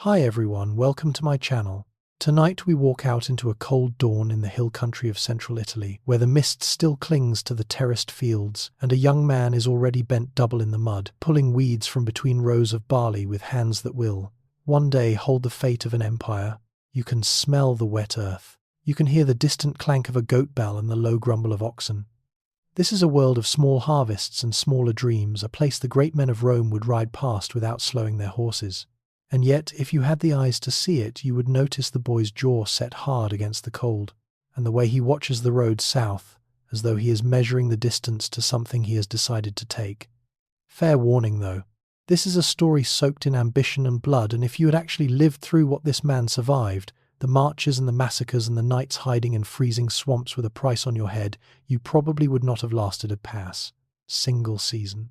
Hi everyone, welcome to my channel. Tonight we walk out into a cold dawn in the hill country of central Italy, where the mist still clings to the terraced fields, and a young man is already bent double in the mud, pulling weeds from between rows of barley with hands that will one day hold the fate of an empire. You can smell the wet earth. You can hear the distant clank of a goat bell and the low grumble of oxen. This is a world of small harvests and smaller dreams, a place the great men of Rome would ride past without slowing their horses. And yet, if you had the eyes to see it, you would notice the boy's jaw set hard against the cold, and the way he watches the road south, as though he is measuring the distance to something he has decided to take. Fair warning, though. This is a story soaked in ambition and blood, and if you had actually lived through what this man survived, the marches and the massacres and the nights hiding in freezing swamps with a price on your head, you probably would not have lasted a single season.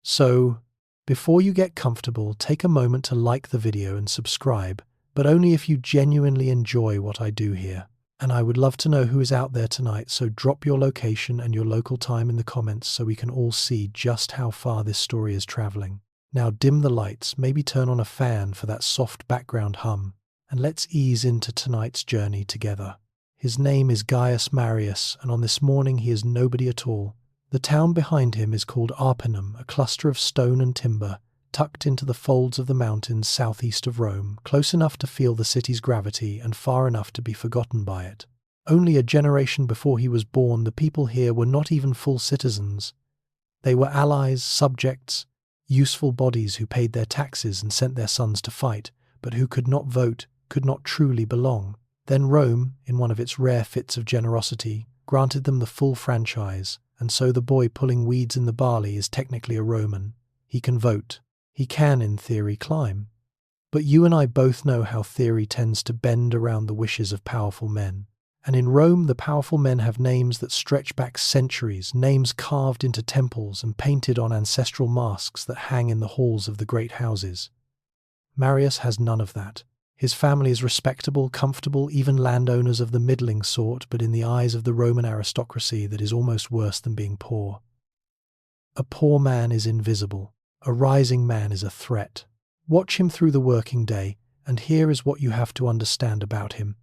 So, before you get comfortable, take a moment to like the video and subscribe, but only if you genuinely enjoy what I do here. And I would love to know who is out there tonight, so drop your location and your local time in the comments so we can all see just how far this story is traveling. Now dim the lights, maybe turn on a fan for that soft background hum, and let's ease into tonight's journey together. His name is Gaius Marius, and on this morning he is nobody at all. The town behind him is called Arpinum, a cluster of stone and timber, tucked into the folds of the mountains southeast of Rome, close enough to feel the city's gravity and far enough to be forgotten by it. Only a generation before he was born, the people here were not even full citizens. They were allies, subjects, useful bodies who paid their taxes and sent their sons to fight, but who could not vote, could not truly belong. Then Rome, in one of its rare fits of generosity, granted them the full franchise, and so the boy pulling weeds in the barley is technically a Roman. He can vote. He can, in theory, climb. But you and I both know how theory tends to bend around the wishes of powerful men. And in Rome, the powerful men have names that stretch back centuries, names carved into temples and painted on ancestral masks that hang in the halls of the great houses. Marius has none of that. His family is respectable, comfortable, even landowners of the middling sort, but in the eyes of the Roman aristocracy that is almost worse than being poor. A poor man is invisible. A rising man is a threat. Watch him through the working day, and here is what you have to understand about him.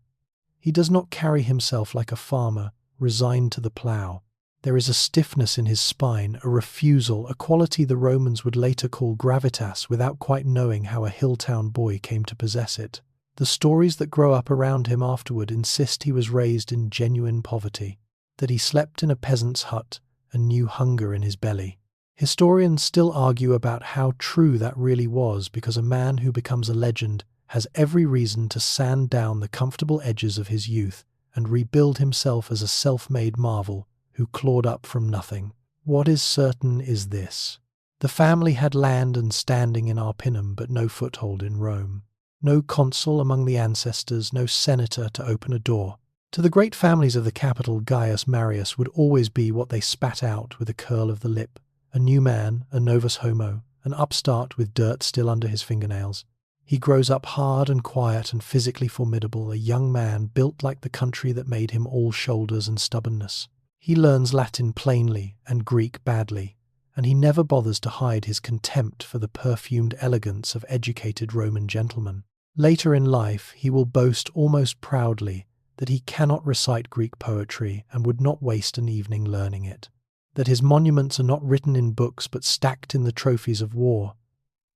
He does not carry himself like a farmer, resigned to the plough. There is a stiffness in his spine, a refusal, a quality the Romans would later call gravitas without quite knowing how a hill-town boy came to possess it. The stories that grow up around him afterward insist he was raised in genuine poverty, that he slept in a peasant's hut and knew hunger in his belly. Historians still argue about how true that really was, because a man who becomes a legend has every reason to sand down the comfortable edges of his youth and rebuild himself as a self-made marvel who clawed up from nothing. What is certain is this. The family had land and standing in Arpinum, but no foothold in Rome. No consul among the ancestors, no senator to open a door. To the great families of the capital, Gaius Marius would always be what they spat out with a curl of the lip. A new man, a novus homo, an upstart with dirt still under his fingernails. He grows up hard and quiet and physically formidable, a young man built like the country that made him all shoulders and stubbornness. He learns Latin plainly and Greek badly, and he never bothers to hide his contempt for the perfumed elegance of educated Roman gentlemen. Later in life, he will boast almost proudly that he cannot recite Greek poetry and would not waste an evening learning it, that his monuments are not written in books but stacked in the trophies of war.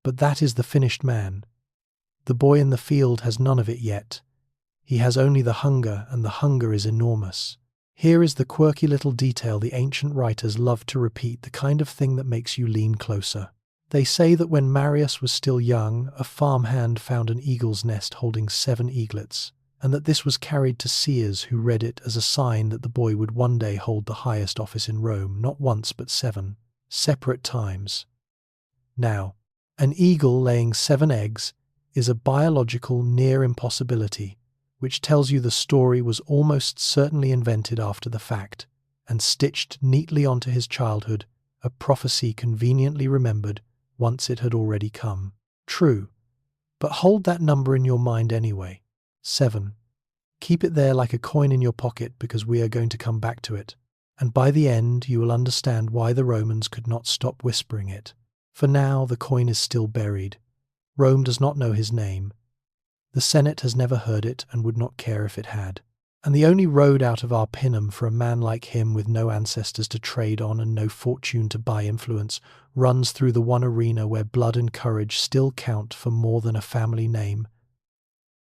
But that is the finished man. The boy in the field has none of it yet. He has only the hunger, and the hunger is enormous. Here is the quirky little detail the ancient writers loved to repeat, the kind of thing that makes you lean closer. They say that when Marius was still young, a farmhand found an eagle's nest holding 7 eaglets, and that this was carried to seers who read it as a sign that the boy would one day hold the highest office in Rome, not once but 7, separate times. Now, an eagle laying 7 eggs is a biological near impossibility, which tells you the story was almost certainly invented after the fact, and stitched neatly onto his childhood, a prophecy conveniently remembered once it had already come. True, but hold that number in your mind anyway. 7. Keep it there like a coin in your pocket, because we are going to come back to it, and by the end you will understand why the Romans could not stop whispering it. For now the coin is still buried. Rome does not know his name, The Senate has never heard it and would not care if it had. And the only road out of Arpinum for a man like him with no ancestors to trade on and no fortune to buy influence runs through the one arena where blood and courage still count for more than a family name: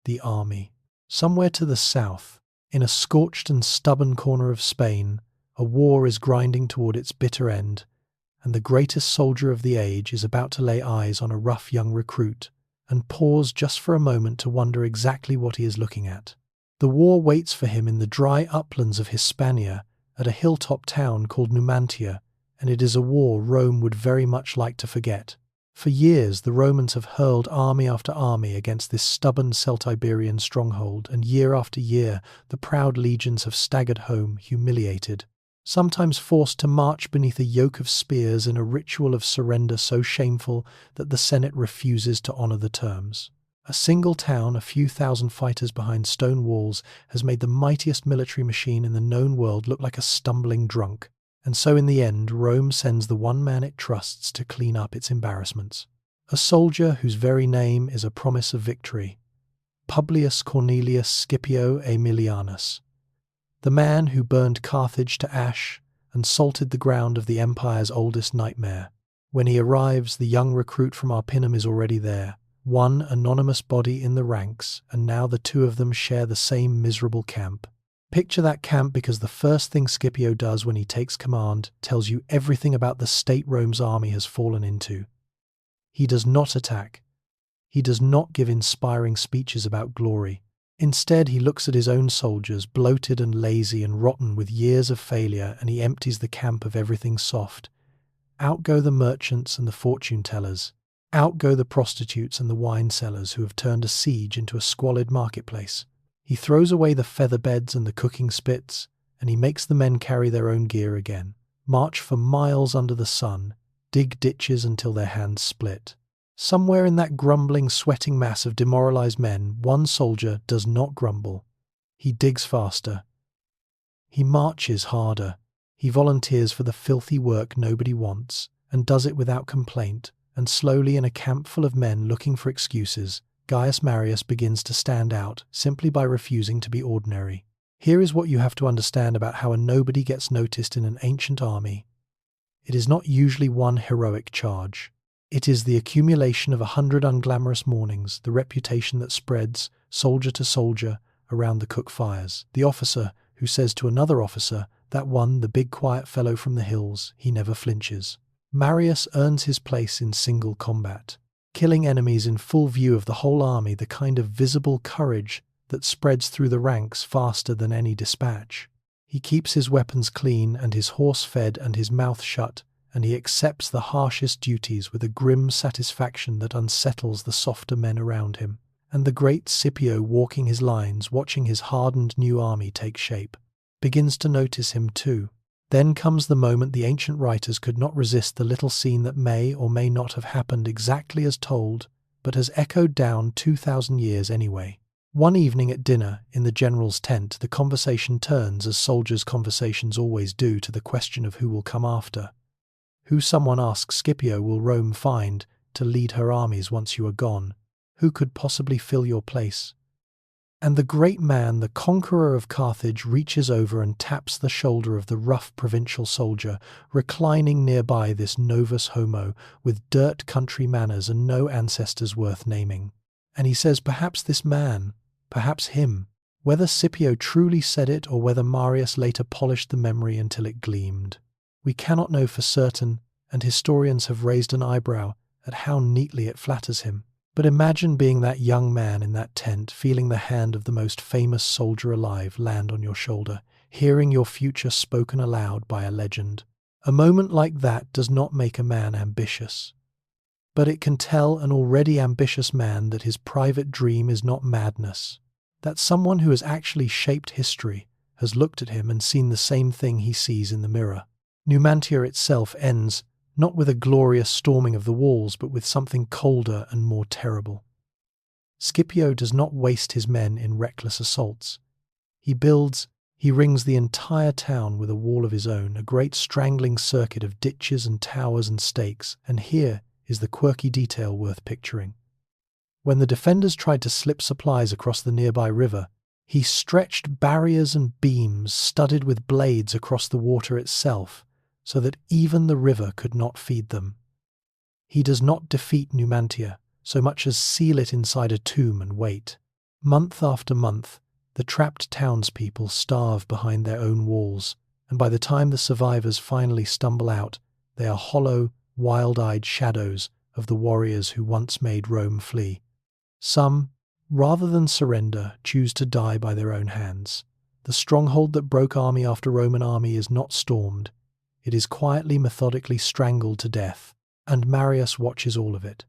the army. Somewhere to the south, in a scorched and stubborn corner of Spain, a war is grinding toward its bitter end, and the greatest soldier of the age is about to lay eyes on a rough young recruit and pause just for a moment to wonder exactly what he is looking at. The war waits for him in the dry uplands of Hispania at a hilltop town called Numantia, and it is a war Rome would very much like to forget. For years the Romans have hurled army after army against this stubborn Celtiberian stronghold, and year after year the proud legions have staggered home, humiliated, sometimes forced to march beneath a yoke of spears in a ritual of surrender so shameful that the Senate refuses to honor the terms. A single town, a few thousand fighters behind stone walls, has made the mightiest military machine in the known world look like a stumbling drunk. And so in the end, Rome sends the one man it trusts to clean up its embarrassments. A soldier whose very name is a promise of victory: Publius Cornelius Scipio Aemilianus. The man who burned Carthage to ash and salted the ground of the empire's oldest nightmare. When he arrives, the young recruit from Arpinum is already there. One anonymous body in the ranks, and now the two of them share the same miserable camp. Picture that camp, because the first thing Scipio does when he takes command tells you everything about the state Rome's army has fallen into. He does not attack. He does not give inspiring speeches about glory. Instead, he looks at his own soldiers, bloated and lazy and rotten with years of failure, and he empties the camp of everything soft. Out go the merchants and the fortune-tellers. Out go the prostitutes and the wine-sellers who have turned a siege into a squalid marketplace. He throws away the feather beds and the cooking spits, and he makes the men carry their own gear again, march for miles under the sun, dig ditches until their hands split. Somewhere in that grumbling, sweating mass of demoralized men, one soldier does not grumble. He digs faster. He marches harder. He volunteers for the filthy work nobody wants, and does it without complaint. And slowly, in a camp full of men looking for excuses, Gaius Marius begins to stand out simply by refusing to be ordinary. Here is what you have to understand about how a nobody gets noticed in an ancient army. It is not usually one heroic charge. It is the accumulation of 100 unglamorous mornings, the reputation that spreads, soldier to soldier, around the cook fires. The officer who says to another officer, that one, the big quiet fellow from the hills, he never flinches. Marius earns his place in single combat, killing enemies in full view of the whole army, the kind of visible courage that spreads through the ranks faster than any dispatch. He keeps his weapons clean and his horse fed and his mouth shut, and he accepts the harshest duties with a grim satisfaction that unsettles the softer men around him. And the great Scipio, walking his lines, watching his hardened new army take shape, begins to notice him too. Then comes the moment the ancient writers could not resist, the little scene that may or may not have happened exactly as told, but has echoed down 2,000 years anyway. One evening at dinner, in the general's tent, the conversation turns, as soldiers' conversations always do, to the question of who will come after. Who, someone asks Scipio, will Rome find to lead her armies once you are gone? Who could possibly fill your place? And the great man, the conqueror of Carthage, reaches over and taps the shoulder of the rough provincial soldier, reclining nearby, this novus homo, with dirt country manners and no ancestors worth naming. And he says, perhaps this man, perhaps him. Whether Scipio truly said it or whether Marius later polished the memory until it gleamed, we cannot know for certain, and historians have raised an eyebrow at how neatly it flatters him. But imagine being that young man in that tent, feeling the hand of the most famous soldier alive land on your shoulder, hearing your future spoken aloud by a legend. A moment like that does not make a man ambitious, but it can tell an already ambitious man that his private dream is not madness, that someone who has actually shaped history has looked at him and seen the same thing he sees in the mirror. Numantia itself ends not with a glorious storming of the walls, but with something colder and more terrible. Scipio does not waste his men in reckless assaults. He rings the entire town with a wall of his own, a great strangling circuit of ditches and towers and stakes, and here is the quirky detail worth picturing. When the defenders tried to slip supplies across the nearby river, he stretched barriers and beams studded with blades across the water itself, so that even the river could not feed them. He does not defeat Numantia, so much as seal it inside a tomb and wait. Month after month, the trapped townspeople starve behind their own walls, and by the time the survivors finally stumble out, they are hollow, wild-eyed shadows of the warriors who once made Rome flee. Some, rather than surrender, choose to die by their own hands. The stronghold that broke army after Roman army is not stormed. It is quietly, methodically strangled to death, and Marius watches all of it.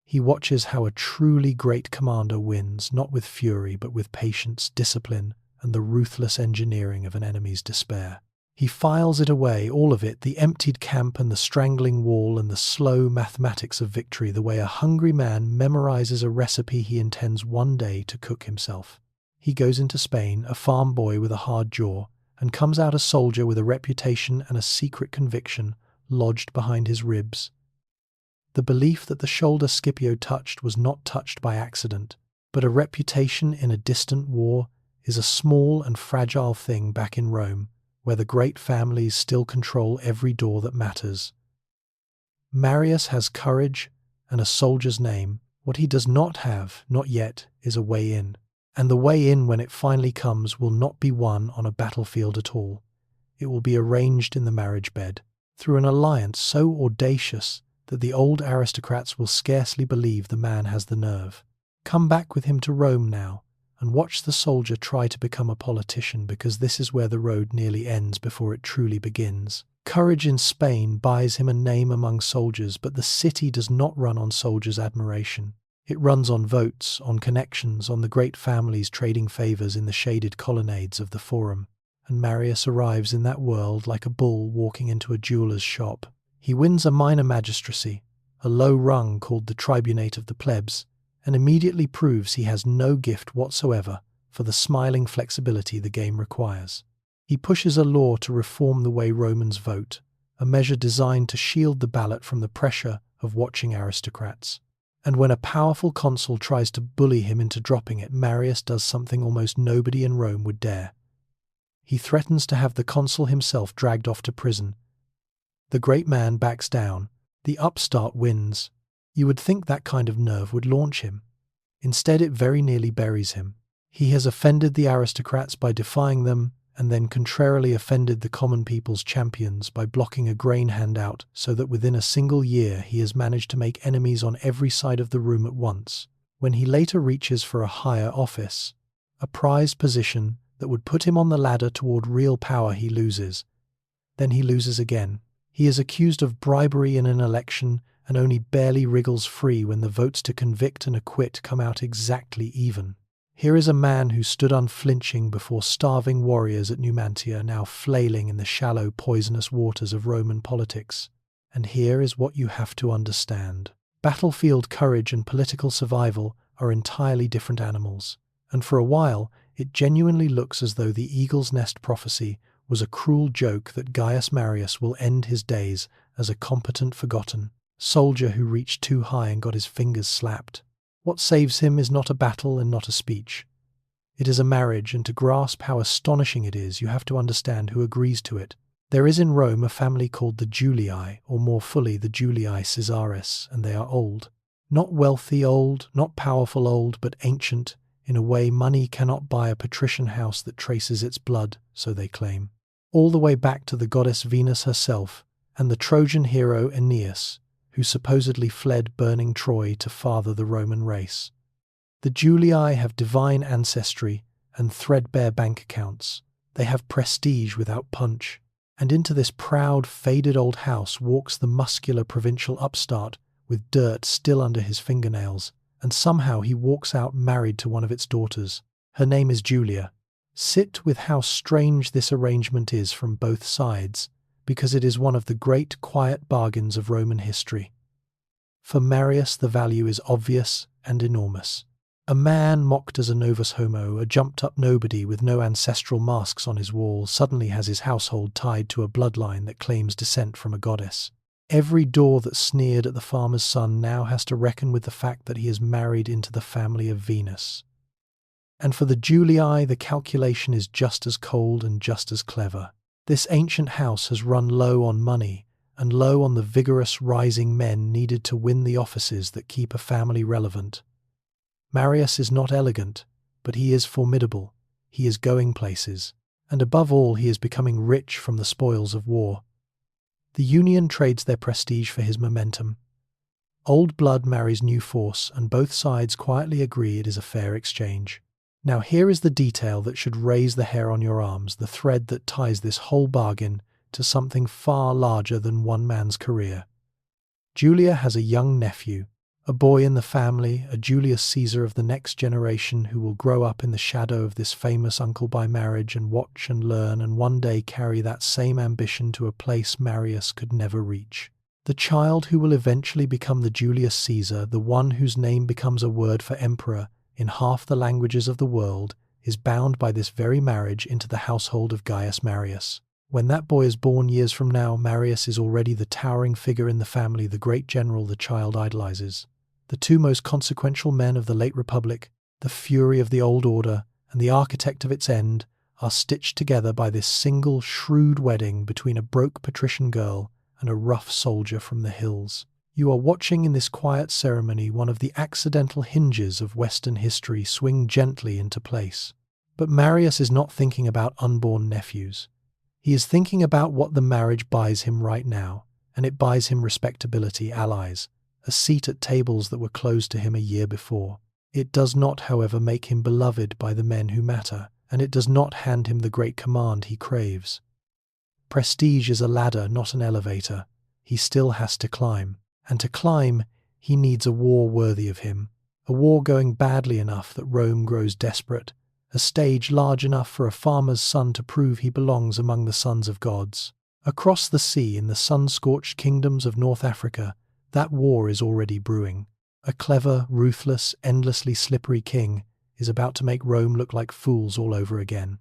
He watches how a truly great commander wins, not with fury, but with patience, discipline, and the ruthless engineering of an enemy's despair. He files it away, all of it, the emptied camp and the strangling wall and the slow mathematics of victory, the way a hungry man memorizes a recipe he intends one day to cook himself. He goes into Spain, a farm boy with a hard jaw, and comes out a soldier with a reputation and a secret conviction lodged behind his ribs. The belief that the shoulder Scipio touched was not touched by accident, but a reputation in a distant war is a small and fragile thing back in Rome, where the great families still control every door that matters. Marius has courage and a soldier's name. What he does not have, not yet, is a way in. And the way in, when it finally comes, will not be won on a battlefield at all. It will be arranged in the marriage bed, through an alliance so audacious that the old aristocrats will scarcely believe the man has the nerve. Come back with him to Rome now, and watch the soldier try to become a politician, because this is where the road nearly ends before it truly begins. Courage in Spain buys him a name among soldiers, but the city does not run on soldiers' admiration. It runs on votes, on connections, on the great families trading favours in the shaded colonnades of the Forum. And Marius arrives in that world like a bull walking into a jeweller's shop. He wins a minor magistracy, a low rung called the tribunate of the plebs, and immediately proves he has no gift whatsoever for the smiling flexibility the game requires. He pushes a law to reform the way Romans vote, a measure designed to shield the ballot from the pressure of watching aristocrats. And when a powerful consul tries to bully him into dropping it, Marius does something almost nobody in Rome would dare. He threatens to have the consul himself dragged off to prison. The great man backs down. The upstart wins. You would think that kind of nerve would launch him. Instead, it very nearly buries him. He has offended the aristocrats by defying them, and then contrarily offended the common people's champions by blocking a grain handout, so that within a single year he has managed to make enemies on every side of the room at once. When he later reaches for a higher office, a prized position that would put him on the ladder toward real power, he loses. Then he loses again. He is accused of bribery in an election and only barely wriggles free when the votes to convict and acquit come out exactly even. Here is a man who stood unflinching before starving warriors at Numantia, now flailing in the shallow, poisonous waters of Roman politics. And here is what you have to understand. Battlefield courage and political survival are entirely different animals, and for a while it genuinely looks as though the eagle's nest prophecy was a cruel joke that Gaius Marius will end his days as a competent, forgotten soldier who reached too high and got his fingers slapped. What saves him is not a battle and not a speech. It is a marriage, and to grasp how astonishing it is, you have to understand who agrees to it. There is in Rome a family called the Julii, or more fully the Julii Caesaris, and they are old. Not wealthy old, not powerful old, but ancient, in a way money cannot buy a patrician house that traces its blood, so they claim. All the way back to the goddess Venus herself, and the Trojan hero Aeneas, who supposedly fled burning Troy to father the Roman race. The Julii have divine ancestry and threadbare bank accounts. They have prestige without punch. And into this proud, faded old house walks the muscular provincial upstart with dirt still under his fingernails, and somehow he walks out married to one of its daughters. Her name is Julia. Sit with how strange this arrangement is from both sides, because it is one of the great quiet bargains of Roman history. For Marius the value is obvious and enormous. A man mocked as a novus homo, a jumped-up nobody with no ancestral masks on his wall, suddenly has his household tied to a bloodline that claims descent from a goddess. Every door that sneered at the farmer's son now has to reckon with the fact that he is married into the family of Venus. And for the Julii, the calculation is just as cold and just as clever. This ancient house has run low on money and low on the vigorous rising men needed to win the offices that keep a family relevant. Marius is not elegant, but he is formidable. He is going places. And above all, he is becoming rich from the spoils of war. The Union trades their prestige for his momentum. Old blood marries new force, and both sides quietly agree it is a fair exchange. Now here is the detail that should raise the hair on your arms, the thread that ties this whole bargain to something far larger than one man's career. Julia has a young nephew, a boy in the family, a Julius Caesar of the next generation who will grow up in the shadow of this famous uncle by marriage and watch and learn and one day carry that same ambition to a place Marius could never reach. The child who will eventually become the Julius Caesar, the one whose name becomes a word for emperor in half the languages of the world, is bound by this very marriage into the household of Gaius Marius. When that boy is born years from now, Marius is already the towering figure in the family, the great general the child idolizes. The two most consequential men of the late Republic, the fury of the old order and the architect of its end, are stitched together by this single shrewd wedding between a broke patrician girl and a rough soldier from the hills. You are watching in this quiet ceremony one of the accidental hinges of Western history swing gently into place. But Marius is not thinking about unborn nephews. He is thinking about what the marriage buys him right now, and it buys him respectability, allies, a seat at tables that were closed to him a year before. It does not, however, make him beloved by the men who matter, and it does not hand him the great command he craves. Prestige is a ladder, not an elevator. He still has to climb. And to climb, he needs a war worthy of him, a war going badly enough that Rome grows desperate, a stage large enough for a farmer's son to prove he belongs among the sons of gods. Across the sea, in the sun-scorched kingdoms of North Africa, that war is already brewing. A clever, ruthless, endlessly slippery king is about to make Rome look like fools all over again,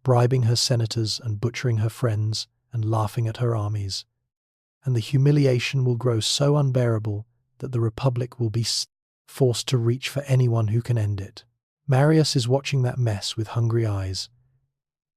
bribing her senators and butchering her friends and laughing at her armies. And the humiliation will grow so unbearable that the Republic will be forced to reach for anyone who can end it. Marius is watching that mess with hungry eyes.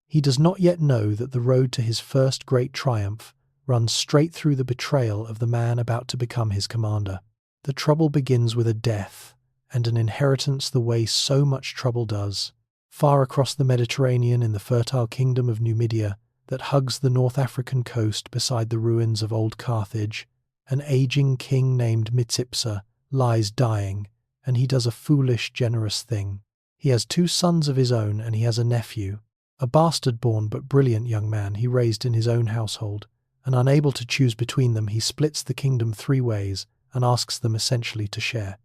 He does not yet know that the road to his first great triumph runs straight through the betrayal of the man about to become his commander. The trouble begins with a death and an inheritance the way so much trouble does. Far across the Mediterranean in the fertile kingdom of Numidia, that hugs the North African coast beside the ruins of old Carthage, an aging king named Micipsa lies dying, and he does a foolish, generous thing. He has 2 sons of his own, and he has a nephew, a bastard-born but brilliant young man he raised in his own household, and unable to choose between them, he splits the kingdom 3 ways and asks them essentially to share.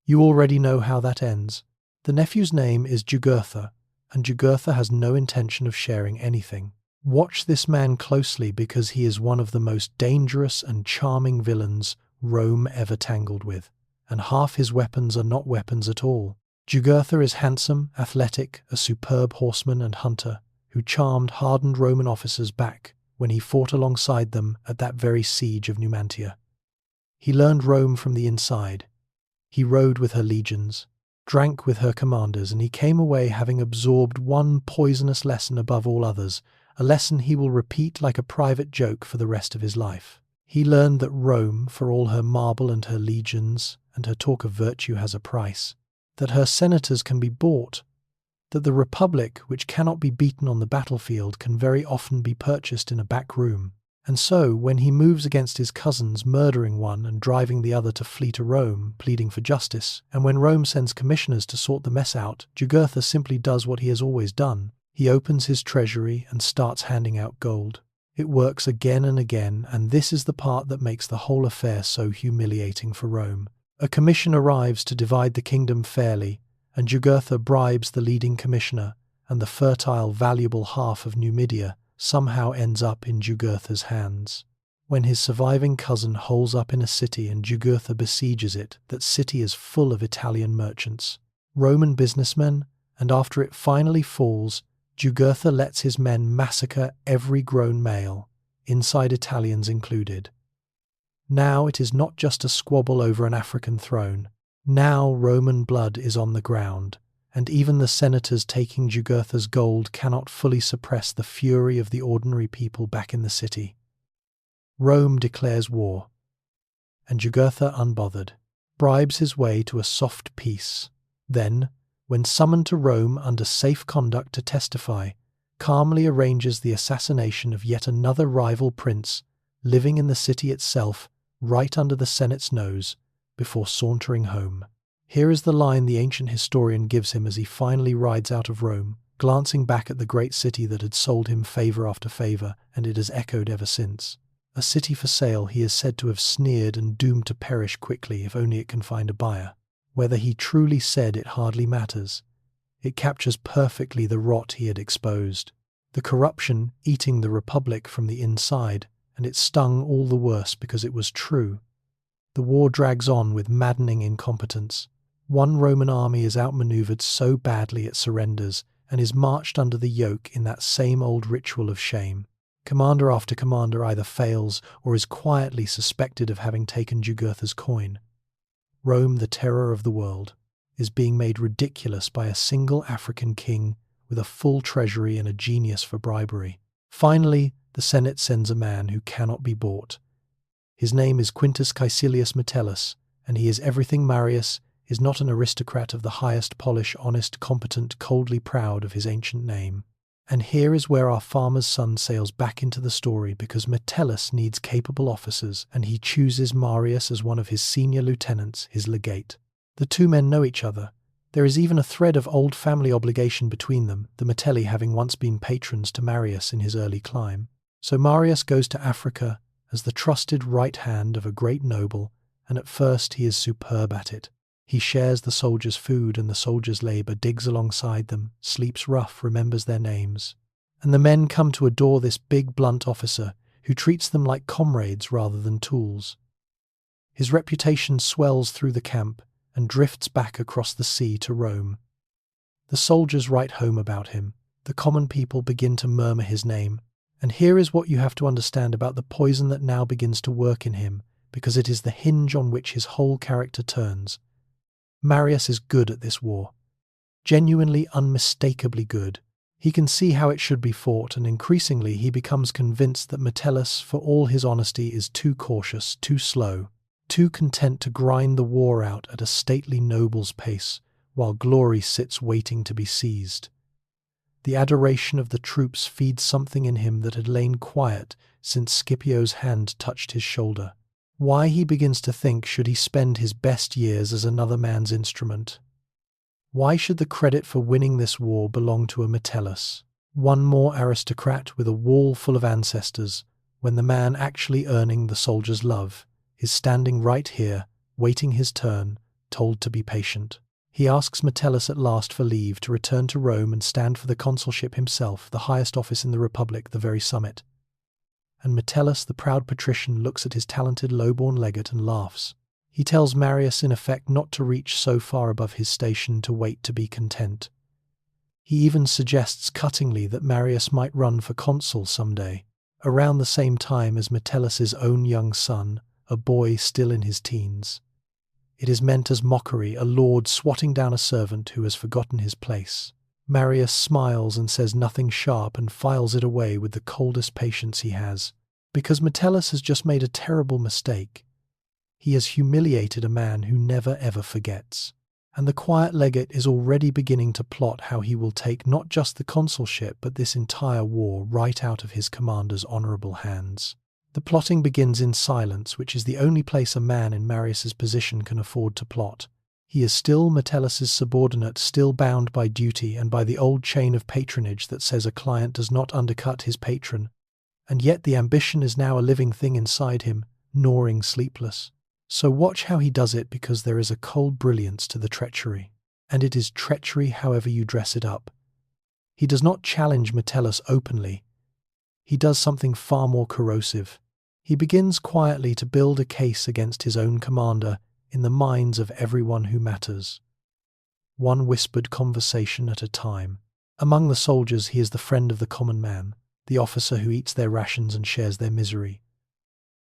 You already know how that ends. The nephew's name is Jugurtha, and Jugurtha has no intention of sharing anything. Watch this man closely, because he is one of the most dangerous and charming villains Rome ever tangled with, and half his weapons are not weapons at all. Jugurtha is handsome, athletic, a superb horseman and hunter, who charmed hardened Roman officers back when he fought alongside them at that very siege of Numantia. He learned Rome from the inside. He rode with her legions, drank with her commanders, and he came away having absorbed one poisonous lesson above all others, a lesson he will repeat like a private joke for the rest of his life. He learned that Rome, for all her marble and her legions and her talk of virtue, has a price, that her senators can be bought, that the Republic, which cannot be beaten on the battlefield, can very often be purchased in a back room. And so, when he moves against his cousins, murdering one and driving the other to flee to Rome, pleading for justice, and when Rome sends commissioners to sort the mess out, Jugurtha simply does what he has always done. He opens his treasury and starts handing out gold. It works again and again, and this is the part that makes the whole affair so humiliating for Rome. A commission arrives to divide the kingdom fairly, and Jugurtha bribes the leading commissioner, and the fertile, valuable half of Numidia somehow ends up in Jugurtha's hands. When his surviving cousin holes up in a city and Jugurtha besieges it, that city is full of Italian merchants, Roman businessmen, and after it finally falls, Jugurtha lets his men massacre every grown male, inside Italians included. Now it is not just a squabble over an African throne. Now Roman blood is on the ground, and even the senators taking Jugurtha's gold cannot fully suppress the fury of the ordinary people back in the city. Rome declares war, and Jugurtha, unbothered, bribes his way to a soft peace. Then, when summoned to Rome under safe conduct to testify, calmly arranges the assassination of yet another rival prince living in the city itself, right under the Senate's nose, before sauntering home. Here is the line the ancient historian gives him as he finally rides out of Rome, glancing back at the great city that had sold him favour after favour, and it has echoed ever since. A city for sale he is said to have sneered and doomed to perish quickly if only it can find a buyer. Whether he truly said it hardly matters. It captures perfectly the rot he had exposed. The corruption eating the Republic from the inside, and it stung all the worse because it was true. The war drags on with maddening incompetence. One Roman army is outmaneuvered so badly it surrenders and is marched under the yoke in that same old ritual of shame. Commander after commander either fails or is quietly suspected of having taken Jugurtha's coin. Rome, the terror of the world, is being made ridiculous by a single African king with a full treasury and a genius for bribery. Finally, the Senate sends a man who cannot be bought. His name is Quintus Caecilius Metellus, and he is everything Marius is not: an aristocrat of the highest polish, honest, competent, coldly proud of his ancient name. And here is where our farmer's son sails back into the story, because Metellus needs capable officers, and he chooses Marius as one of his senior lieutenants, his legate. The two men know each other. There is even a thread of old family obligation between them, the Metelli having once been patrons to Marius in his early climb. So Marius goes to Africa as the trusted right hand of a great noble, and at first he is superb at it. He shares the soldiers' food and the soldiers' labour, digs alongside them, sleeps rough, remembers their names. And the men come to adore this big, blunt officer who treats them like comrades rather than tools. His reputation swells through the camp and drifts back across the sea to Rome. The soldiers write home about him. The common people begin to murmur his name. And here is what you have to understand about the poison that now begins to work in him, because it is the hinge on which his whole character turns. Marius is good at this war. Genuinely, unmistakably good. He can see how it should be fought, and increasingly he becomes convinced that Metellus, for all his honesty, is too cautious, too slow, too content to grind the war out at a stately noble's pace, while glory sits waiting to be seized. The adoration of the troops feeds something in him that had lain quiet since Scipio's hand touched his shoulder. Why, he begins to think, should he spend his best years as another man's instrument? Why should the credit for winning this war belong to a Metellus, one more aristocrat with a wall full of ancestors, when the man actually earning the soldier's love is standing right here, waiting his turn, told to be patient? He asks Metellus at last for leave to return to Rome and stand for the consulship himself, the highest office in the Republic, the very summit. And Metellus, the proud patrician, looks at his talented low-born legate and laughs. He tells Marius in effect not to reach so far above his station, to wait to be content. He even suggests cuttingly that Marius might run for consul someday, around the same time as Metellus' own young son, a boy still in his teens. It is meant as mockery, a lord swatting down a servant who has forgotten his place. Marius smiles and says nothing sharp and files it away with the coldest patience he has, because Metellus has just made a terrible mistake. He has humiliated a man who never ever forgets. And the quiet legate is already beginning to plot how he will take not just the consulship but this entire war right out of his commander's honourable hands. The plotting begins in silence, which is the only place a man in Marius's position can afford to plot. He is still Metellus' subordinate, still bound by duty and by the old chain of patronage that says a client does not undercut his patron, and yet the ambition is now a living thing inside him, gnawing sleepless. So watch how he does it, because there is a cold brilliance to the treachery, and it is treachery however you dress it up. He does not challenge Metellus openly. He does something far more corrosive. He begins quietly to build a case against his own commander in the minds of everyone who matters. One whispered conversation at a time. Among the soldiers he is the friend of the common man, the officer who eats their rations and shares their misery.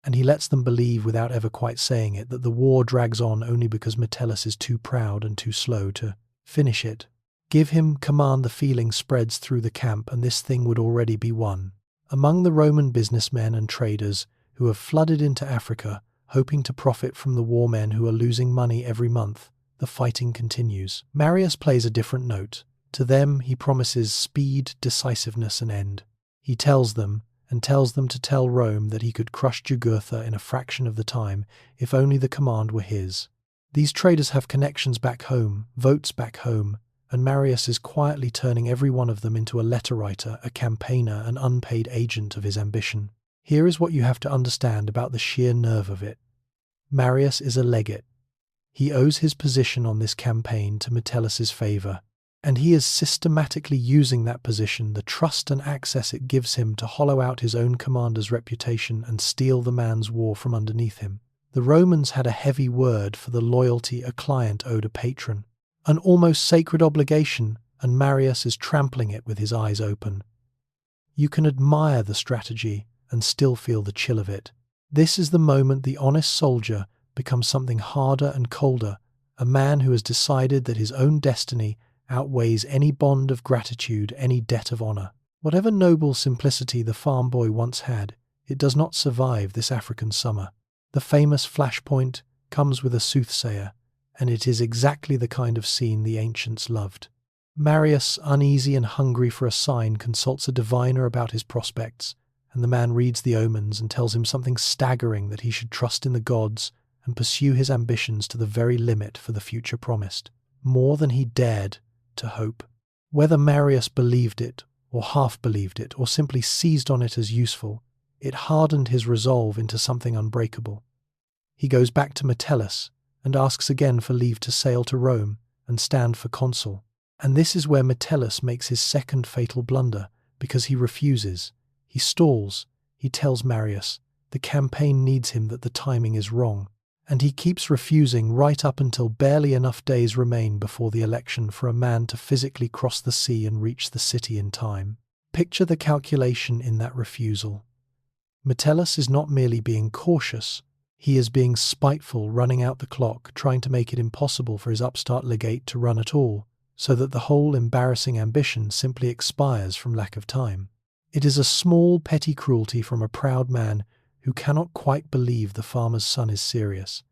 and he lets them believe without ever quite saying it that the war drags on only because Metellus is too proud and too slow to finish it. Give him command, the feeling spreads through the camp, and this thing would already be won. Among the Roman businessmen and traders who have flooded into Africa, hoping to profit from the war men who are losing money every month, the fighting continues. Marius plays a different note. To them he promises speed, decisiveness, and end. He tells them to tell Rome that he could crush Jugurtha in a fraction of the time if only the command were his. These traders have connections back home, votes back home, and Marius is quietly turning every one of them into a letter writer, a campaigner, an unpaid agent of his ambition. Here is what you have to understand about the sheer nerve of it. Marius is a legate. He owes his position on this campaign to Metellus's favour, and he is systematically using that position, the trust and access it gives him, to hollow out his own commander's reputation and steal the man's war from underneath him. The Romans had a heavy word for the loyalty a client owed a patron, an almost sacred obligation, and Marius is trampling it with his eyes open. You can admire the strategy and still feel the chill of it. This is the moment the honest soldier becomes something harder and colder, a man who has decided that his own destiny outweighs any bond of gratitude, any debt of honour. Whatever noble simplicity the farm boy once had, it does not survive this African summer. The famous flashpoint comes with a soothsayer, and it is exactly the kind of scene the ancients loved. Marius, uneasy and hungry for a sign, consults a diviner about his prospects, and the man reads the omens and tells him something staggering, that he should trust in the gods and pursue his ambitions to the very limit for the future promised, more than he dared to hope. Whether Marius believed it, or half believed it, or simply seized on it as useful, it hardened his resolve into something unbreakable. He goes back to Metellus and asks again for leave to sail to Rome and stand for consul. And this is where Metellus makes his second fatal blunder, because he refuses. He stalls. He tells Marius the campaign needs him, that the timing is wrong. And he keeps refusing right up until barely enough days remain before the election for a man to physically cross the sea and reach the city in time. Picture the calculation in that refusal. Metellus is not merely being cautious, he is being spiteful, running out the clock, trying to make it impossible for his upstart legate to run at all, so that the whole embarrassing ambition simply expires from lack of time. It is a small, petty cruelty from a proud man who cannot quite believe the farmer's son is serious.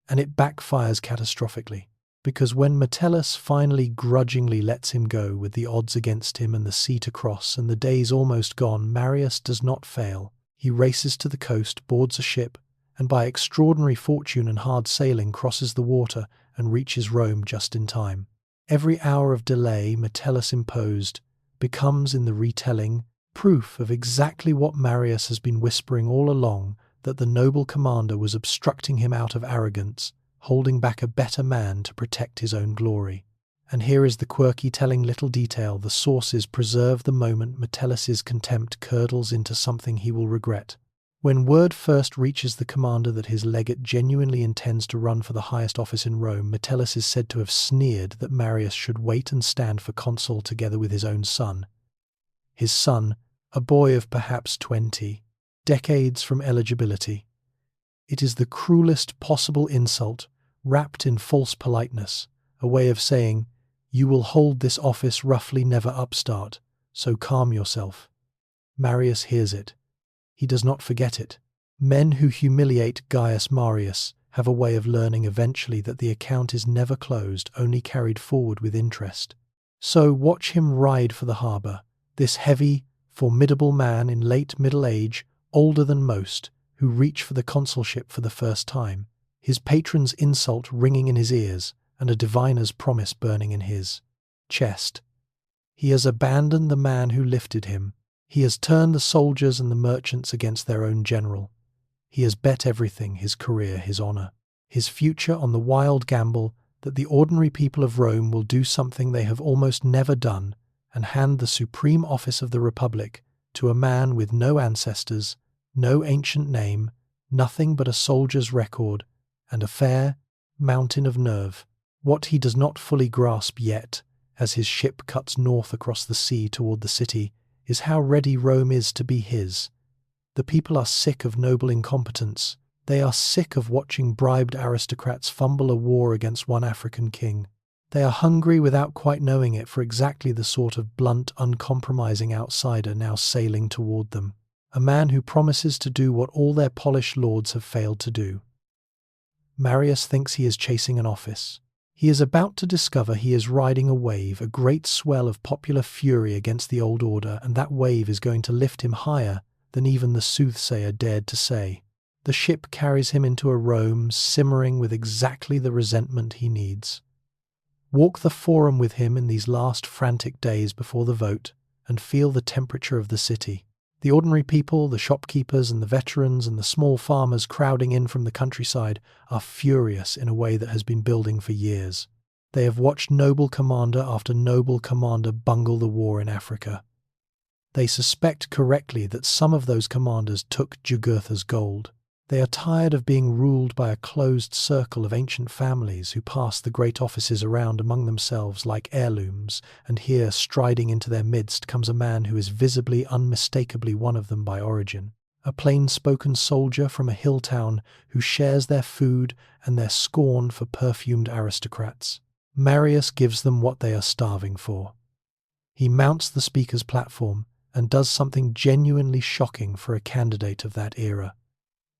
And it backfires catastrophically, because when Metellus finally grudgingly lets him go with the odds against him and the sea to cross and the days almost gone, Marius does not fail. He races to the coast, boards a ship, and by extraordinary fortune and hard sailing crosses the water and reaches Rome just in time. Every hour of delay Metellus imposed becomes, in the retelling, proof of exactly what Marius has been whispering all along, that the noble commander was obstructing him out of arrogance, holding back a better man to protect his own glory. And here is the quirky telling little detail: the sources preserve the moment Metellus's contempt curdles into something he will regret. When word first reaches the commander that his legate genuinely intends to run for the highest office in Rome, Metellus is said to have sneered that Marius should wait and stand for consul together with his own son. His son, a boy of perhaps 20, decades from eligibility. It is the cruelest possible insult, wrapped in false politeness, a way of saying, "You will hold this office roughly, never upstart, so calm yourself." Marius hears it. He does not forget it. Men who humiliate Gaius Marius have a way of learning eventually that the account is never closed, only carried forward with interest. So watch him ride for the harbour, this heavy, formidable man in late middle age, older than most, who reach for the consulship for the first time, his patron's insult ringing in his ears and a diviner's promise burning in his chest. He has abandoned the man who lifted him. He has turned the soldiers and the merchants against their own general. He has bet everything, his career, his honour, his future, on the wild gamble that the ordinary people of Rome will do something they have almost never done and hand the supreme office of the Republic to a man with no ancestors, no ancient name, nothing but a soldier's record, and a fair mountain of nerve. What he does not fully grasp yet, as his ship cuts north across the sea toward the city, is how ready Rome is to be his. The people are sick of noble incompetence. They are sick of watching bribed aristocrats fumble a war against one African king. They are hungry without quite knowing it for exactly the sort of blunt, uncompromising outsider now sailing toward them. A man who promises to do what all their polished lords have failed to do. Marius thinks he is chasing an office. He is about to discover he is riding a wave, a great swell of popular fury against the old order, and that wave is going to lift him higher than even the soothsayer dared to say. The ship carries him into a Rome simmering with exactly the resentment he needs. Walk the Forum with him in these last frantic days before the vote and feel the temperature of the city. The ordinary people, the shopkeepers and the veterans and the small farmers crowding in from the countryside are furious in a way that has been building for years. They have watched noble commander after noble commander bungle the war in Africa. They suspect correctly that some of those commanders took Jugurtha's gold. They are tired of being ruled by a closed circle of ancient families who pass the great offices around among themselves like heirlooms, and here, striding into their midst, comes a man who is visibly, unmistakably one of them by origin. A plain-spoken soldier from a hill town who shares their food and their scorn for perfumed aristocrats. Marius gives them what they are starving for. He mounts the speaker's platform and does something genuinely shocking for a candidate of that era.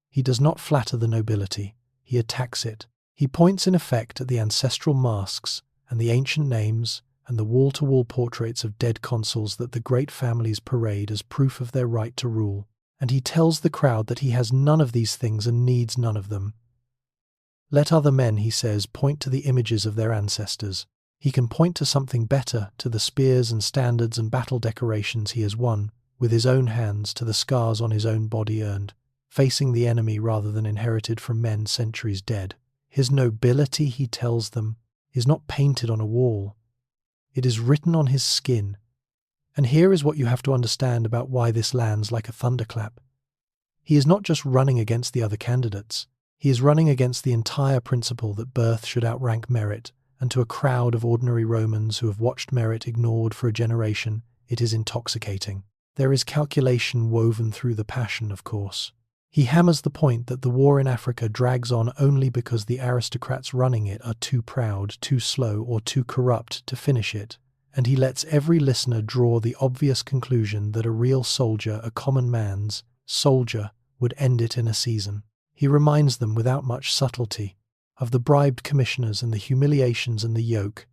He does not flatter the nobility, he attacks it. He points in effect at the ancestral masks and the ancient names and the wall-to-wall portraits of dead consuls that the great families parade as proof of their right to rule, and he tells the crowd that he has none of these things and needs none of them. Let other men, he says, point to the images of their ancestors. He can point to something better, to the spears and standards and battle decorations he has won, with his own hands, to the scars on his own body earned, facing the enemy rather than inherited from men centuries dead. His nobility, he tells them, is not painted on a wall. It is written on his skin. And here is what you have to understand about why this lands like a thunderclap. He is not just running against the other candidates. He is running against the entire principle that birth should outrank merit, and to a crowd of ordinary Romans who have watched merit ignored for a generation, it is intoxicating. There is calculation woven through the passion, of course. He hammers the point that the war in Africa drags on only because the aristocrats running it are too proud, too slow, or too corrupt to finish it, and he lets every listener draw the obvious conclusion that a real soldier, a common man's soldier, would end it in a season. He reminds them, without much subtlety, of the bribed commissioners and the humiliations and the yoke.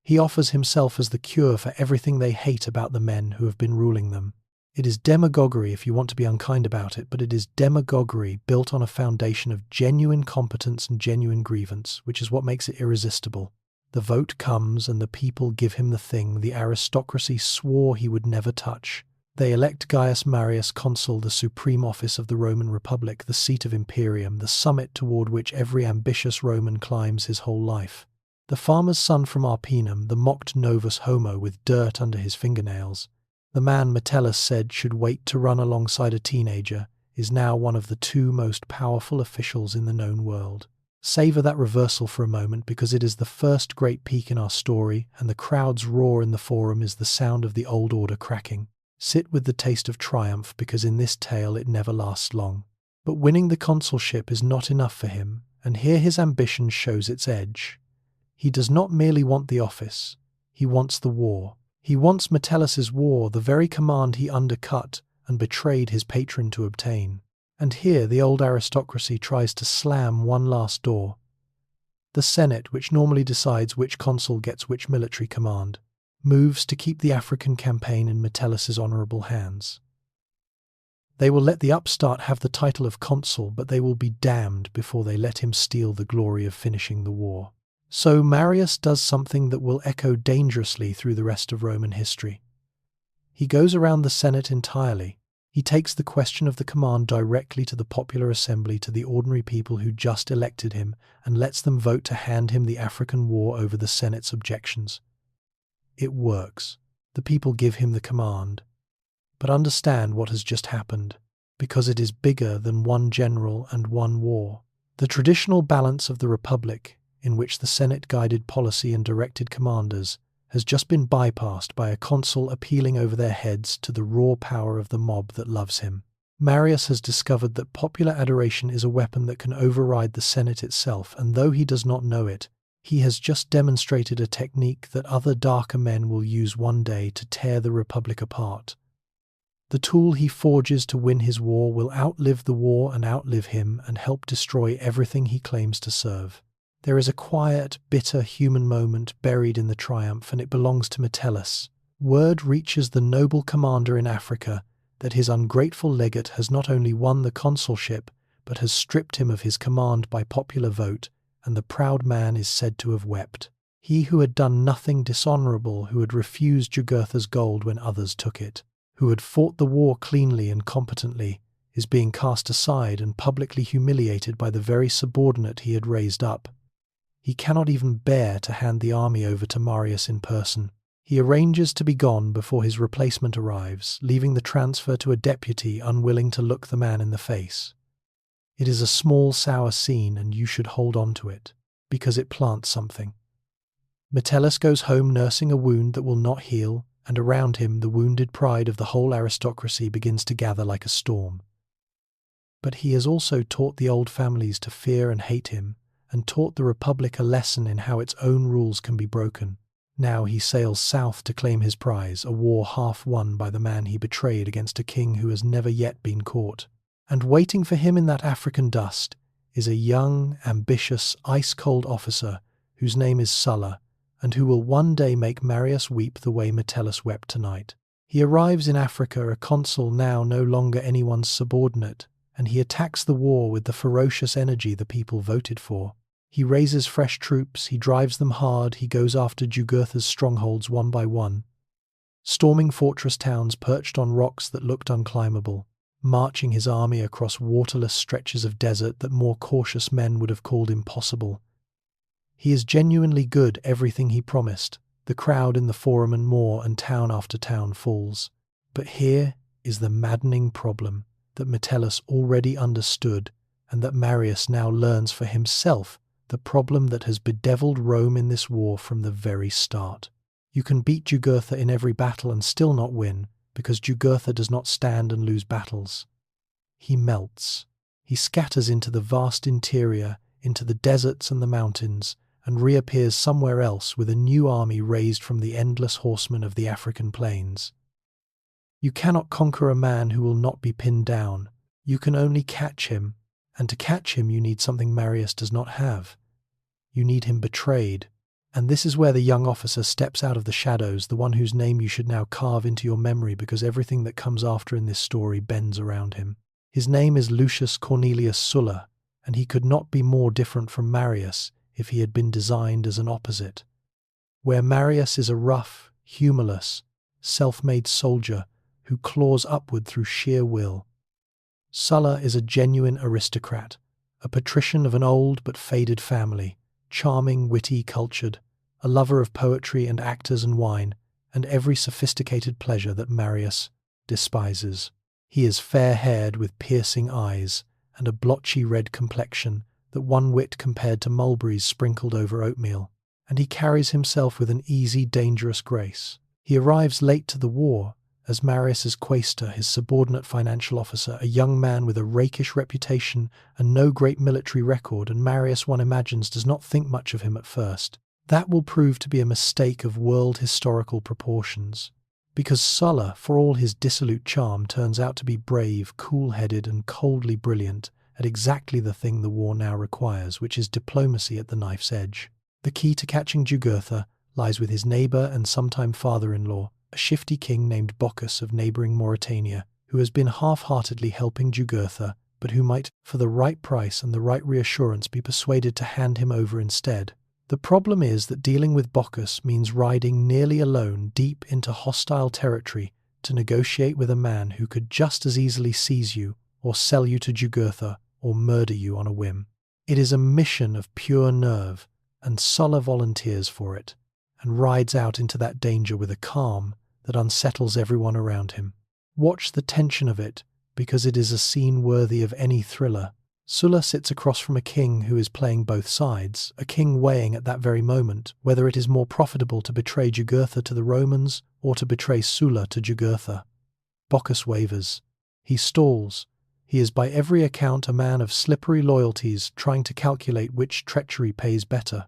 He offers himself as the cure for everything they hate about the men who have been ruling them. It is demagoguery if you want to be unkind about it, but it is demagoguery built on a foundation of genuine competence and genuine grievance, which is what makes it irresistible. The vote comes and the people give him the thing the aristocracy swore he would never touch. They elect Gaius Marius consul, the supreme office of the Roman Republic, the seat of imperium, the summit toward which every ambitious Roman climbs his whole life. The farmer's son from Arpinum, the mocked novus homo with dirt under his fingernails, the man Metellus said should wait to run alongside a teenager, is now one of the two most powerful officials in the known world. Savor that reversal for a moment, because it is the first great peak in our story, and the crowd's roar in the Forum is the sound of the old order cracking. Sit with the taste of triumph, because in this tale it never lasts long. But winning the consulship is not enough for him, and here his ambition shows its edge. He does not merely want the office, he wants the war. He wants Metellus's war, the very command he undercut and betrayed his patron to obtain. And here the old aristocracy tries to slam one last door. The Senate, which normally decides which consul gets which military command, moves to keep the African campaign in Metellus's honourable hands. They will let the upstart have the title of consul, but they will be damned before they let him steal the glory of finishing the war. So Marius does something that will echo dangerously through the rest of Roman history. He goes around the Senate entirely. He takes the question of the command directly to the popular assembly, to the ordinary people who just elected him, and lets them vote to hand him the African war over the Senate's objections. It works. The people give him the command. But understand what has just happened, because it is bigger than one general and one war. The traditional balance of the Republic, in which the Senate guided policy and directed commanders, has just been bypassed by a consul appealing over their heads to the raw power of the mob that loves him. Marius has discovered that popular adoration is a weapon that can override the Senate itself, and though he does not know it, he has just demonstrated a technique that other darker men will use one day to tear the Republic apart. The tool he forges to win his war will outlive the war and outlive him and help destroy everything he claims to serve. There is a quiet, bitter human moment buried in the triumph, and it belongs to Metellus. Word reaches the noble commander in Africa that his ungrateful legate has not only won the consulship, but has stripped him of his command by popular vote, and the proud man is said to have wept. He who had done nothing dishonourable, who had refused Jugurtha's gold when others took it, who had fought the war cleanly and competently, is being cast aside and publicly humiliated by the very subordinate he had raised up. He cannot even bear to hand the army over to Marius in person. He arranges to be gone before his replacement arrives, leaving the transfer to a deputy unwilling to look the man in the face. It is a small, sour scene, and you should hold on to it, because it plants something. Metellus goes home nursing a wound that will not heal, and around him the wounded pride of the whole aristocracy begins to gather like a storm. But he has also taught the old families to fear and hate him, and taught the Republic a lesson in how its own rules can be broken. Now he sails south to claim his prize, a war half won by the man he betrayed against a king who has never yet been caught. And waiting for him in that African dust is a young, ambitious, ice-cold officer whose name is Sulla, and who will one day make Marius weep the way Metellus wept tonight. He arrives in Africa a consul, now no longer anyone's subordinate, and he attacks the war with the ferocious energy the people voted for. He raises fresh troops, he drives them hard, he goes after Jugurtha's strongholds one by one, storming fortress towns perched on rocks that looked unclimbable, marching his army across waterless stretches of desert that more cautious men would have called impossible. He is genuinely good, everything he promised. The crowd in the forum and more, and town after town falls. But here is the maddening problem that Metellus already understood, and that Marius now learns for himself, the problem that has bedeviled Rome in this war from the very start. You can beat Jugurtha in every battle and still not win, because Jugurtha does not stand and lose battles. He melts. He scatters into the vast interior, into the deserts and the mountains, and reappears somewhere else with a new army raised from the endless horsemen of the African plains. You cannot conquer a man who will not be pinned down. You can only catch him, and to catch him you need something Marius does not have. You need him betrayed. And this is where the young officer steps out of the shadows, the one whose name you should now carve into your memory, because everything that comes after in this story bends around him. His name is Lucius Cornelius Sulla, and he could not be more different from Marius if he had been designed as an opposite. Where Marius is a rough, humorless, self-made soldier who claws upward through sheer will, Sulla is a genuine aristocrat, a patrician of an old but faded family, charming, witty, cultured, a lover of poetry and actors and wine, and every sophisticated pleasure that Marius despises. He is fair-haired with piercing eyes and a blotchy red complexion that one whit compared to mulberries sprinkled over oatmeal, and he carries himself with an easy, dangerous grace. He arrives late to the war, as Marius's quaestor, his subordinate financial officer, a young man with a rakish reputation and no great military record, and Marius, one imagines, does not think much of him at first. That will prove to be a mistake of world historical proportions, because Sulla, for all his dissolute charm, turns out to be brave, cool-headed, and coldly brilliant at exactly the thing the war now requires, which is diplomacy at the knife's edge. The key to catching Jugurtha lies with his neighbour and sometime father-in-law, a shifty king named Bocchus of neighbouring Mauritania, who has been half-heartedly helping Jugurtha, but who might, for the right price and the right reassurance, be persuaded to hand him over instead. The problem is that dealing with Bocchus means riding nearly alone deep into hostile territory to negotiate with a man who could just as easily seize you, or sell you to Jugurtha, or murder you on a whim. It is a mission of pure nerve, and Sulla volunteers for it, and rides out into that danger with a calm that unsettles everyone around him. Watch the tension of it, because it is a scene worthy of any thriller. Sulla sits across from a king who is playing both sides, a king weighing at that very moment whether it is more profitable to betray Jugurtha to the Romans or to betray Sulla to Jugurtha. Bocchus wavers. He stalls. He is by every account a man of slippery loyalties, trying to calculate which treachery pays better.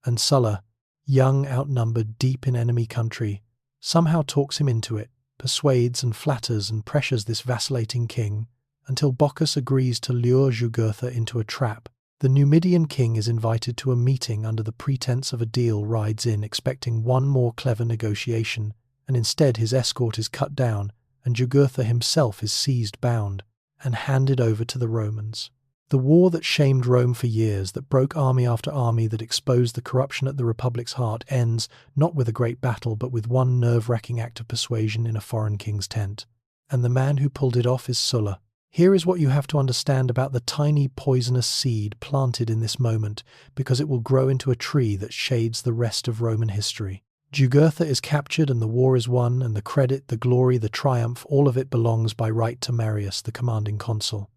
And Sulla, young, outnumbered, deep in enemy country, somehow talks him into it, persuades and flatters and pressures this vacillating king, until Bocchus agrees to lure Jugurtha into a trap. The Numidian king is invited to a meeting under the pretense of a deal, rides in expecting one more clever negotiation, and instead his escort is cut down, and Jugurtha himself is seized bound and handed over to the Romans. The war that shamed Rome for years, that broke army after army, that exposed the corruption at the Republic's heart, ends not with a great battle, but with one nerve-wracking act of persuasion in a foreign king's tent. And the man who pulled it off is Sulla. Here is what you have to understand about the tiny poisonous seed planted in this moment, because it will grow into a tree that shades the rest of Roman history. Jugurtha is captured and the war is won, and the credit, the glory, the triumph, all of it belongs by right to Marius, the commanding consul.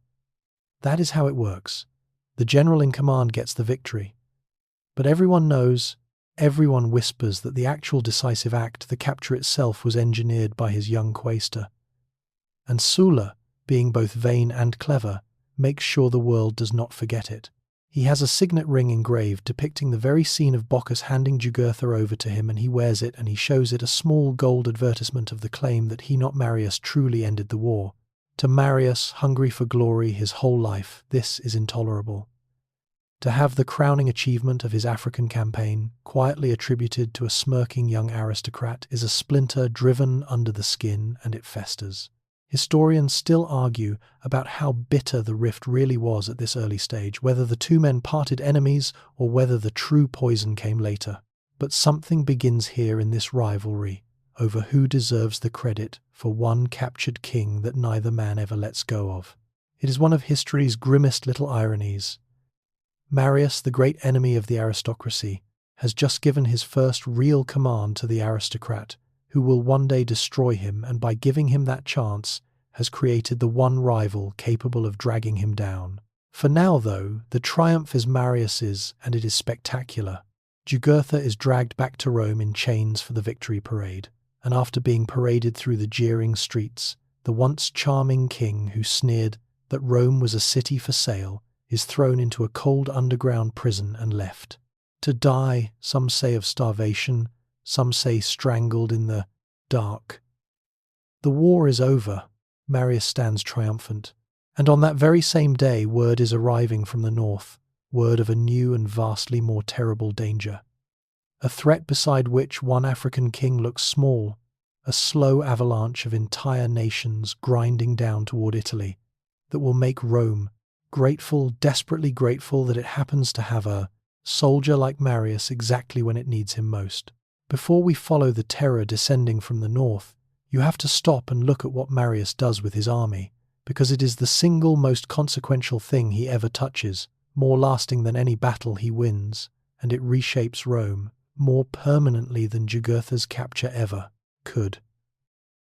That is how it works. The general in command gets the victory. But everyone knows, everyone whispers that the actual decisive act, the capture itself, was engineered by his young quaestor. And Sulla, being both vain and clever, makes sure the world does not forget it. He has a signet ring engraved depicting the very scene of Bocchus handing Jugurtha over to him, and he wears it, and he shows it, a small gold advertisement of the claim that he, not Marius, truly ended the war. To Marius, hungry for glory his whole life, this is intolerable. To have the crowning achievement of his African campaign quietly attributed to a smirking young aristocrat is a splinter driven under the skin, and it festers. Historians still argue about how bitter the rift really was at this early stage, whether the two men parted enemies or whether the true poison came later. But something begins here in this rivalry over who deserves the credit for one captured king that neither man ever lets go of. It is one of history's grimmest little ironies. Marius, the great enemy of the aristocracy, has just given his first real command to the aristocrat, who will one day destroy him, and by giving him that chance, has created the one rival capable of dragging him down. For now, though, the triumph is Marius's, and it is spectacular. Jugurtha is dragged back to Rome in chains for the victory parade, and after being paraded through the jeering streets, the once charming king who sneered that Rome was a city for sale is thrown into a cold underground prison and left to die, some say of starvation, some say strangled in the dark. The war is over. Marius stands triumphant. And on that very same day, word is arriving from the north, word of a new and vastly more terrible danger. A threat beside which one African king looks small, a slow avalanche of entire nations grinding down toward Italy, that will make Rome grateful, desperately grateful that it happens to have a soldier like Marius exactly when it needs him most. Before we follow the terror descending from the north, you have to stop and look at what Marius does with his army, because it is the single most consequential thing he ever touches, more lasting than any battle he wins, and it reshapes Rome more permanently than Jugurtha's capture ever could.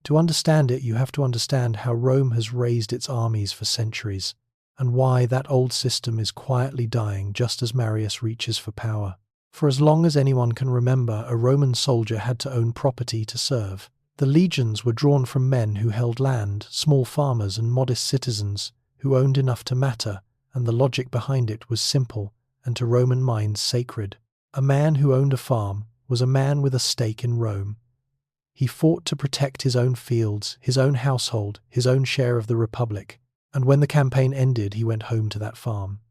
To understand it, you have to understand how Rome has raised its armies for centuries, and why that old system is quietly dying just as Marius reaches for power. For as long as anyone can remember, a Roman soldier had to own property to serve. The legions were drawn from men who held land, small farmers and modest citizens who owned enough to matter, and the logic behind it was simple and to Roman minds sacred. A man who owned a farm was a man with a stake in Rome. He fought to protect his own fields, his own household, his own share of the Republic, and when the campaign ended, he went home to that farm.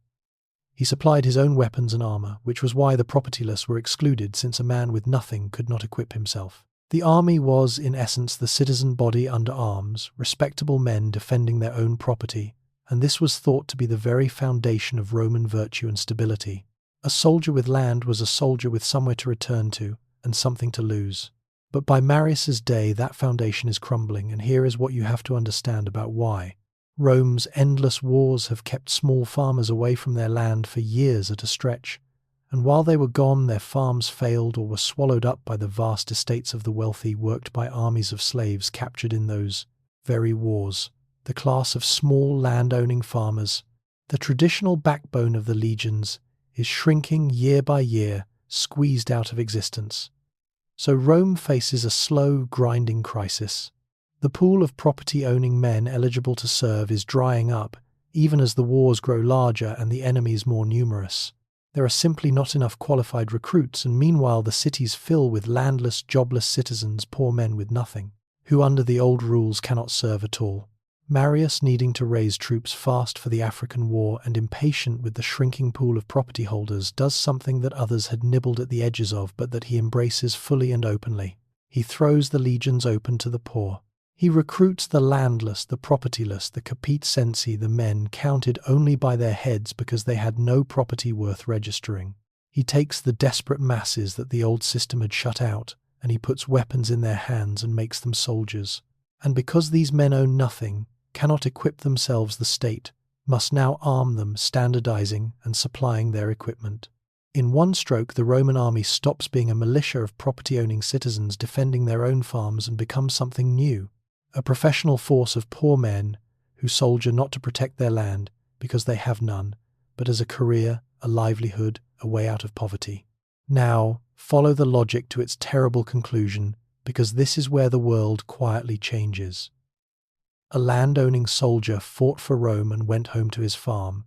He supplied his own weapons and armor, which was why the propertyless were excluded, since a man with nothing could not equip himself. The army was, in essence, the citizen body under arms, respectable men defending their own property, and this was thought to be the very foundation of Roman virtue and stability. A soldier with land was a soldier with somewhere to return to and something to lose. But by Marius's day, that foundation is crumbling, and here is what you have to understand about why. Rome's endless wars have kept small farmers away from their land for years at a stretch, and while they were gone, their farms failed or were swallowed up by the vast estates of the wealthy, worked by armies of slaves captured in those very wars. The class of small land-owning farmers, the traditional backbone of the legions, is shrinking year by year, squeezed out of existence. So Rome faces a slow, grinding crisis. The pool of property-owning men eligible to serve is drying up, even as the wars grow larger and the enemies more numerous. There are simply not enough qualified recruits, and meanwhile the cities fill with landless, jobless citizens, poor men with nothing, who under the old rules cannot serve at all. Marius, needing to raise troops fast for the African war and impatient with the shrinking pool of property holders, does something that others had nibbled at the edges of but that he embraces fully and openly. He throws the legions open to the poor. He recruits the landless, the propertyless, the capite sensi, the men counted only by their heads because they had no property worth registering. He takes the desperate masses that the old system had shut out, and he puts weapons in their hands and makes them soldiers. And because these men own nothing, cannot equip themselves, the state must now arm them, standardizing and supplying their equipment. In one stroke, the Roman army stops being a militia of property-owning citizens defending their own farms and becomes something new. A professional force of poor men who soldier not to protect their land because they have none, but as a career, a livelihood, a way out of poverty. Now, follow the logic to its terrible conclusion, because this is where the world quietly changes. A land-owning soldier fought for Rome and went home to his farm,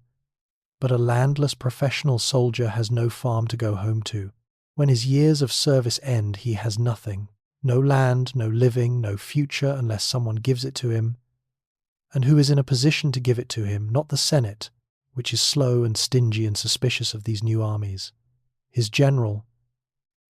but a landless professional soldier has no farm to go home to. When his years of service end, he has nothing. No land, no living, no future unless someone gives it to him. And who is in a position to give it to him? Not the Senate, which is slow and stingy and suspicious of these new armies. His general,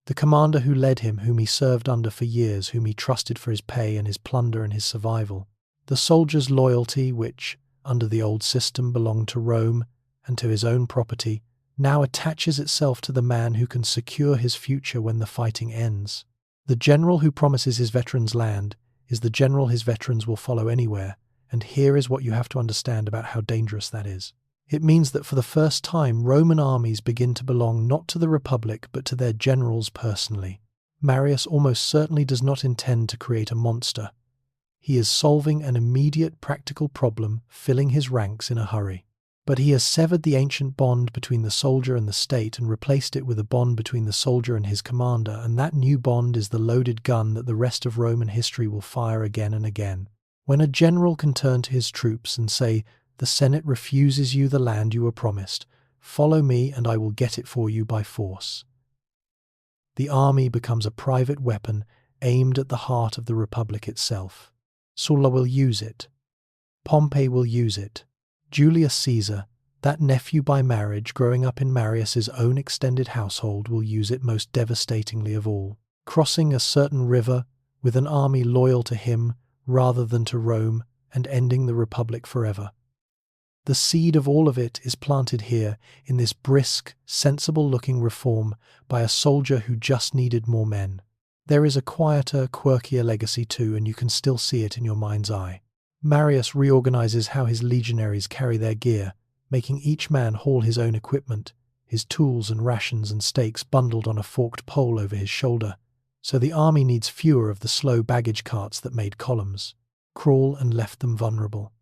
the commander who led him, whom he served under for years, whom he trusted for his pay and his plunder and his survival. The soldier's loyalty, which, under the old system, belonged to Rome and to his own property, now attaches itself to the man who can secure his future when the fighting ends. The general who promises his veterans land is the general his veterans will follow anywhere, and here is what you have to understand about how dangerous that is. It means that for the first time, Roman armies begin to belong not to the Republic but to their generals personally. Marius almost certainly does not intend to create a monster. He is solving an immediate practical problem, filling his ranks in a hurry. But he has severed the ancient bond between the soldier and the state and replaced it with a bond between the soldier and his commander, and that new bond is the loaded gun that the rest of Roman history will fire again and again. When a general can turn to his troops and say, "The Senate refuses you the land you were promised. Follow me and I will get it for you by force." The army becomes a private weapon aimed at the heart of the Republic itself. Sulla will use it. Pompey will use it. Julius Caesar, that nephew by marriage growing up in Marius's own extended household, will use it most devastatingly of all, crossing a certain river with an army loyal to him rather than to Rome and ending the Republic forever. The seed of all of it is planted here in this brisk, sensible-looking reform by a soldier who just needed more men. There is a quieter, quirkier legacy too, and you can still see it in your mind's eye. Marius reorganizes how his legionaries carry their gear, making each man haul his own equipment, his tools and rations and stakes bundled on a forked pole over his shoulder, so the army needs fewer of the slow baggage carts that made columns, crawl and left them vulnerable.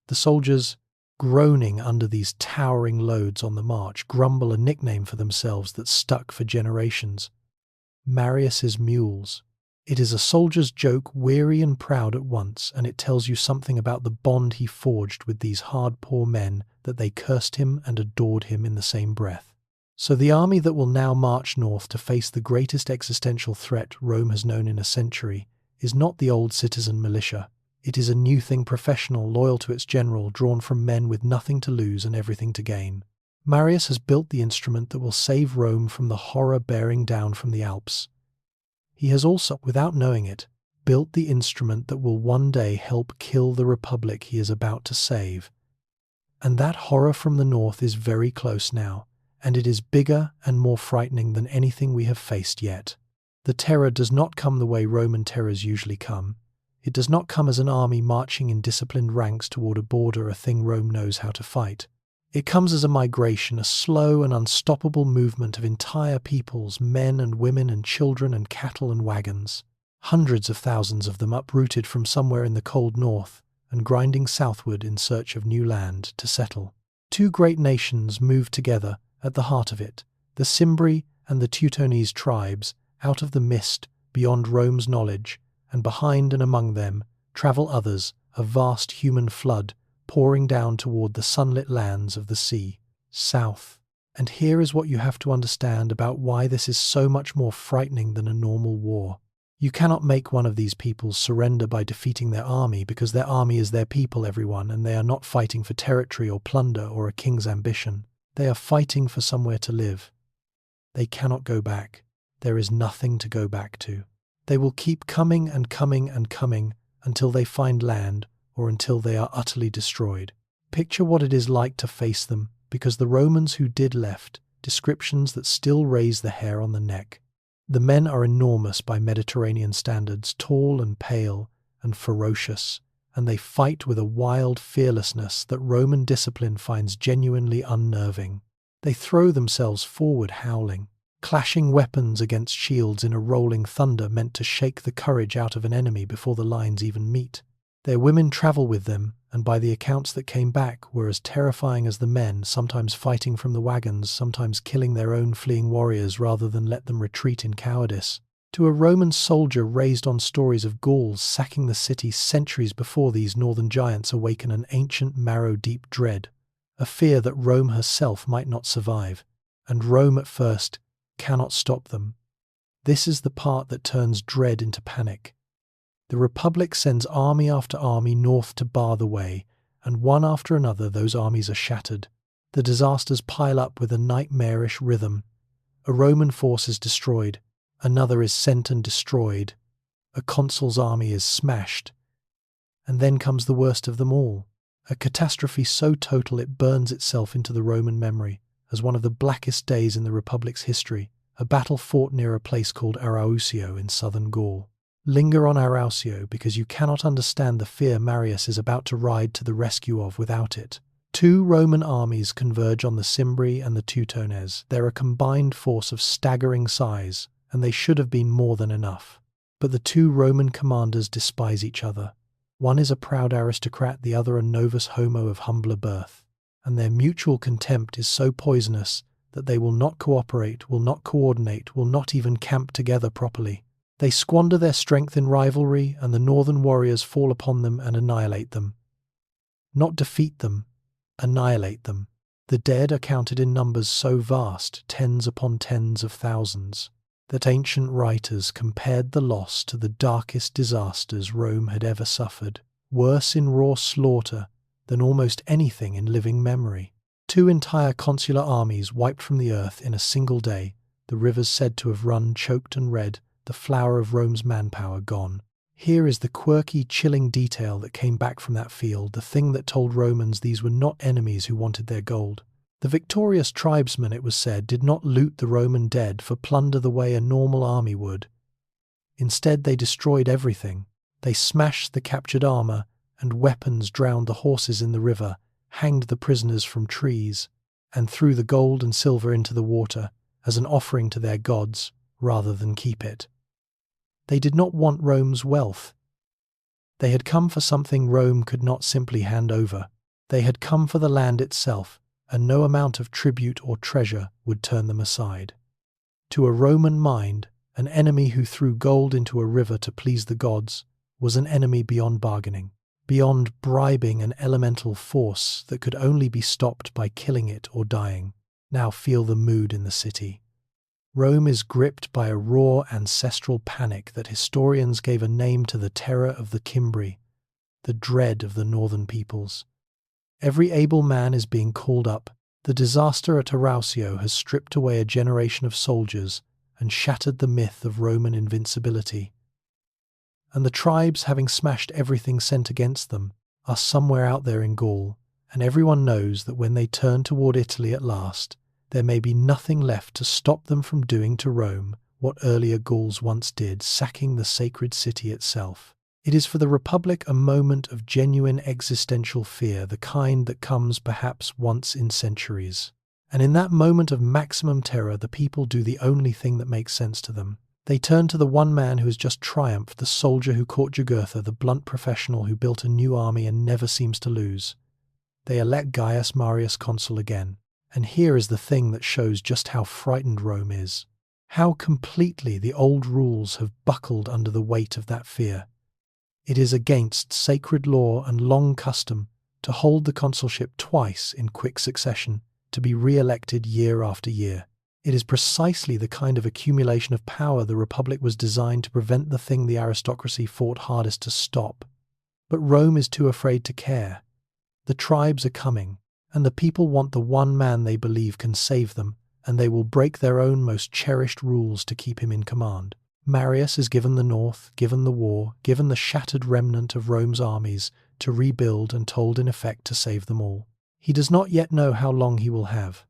The soldiers, groaning under these towering loads on the march, grumble a nickname for themselves that stuck for generations: Marius's mules. It is a soldier's joke, weary and proud at once, and it tells you something about the bond he forged with these hard, poor men, that they cursed him and adored him in the same breath. So the army that will now march north to face the greatest existential threat Rome has known in a century is not the old citizen militia. It is a new thing, professional, loyal to its general, drawn from men with nothing to lose and everything to gain. Marius has built the instrument that will save Rome from the horror bearing down from the Alps. He has also, without knowing it, built the instrument that will one day help kill the Republic he is about to save. And that horror from the north is very close now, and it is bigger and more frightening than anything we have faced yet. The terror does not come the way Roman terrors usually come. It does not come as an army marching in disciplined ranks toward a border, a thing Rome knows how to fight. It comes as a migration, a slow and unstoppable movement of entire peoples, men and women and children and cattle and wagons. Hundreds of thousands of them uprooted from somewhere in the cold north and grinding southward in search of new land to settle. Two great nations move together at the heart of it, the Cimbri and the Teutonese tribes, out of the mist, beyond Rome's knowledge, and behind and among them, travel others, a vast human flood pouring down toward the sunlit lands of the sea, south. And here is what you have to understand about why this is so much more frightening than a normal war. You cannot make one of these peoples surrender by defeating their army, because their army is their people, everyone, and they are not fighting for territory or plunder or a king's ambition. They are fighting for somewhere to live. They cannot go back. There is nothing to go back to. They will keep coming and coming and coming until they find land or until they are utterly destroyed. Picture what it is like to face them, because the Romans who did left descriptions that still raise the hair on the neck. The men are enormous by Mediterranean standards, tall and pale and ferocious, and they fight with a wild fearlessness that Roman discipline finds genuinely unnerving. They throw themselves forward howling, clashing weapons against shields in a rolling thunder meant to shake the courage out of an enemy before the lines even meet. Their women travel with them, and by the accounts that came back were as terrifying as the men, sometimes fighting from the wagons, sometimes killing their own fleeing warriors rather than let them retreat in cowardice. To a Roman soldier raised on stories of Gauls sacking the city centuries before, these northern giants awaken an ancient marrow-deep dread, a fear that Rome herself might not survive, and Rome at first cannot stop them. This is the part that turns dread into panic. The Republic sends army after army north to bar the way, and one after another those armies are shattered. The disasters pile up with a nightmarish rhythm. A Roman force is destroyed, another is sent and destroyed, a consul's army is smashed, and then comes the worst of them all, a catastrophe so total it burns itself into the Roman memory as one of the blackest days in the Republic's history, a battle fought near a place called Arausio in southern Gaul. Linger on Arausio, because you cannot understand the fear Marius is about to ride to the rescue of without it. Two Roman armies converge on the Cimbri and the Teutones. They're a combined force of staggering size, and they should have been more than enough. But the two Roman commanders despise each other. One is a proud aristocrat, the other a novus homo of humbler birth. And their mutual contempt is so poisonous that they will not cooperate, will not coordinate, will not even camp together properly. They squander their strength in rivalry, and the northern warriors fall upon them and annihilate them. Not defeat them, annihilate them. The dead are counted in numbers so vast, tens upon tens of thousands, that ancient writers compared the loss to the darkest disasters Rome had ever suffered, worse in raw slaughter than almost anything in living memory. Two entire consular armies wiped from the earth in a single day, the rivers said to have run choked and red, the flower of Rome's manpower gone. Here is the quirky, chilling detail that came back from that field, the thing that told Romans these were not enemies who wanted their gold. The victorious tribesmen, it was said, did not loot the Roman dead for plunder the way a normal army would. Instead, they destroyed everything. They smashed the captured armor and weapons, drowned the horses in the river, hanged the prisoners from trees, and threw the gold and silver into the water as an offering to their gods, rather than keep it. They did not want Rome's wealth. They had come for something Rome could not simply hand over. They had come for the land itself, and no amount of tribute or treasure would turn them aside. To a Roman mind, an enemy who threw gold into a river to please the gods was an enemy beyond bargaining, beyond bribing an elemental force that could only be stopped by killing it or dying. Now feel the mood in the city. Rome is gripped by a raw ancestral panic that historians gave a name to: the terror of the Cimbri, the dread of the northern peoples. Every able man is being called up. The disaster at Arausio has stripped away a generation of soldiers and shattered the myth of Roman invincibility. And the tribes, having smashed everything sent against them, are somewhere out there in Gaul, and everyone knows that when they turn toward Italy at last, there may be nothing left to stop them from doing to Rome what earlier Gauls once did, sacking the sacred city itself. It is for the Republic a moment of genuine existential fear, the kind that comes perhaps once in centuries. And in that moment of maximum terror, the people do the only thing that makes sense to them. They turn to the one man who has just triumphed, the soldier who caught Jugurtha, the blunt professional who built a new army and never seems to lose. They elect Gaius Marius consul again. And here is the thing that shows just how frightened Rome is. How completely the old rules have buckled under the weight of that fear. It is against sacred law and long custom to hold the consulship twice in quick succession, to be re-elected year after year. It is precisely the kind of accumulation of power the Republic was designed to prevent, the thing the aristocracy fought hardest to stop. But Rome is too afraid to care. The tribes are coming, and the people want the one man they believe can save them, and they will break their own most cherished rules to keep him in command. Marius is given the north, given the war, given the shattered remnant of Rome's armies to rebuild, and told in effect to save them all. He does not yet know how long he will have.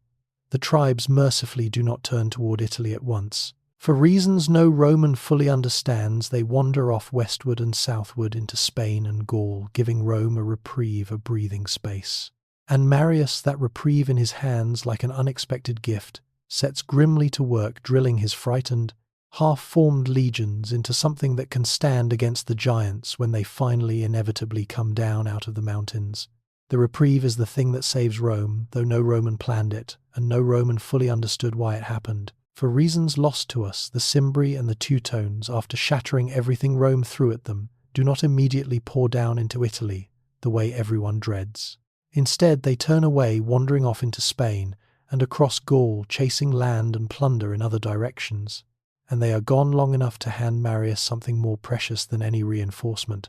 The tribes mercifully do not turn toward Italy at once. For reasons no Roman fully understands, they wander off westward and southward into Spain and Gaul, giving Rome a reprieve, a breathing space. And Marius, that reprieve in his hands like an unexpected gift, sets grimly to work drilling his frightened, half-formed legions into something that can stand against the giants when they finally inevitably come down out of the mountains. The reprieve is the thing that saves Rome, though no Roman planned it, and no Roman fully understood why it happened. For reasons lost to us, the Cimbri and the Teutones, after shattering everything Rome threw at them, do not immediately pour down into Italy, the way everyone dreads. Instead, they turn away, wandering off into Spain, and across Gaul, chasing land and plunder in other directions. And they are gone long enough to hand Marius something more precious than any reinforcement: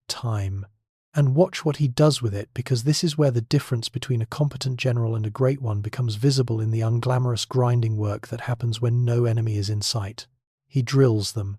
time. And watch what he does with it, because this is where the difference between a competent general and a great one becomes visible in the unglamorous grinding work that happens when no enemy is in sight. He drills them.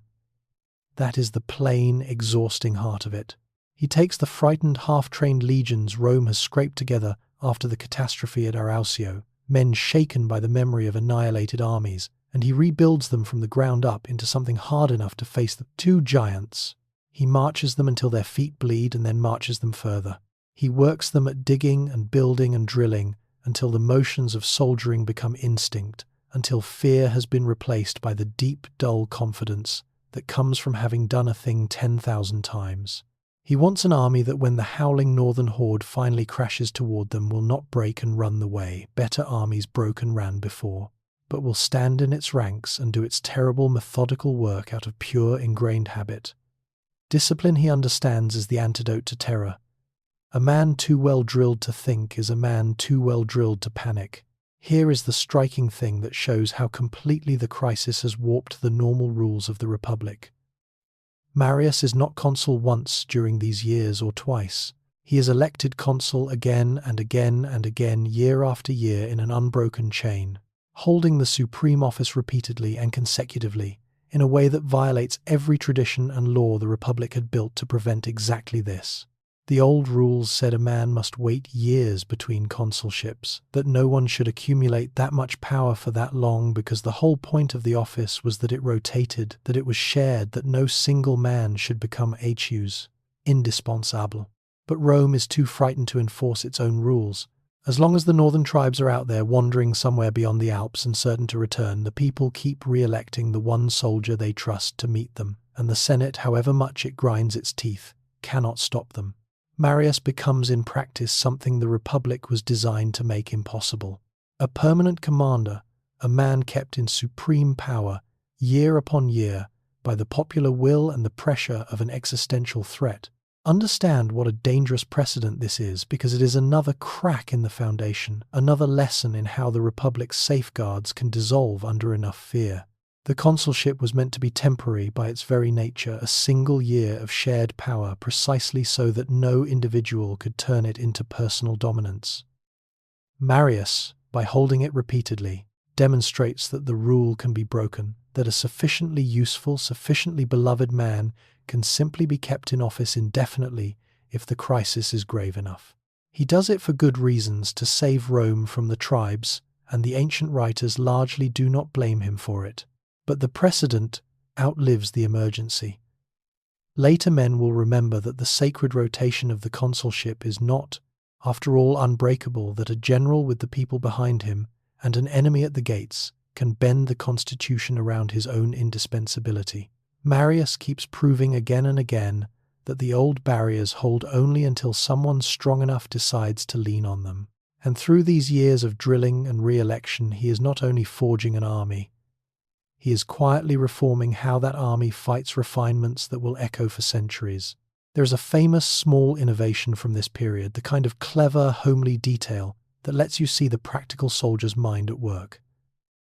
That is the plain, exhausting heart of it. He takes the frightened, half-trained legions Rome has scraped together after the catastrophe at Arausio, men shaken by the memory of annihilated armies, and he rebuilds them from the ground up into something hard enough to face the two giants. He marches them until their feet bleed and then marches them further. He works them at digging and building and drilling until the motions of soldiering become instinct, until fear has been replaced by the deep, dull confidence that comes from having done a thing 10,000 times. He wants an army that when the howling northern horde finally crashes toward them will not break and run the way better armies broke and ran before, but will stand in its ranks and do its terrible methodical work out of pure ingrained habit. Discipline, he understands, is the antidote to terror. A man too well drilled to think is a man too well drilled to panic. Here is the striking thing that shows how completely the crisis has warped the normal rules of the Republic. Marius is not consul once during these years or twice. He is elected consul again and again and again, year after year, in an unbroken chain, holding the supreme office repeatedly and consecutively, in a way that violates every tradition and law the Republic had built to prevent exactly this. The old rules said a man must wait years between consulships, that no one should accumulate that much power for that long, because the whole point of the office was that it rotated, that it was shared, that no single man should become HUs, indispensable. But Rome is too frightened to enforce its own rules. As long as the northern tribes are out there wandering somewhere beyond the Alps and certain to return, the people keep re-electing the one soldier they trust to meet them, and the Senate, however much it grinds its teeth, cannot stop them. Marius becomes in practice something the Republic was designed to make impossible: a permanent commander, a man kept in supreme power, year upon year, by the popular will and the pressure of an existential threat. Understand what a dangerous precedent this is, because it is another crack in the foundation, another lesson in how the Republic's safeguards can dissolve under enough fear. The consulship was meant to be temporary by its very nature, a single year of shared power, precisely so that no individual could turn it into personal dominance. Marius, by holding it repeatedly, demonstrates that the rule can be broken, that a sufficiently useful, sufficiently beloved man can simply be kept in office indefinitely if the crisis is grave enough. He does it for good reasons, to save Rome from the tribes, and the ancient writers largely do not blame him for it. But the precedent outlives the emergency. Later men will remember that the sacred rotation of the consulship is not, after all, unbreakable, that a general with the people behind him and an enemy at the gates can bend the constitution around his own indispensability. Marius keeps proving again and again that the old barriers hold only until someone strong enough decides to lean on them. And through these years of drilling and re-election, he is not only forging an army, He is quietly reforming how that army fights, refinements that will echo for centuries. There is a famous small innovation from this period, the kind of clever, homely detail that lets you see the practical soldier's mind at work.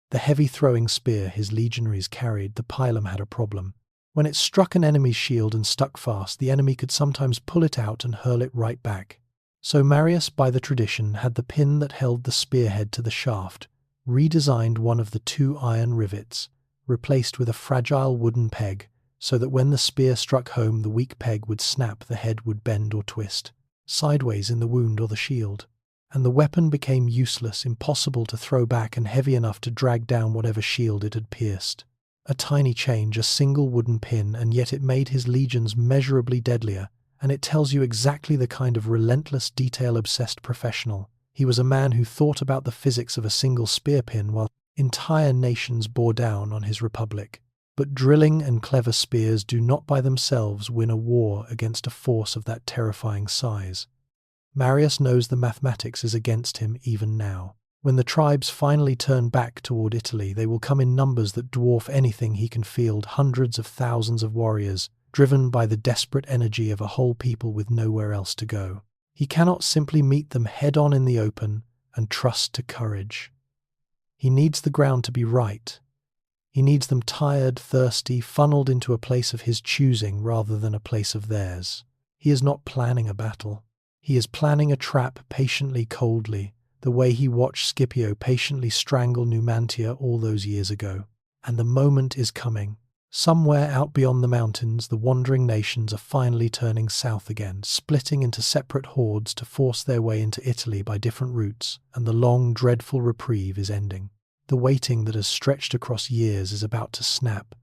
The heavy throwing spear his legionaries carried, the pilum, had a problem. When it struck an enemy's shield and stuck fast, the enemy could sometimes pull it out and hurl it right back. So Marius, by the tradition, had the pin that held the spearhead to the shaft, redesigned one of the 2 iron rivets, replaced with a fragile wooden peg, so that when the spear struck home, the weak peg would snap, the head would bend or twist sideways in the wound or the shield, and the weapon became useless, impossible to throw back, and heavy enough to drag down whatever shield it had pierced. A tiny change, a single wooden pin, and yet it made his legions measurably deadlier, and it tells you exactly the kind of relentless, detail-obsessed professional. He was a man who thought about the physics of a single spear pin while entire nations bore down on his republic. But drilling and clever spears do not by themselves win a war against a force of that terrifying size. Marius knows the mathematics is against him even now. When the tribes finally turn back toward Italy, they will come in numbers that dwarf anything he can field, hundreds of thousands of warriors, driven by the desperate energy of a whole people with nowhere else to go. He cannot simply meet them head-on in the open and trust to courage. He needs the ground to be right. He needs them tired, thirsty, funneled into a place of his choosing rather than a place of theirs. He is not planning a battle. He is planning a trap, patiently, coldly, the way he watched Scipio patiently strangle Numantia all those years ago. And the moment is coming. Somewhere out beyond the mountains, the wandering nations are finally turning south again, splitting into separate hordes to force their way into Italy by different routes, and the long, dreadful reprieve is ending. The waiting that has stretched across years is about to snap.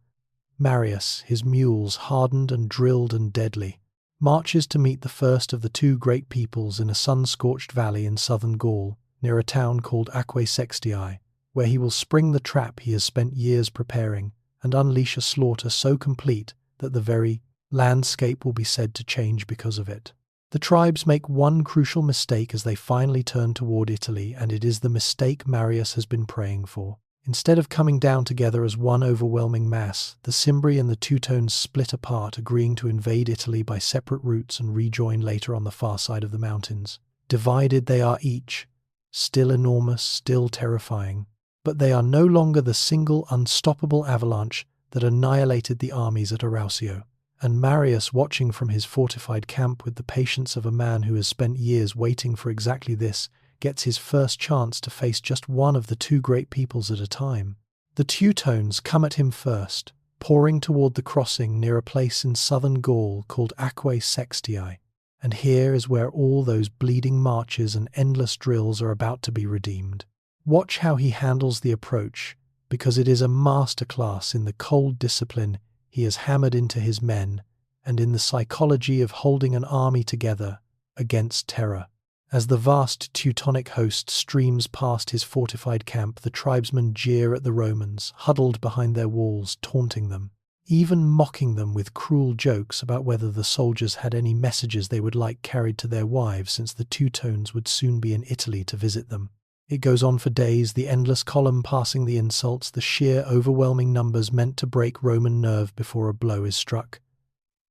Marius, his mules hardened and drilled and deadly, marches to meet the first of the 2 great peoples in a sun-scorched valley in southern Gaul, near a town called Aquae Sextii, where he will spring the trap he has spent years preparing and unleash a slaughter so complete that the very landscape will be said to change because of it. The tribes make one crucial mistake as they finally turn toward Italy, and it is the mistake Marius has been praying for. Instead of coming down together as one overwhelming mass, the Cimbri and the Teutones split apart, agreeing to invade Italy by separate routes and rejoin later on the far side of the mountains. Divided they are each, still enormous, still terrifying, but they are no longer the single unstoppable avalanche that annihilated the armies at Arausio. And Marius, watching from his fortified camp with the patience of a man who has spent years waiting for exactly this, gets his first chance to face just one of the 2 great peoples at a time. The Teutones come at him first, pouring toward the crossing near a place in southern Gaul called Aquae Sextii, and here is where all those bleeding marches and endless drills are about to be redeemed. Watch how he handles the approach, because it is a masterclass in the cold discipline he has hammered into his men, and in the psychology of holding an army together against terror. As the vast Teutonic host streams past his fortified camp, the tribesmen jeer at the Romans, huddled behind their walls, taunting them, even mocking them with cruel jokes about whether the soldiers had any messages they would like carried to their wives, since the Teutones would soon be in Italy to visit them. It goes on for days, the endless column passing the insults, the sheer overwhelming numbers meant to break Roman nerve before a blow is struck.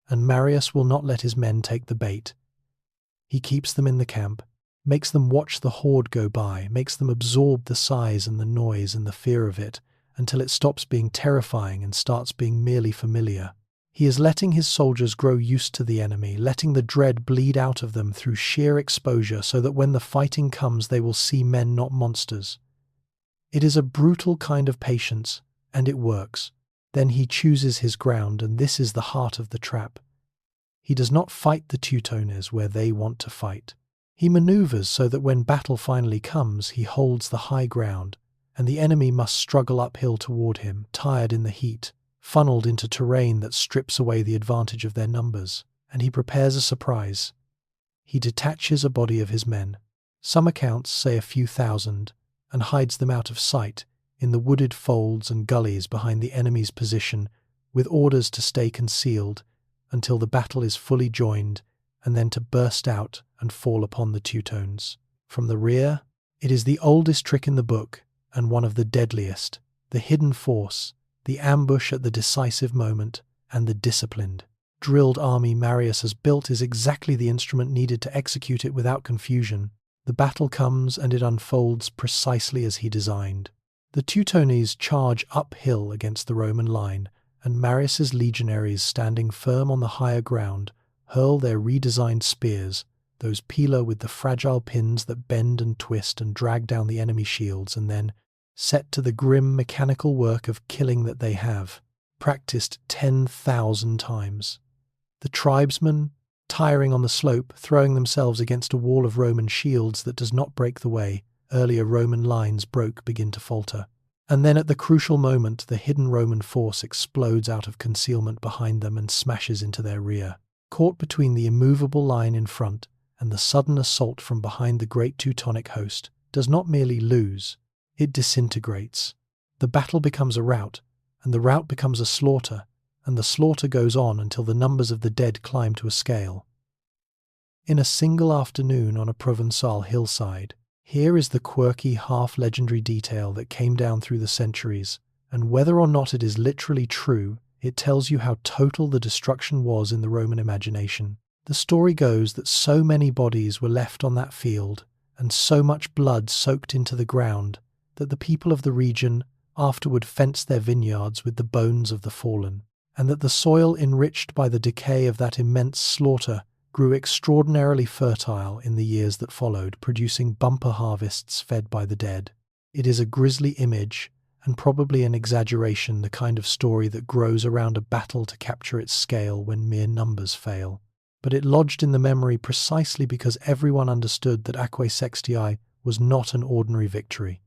And Marius will not let his men take the bait. He keeps them in the camp, makes them watch the horde go by, makes them absorb the size and the noise and the fear of it, until it stops being terrifying and starts being merely familiar. He is letting his soldiers grow used to the enemy, letting the dread bleed out of them through sheer exposure so that when the fighting comes they will see men, not monsters. It is a brutal kind of patience, and it works. Then he chooses his ground, and this is the heart of the trap. He does not fight the Teutones where they want to fight. He maneuvers so that when battle finally comes, he holds the high ground, and the enemy must struggle uphill toward him, tired in the heat, funneled into terrain that strips away the advantage of their numbers, and he prepares a surprise. He detaches a body of his men, some accounts say a few thousand, and hides them out of sight in the wooded folds and gullies behind the enemy's position, with orders to stay concealed until the battle is fully joined, and then to burst out and fall upon the Teutones. From the rear, it is the oldest trick in the book, and one of the deadliest, the hidden force, the ambush at the decisive moment, and the disciplined, drilled army Marius has built is exactly the instrument needed to execute it without confusion. The battle comes and it unfolds precisely as he designed. The Teutones charge uphill against the Roman line, and Marius's legionaries, standing firm on the higher ground, hurl their redesigned spears, those pila with the fragile pins that bend and twist and drag down the enemy shields, and then, set to the grim mechanical work of killing that they have, practiced 10,000 times. The tribesmen, tiring on the slope, throwing themselves against a wall of Roman shields that does not break the way earlier Roman lines broke, begin to falter. And then at the crucial moment, the hidden Roman force explodes out of concealment behind them and smashes into their rear. Caught between the immovable line in front and the sudden assault from behind, the great Teutonic host does not merely lose, it disintegrates. The battle becomes a rout, and the rout becomes a slaughter, and the slaughter goes on until the numbers of the dead climb to a scale. In a single afternoon on a Provençal hillside, here is the quirky, half-legendary detail that came down through the centuries, and whether or not it is literally true, it tells you how total the destruction was in the Roman imagination. The story goes that so many bodies were left on that field, and so much blood soaked into the ground, that the people of the region afterward fenced their vineyards with the bones of the fallen, and that the soil enriched by the decay of that immense slaughter grew extraordinarily fertile in the years that followed, producing bumper harvests fed by the dead. It is a grisly image, and probably an exaggeration, the kind of story that grows around a battle to capture its scale when mere numbers fail. But it lodged in the memory precisely because everyone understood that Aquae Sextii was not an ordinary victory.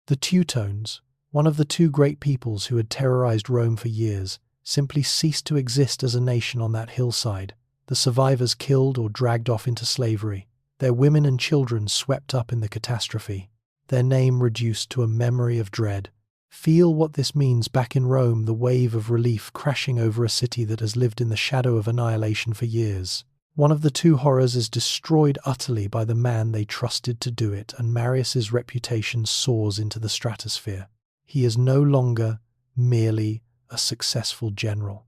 The Teutones, one of the two great peoples who had terrorized Rome for years, simply ceased to exist as a nation on that hillside, the survivors killed or dragged off into slavery, their women and children swept up in the catastrophe, their name reduced to a memory of dread. Feel what this means back in Rome, the wave of relief crashing over a city that has lived in the shadow of annihilation for years. One of the two horrors is destroyed utterly by the man they trusted to do it, and Marius's reputation soars into the stratosphere. He is no longer merely a successful general.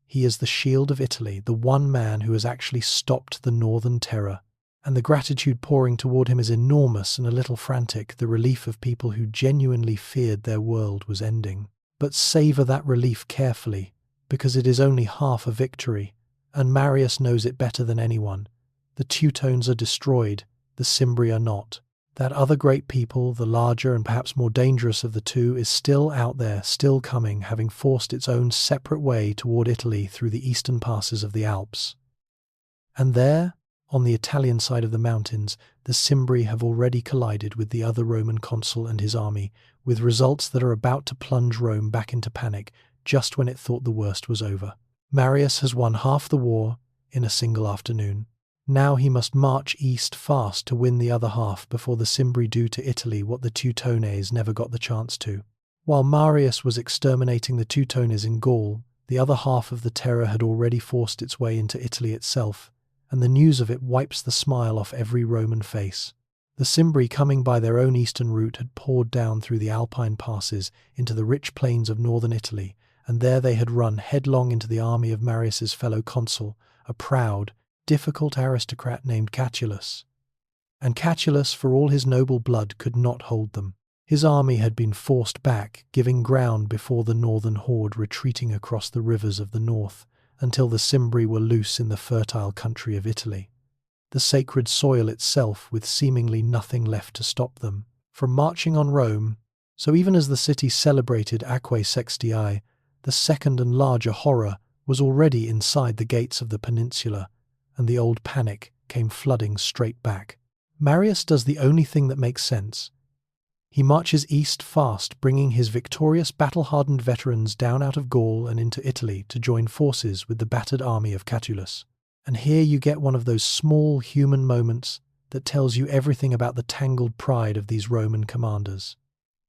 He is the shield of Italy, the one man who has actually stopped the northern terror, and the gratitude pouring toward him is enormous and a little frantic, the relief of people who genuinely feared their world was ending. But savor that relief carefully, because it is only half a victory, and Marius knows it better than anyone. The Teutones are destroyed, the Cimbri are not. That other great people, the larger and perhaps more dangerous of the two, is still out there, still coming, having forced its own separate way toward Italy through the eastern passes of the Alps. And there, on the Italian side of the mountains, the Cimbri have already collided with the other Roman consul and his army, with results that are about to plunge Rome back into panic just when it thought the worst was over. Marius has won half the war in a single afternoon. Now he must march east fast to win the other half before the Cimbri do to Italy what the Teutones never got the chance to. While Marius was exterminating the Teutones in Gaul, the other half of the terror had already forced its way into Italy itself, and the news of it wipes the smile off every Roman face. The Cimbri, coming by their own eastern route, had poured down through the Alpine passes into the rich plains of northern Italy, and there they had run headlong into the army of Marius's fellow consul, a proud, difficult aristocrat named Catulus. And Catulus, for all his noble blood, could not hold them. His army had been forced back, giving ground before the northern horde retreating across the rivers of the north, until the Cimbri were loose in the fertile country of Italy, the sacred soil itself, with seemingly nothing left to stop them from marching on Rome. So even as the city celebrated Aquae Sextii, the second and larger horror was already inside the gates of the peninsula, and the old panic came flooding straight back. Marius does the only thing that makes sense. He marches east fast, bringing his victorious, battle-hardened veterans down out of Gaul and into Italy to join forces with the battered army of Catulus. And here you get one of those small human moments that tells you everything about the tangled pride of these Roman commanders.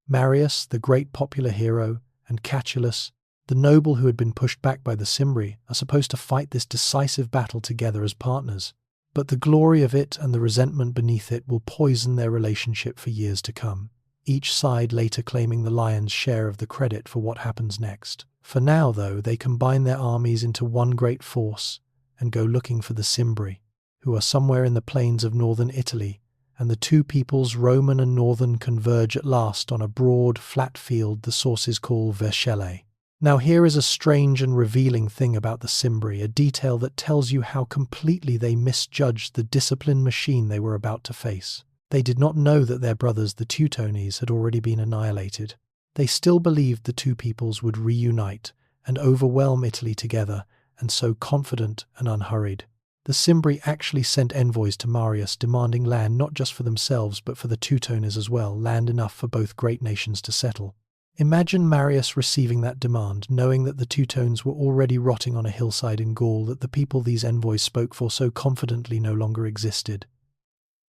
Marius, the great popular hero, and Catulus, the noble who had been pushed back by the Cimbri, are supposed to fight this decisive battle together as partners. But the glory of it and the resentment beneath it will poison their relationship for years to come. each side later claiming the lion's share of the credit for what happens next. For now, though, they combine their armies into one great force and go looking for the Cimbri, who are somewhere in the plains of northern Italy, and the two peoples, Roman and Northern, converge at last on a broad, flat field the sources call Vercellae. Now here is a strange and revealing thing about the Cimbri, a detail that tells you how completely they misjudged the disciplined machine they were about to face. They did not know that their brothers, the Teutones, had already been annihilated. They still believed the two peoples would reunite and overwhelm Italy together, and so confident and unhurried. The Cimbri actually sent envoys to Marius demanding land not just for themselves but for the Teutones as well, land enough for both great nations to settle. Imagine Marius receiving that demand, knowing that the Teutones were already rotting on a hillside in Gaul, that the people these envoys spoke for so confidently no longer existed.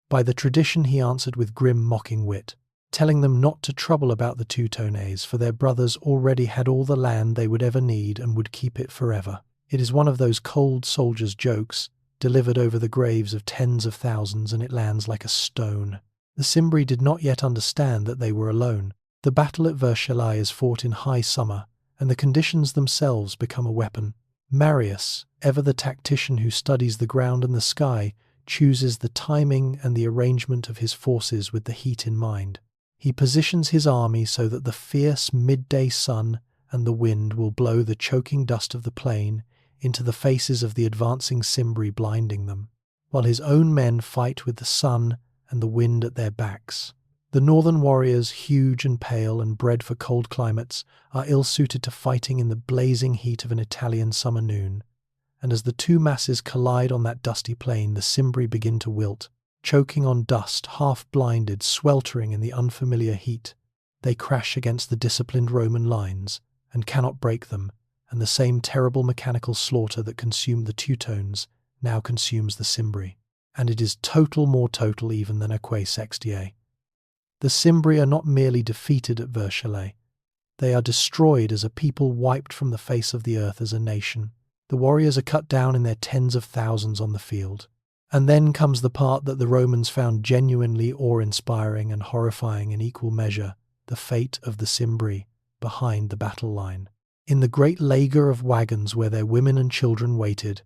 By the tradition he answered with grim mocking wit, telling them not to trouble about the Teutones, for their brothers already had all the land they would ever need and would keep it forever. It is one of those cold soldiers' jokes, delivered over the graves of tens of thousands, and it lands like a stone. The Cimbri did not yet understand that they were alone. The battle at Vercellae is fought in high summer, and the conditions themselves become a weapon. Marius, ever the tactician who studies the ground and the sky, chooses the timing and the arrangement of his forces with the heat in mind. He positions his army so that the fierce midday sun and the wind will blow the choking dust of the plain into the faces of the advancing Cimbri, blinding them, while his own men fight with the sun and the wind at their backs. The northern warriors, huge and pale and bred for cold climates, are ill-suited to fighting in the blazing heat of an Italian summer noon, and as the two masses collide on that dusty plain, the Cimbri begin to wilt, choking on dust, half-blinded, sweltering in the unfamiliar heat. They crash against the disciplined Roman lines and cannot break them, and the same terrible mechanical slaughter that consumed the Teutones now consumes the Cimbri, and it is total, more total even than Aequae Sextiae. The Cimbri are not merely defeated at Vercellae, they are destroyed as a people, wiped from the face of the earth as a nation. The warriors are cut down in their tens of thousands on the field. And then comes the part that the Romans found genuinely awe-inspiring and horrifying in equal measure, the fate of the Cimbri behind the battle line. In the great lager of wagons where their women and children waited,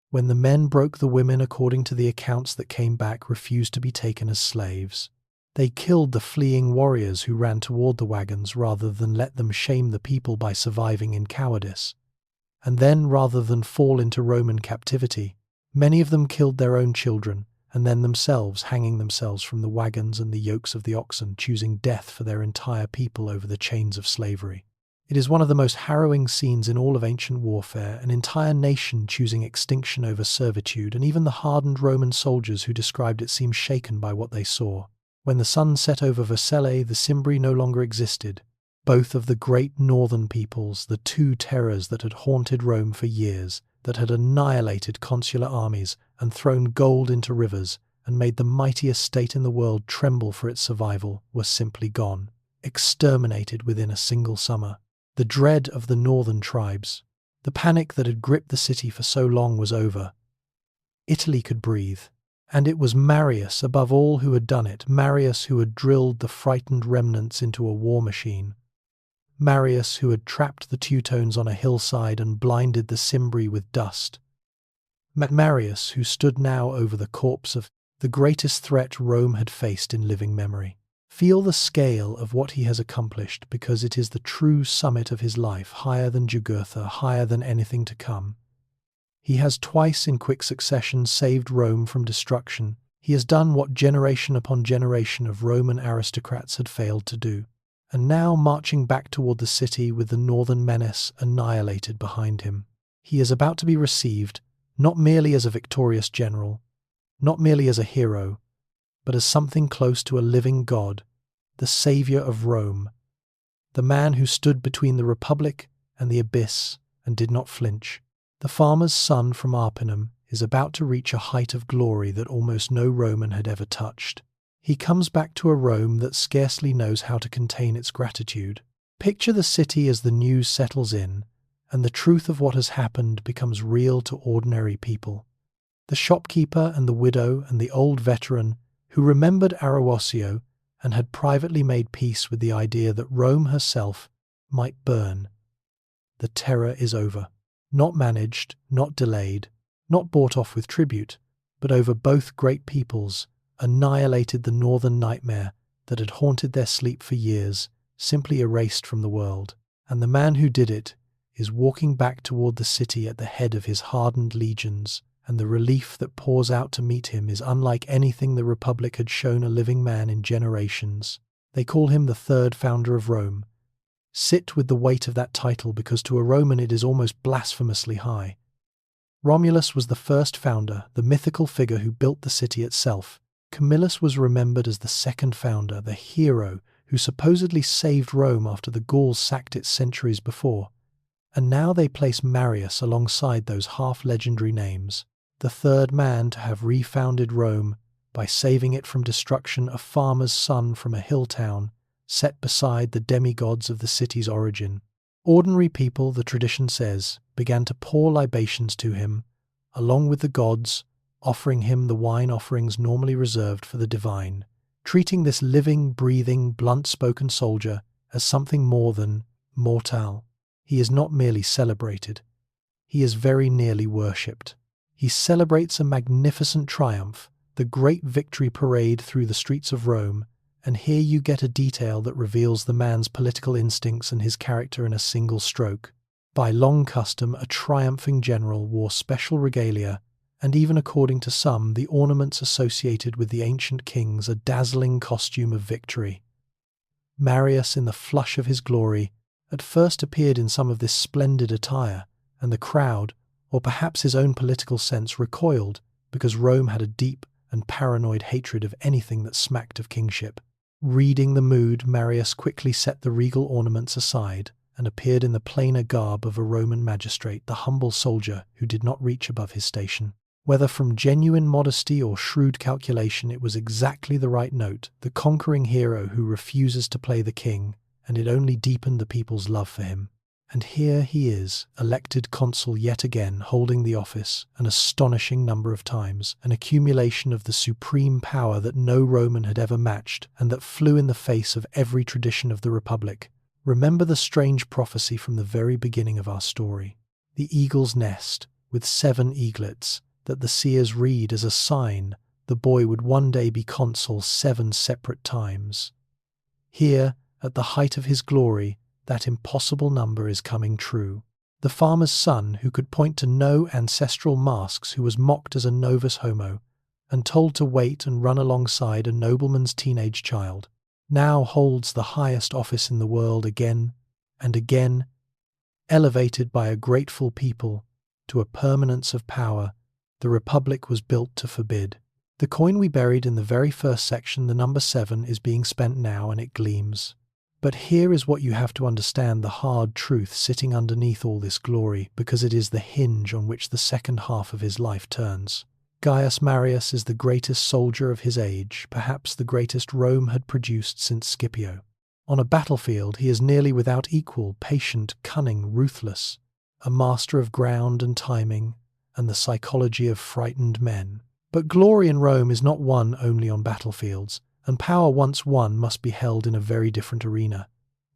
when the men broke the women according to the accounts that came back, refused to be taken as slaves. They killed the fleeing warriors who ran toward the wagons rather than let them shame the people by surviving in cowardice. And then, rather than fall into Roman captivity, many of them killed their own children, and then themselves, hanging themselves from the wagons and the yokes of the oxen, choosing death for their entire people over the chains of slavery. It is one of the most harrowing scenes in all of ancient warfare, an entire nation choosing extinction over servitude, and even the hardened Roman soldiers who described it seemed shaken by what they saw. When the sun set over Vercellae, the Cimbri no longer existed. Both of the great northern peoples, the two terrors that had haunted Rome for years, that had annihilated consular armies and thrown gold into rivers and made the mightiest state in the world tremble for its survival, were simply gone, exterminated within a single summer. The dread of the northern tribes, the panic that had gripped the city for so long, was over. Italy could breathe. And it was Marius, above all, who had done it, Marius who had drilled the frightened remnants into a war machine, Marius who had trapped the Teutones on a hillside and blinded the Cimbri with dust, Marius who stood now over the corpse of the greatest threat Rome had faced in living memory. Feel the scale of what he has accomplished, because it is the true summit of his life, higher than Jugurtha, higher than anything to come. He has twice in quick succession saved Rome from destruction. He has done what generation upon generation of Roman aristocrats had failed to do. And now, marching back toward the city with the northern menace annihilated behind him, he is about to be received not merely as a victorious general, not merely as a hero, but as something close to a living god, the savior of Rome, the man who stood between the Republic and the abyss and did not flinch. The farmer's son from Arpinum is about to reach a height of glory that almost no Roman had ever touched. He comes back to a Rome that scarcely knows how to contain its gratitude. Picture the city as the news settles in, and the truth of what has happened becomes real to ordinary people. The shopkeeper and the widow and the old veteran who remembered Arausio and had privately made peace with the idea that Rome herself might burn. The terror is over. Not managed, not delayed, not bought off with tribute, but over both great peoples, annihilated the northern nightmare that had haunted their sleep for years, simply erased from the world. And the man who did it is walking back toward the city at the head of his hardened legions, and the relief that pours out to meet him is unlike anything the Republic had shown a living man in generations. They call him the third founder of Rome. Sit with the weight of that title, because to a Roman it is almost blasphemously high. Romulus was the first founder, the mythical figure who built the city itself. Camillus was remembered as the second founder, the hero who supposedly saved Rome after the Gauls sacked it centuries before. And now they place Marius alongside those half-legendary names, the third man to have refounded Rome by saving it from destruction, a farmer's son from a hill town, set beside the demigods of the city's origin. Ordinary people, the tradition says, began to pour libations to him, along with the gods, offering him the wine offerings normally reserved for the divine, treating this living, breathing, blunt-spoken soldier as something more than mortal. He is not merely celebrated, he is very nearly worshipped. He celebrates a magnificent triumph, the great victory parade through the streets of Rome, and here you get a detail that reveals the man's political instincts and his character in a single stroke. By long custom, a triumphing general wore special regalia, and even according to some, the ornaments associated with the ancient kings, a dazzling costume of victory. Marius, in the flush of his glory, at first appeared in some of this splendid attire, and the crowd, or perhaps his own political sense, recoiled because Rome had a deep and paranoid hatred of anything that smacked of kingship. Reading the mood, Marius quickly set the regal ornaments aside and appeared in the plainer garb of a Roman magistrate, the humble soldier who did not reach above his station. Whether from genuine modesty or shrewd calculation, it was exactly the right note, the conquering hero who refuses to play the king, and it only deepened the people's love for him. And here he is, elected consul yet again, holding the office an astonishing number of times, an accumulation of the supreme power that no Roman had ever matched, and that flew in the face of every tradition of the Republic. Remember the strange prophecy from the very beginning of our story. The eagle's nest, with 7 eaglets, that the seers read as a sign the boy would one day be consul 7 separate times. Here, at the height of his glory, that impossible number is coming true. The farmer's son, who could point to no ancestral masks, who was mocked as a novus homo, and told to wait and run alongside a nobleman's teenage child, now holds the highest office in the world again and again, elevated by a grateful people to a permanence of power the Republic was built to forbid. The coin we buried in the very first section, the number 7, is being spent now, and it gleams. But here is what you have to understand, the hard truth sitting underneath all this glory, because it is the hinge on which the second half of his life turns. Gaius Marius is the greatest soldier of his age, perhaps the greatest Rome had produced since Scipio. On a battlefield he is nearly without equal, patient, cunning, ruthless, a master of ground and timing, and the psychology of frightened men. But glory in Rome is not won only on battlefields, and power once won must be held in a very different arena,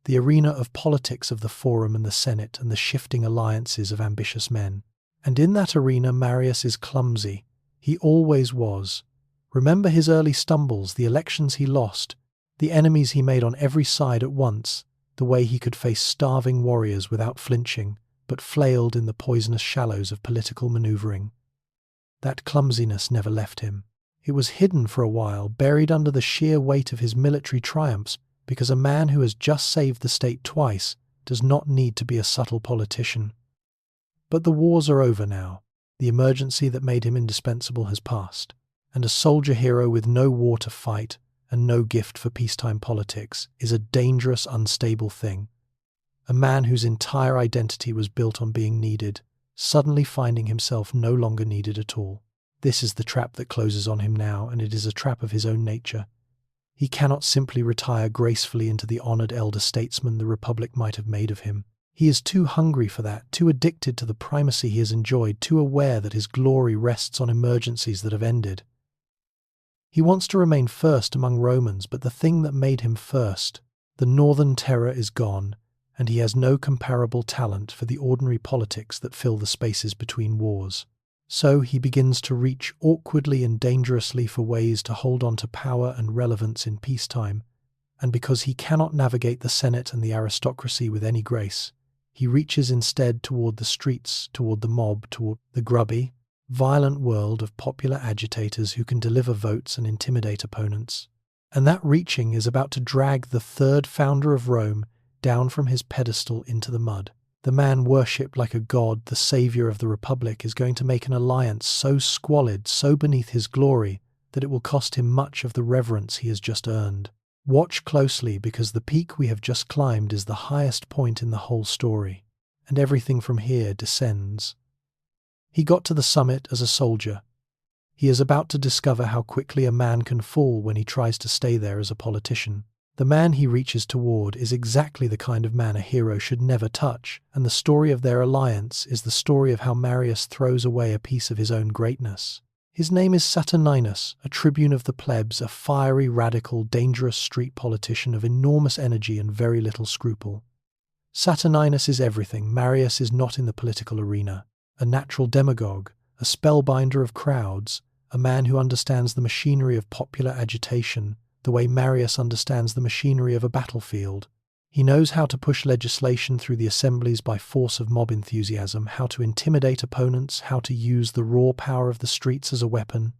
the arena of politics, of the Forum and the Senate and the shifting alliances of ambitious men. And in that arena Marius is clumsy. He always was. Remember his early stumbles, the elections he lost, the enemies he made on every side at once, the way he could face starving warriors without flinching, but flailed in the poisonous shallows of political maneuvering. That clumsiness never left him. It was hidden for a while, buried under the sheer weight of his military triumphs, because a man who has just saved the state twice does not need to be a subtle politician. But the wars are over now. The emergency that made him indispensable has passed, and a soldier hero with no war to fight and no gift for peacetime politics is a dangerous, unstable thing. A man whose entire identity was built on being needed, suddenly finding himself no longer needed at all. This is the trap that closes on him now, and it is a trap of his own nature. He cannot simply retire gracefully into the honoured elder statesman the Republic might have made of him. He is too hungry for that, too addicted to the primacy he has enjoyed, too aware that his glory rests on emergencies that have ended. He wants to remain first among Romans, but the thing that made him first, the northern terror, is gone, and he has no comparable talent for the ordinary politics that fill the spaces between wars. So he begins to reach awkwardly and dangerously for ways to hold on to power and relevance in peacetime, and because he cannot navigate the Senate and the aristocracy with any grace, he reaches instead toward the streets, toward the mob, toward the grubby, violent world of popular agitators who can deliver votes and intimidate opponents. And that reaching is about to drag the third founder of Rome down from his pedestal into the mud. The man worshipped like a god, the savior of the Republic, is going to make an alliance so squalid, so beneath his glory, that it will cost him much of the reverence he has just earned. Watch closely, because the peak we have just climbed is the highest point in the whole story, and everything from here descends. He got to the summit as a soldier. He is about to discover how quickly a man can fall when he tries to stay there as a politician. The man he reaches toward is exactly the kind of man a hero should never touch, and the story of their alliance is the story of how Marius throws away a piece of his own greatness. His name is Saturninus, a tribune of the plebs, a fiery, radical, dangerous street politician of enormous energy and very little scruple. Saturninus is everything Marius is not in the political arena: a natural demagogue, a spellbinder of crowds, a man who understands the machinery of popular agitation the way Marius understands the machinery of a battlefield. He knows how to push legislation through the assemblies by force of mob enthusiasm, how to intimidate opponents, how to use the raw power of the streets as a weapon.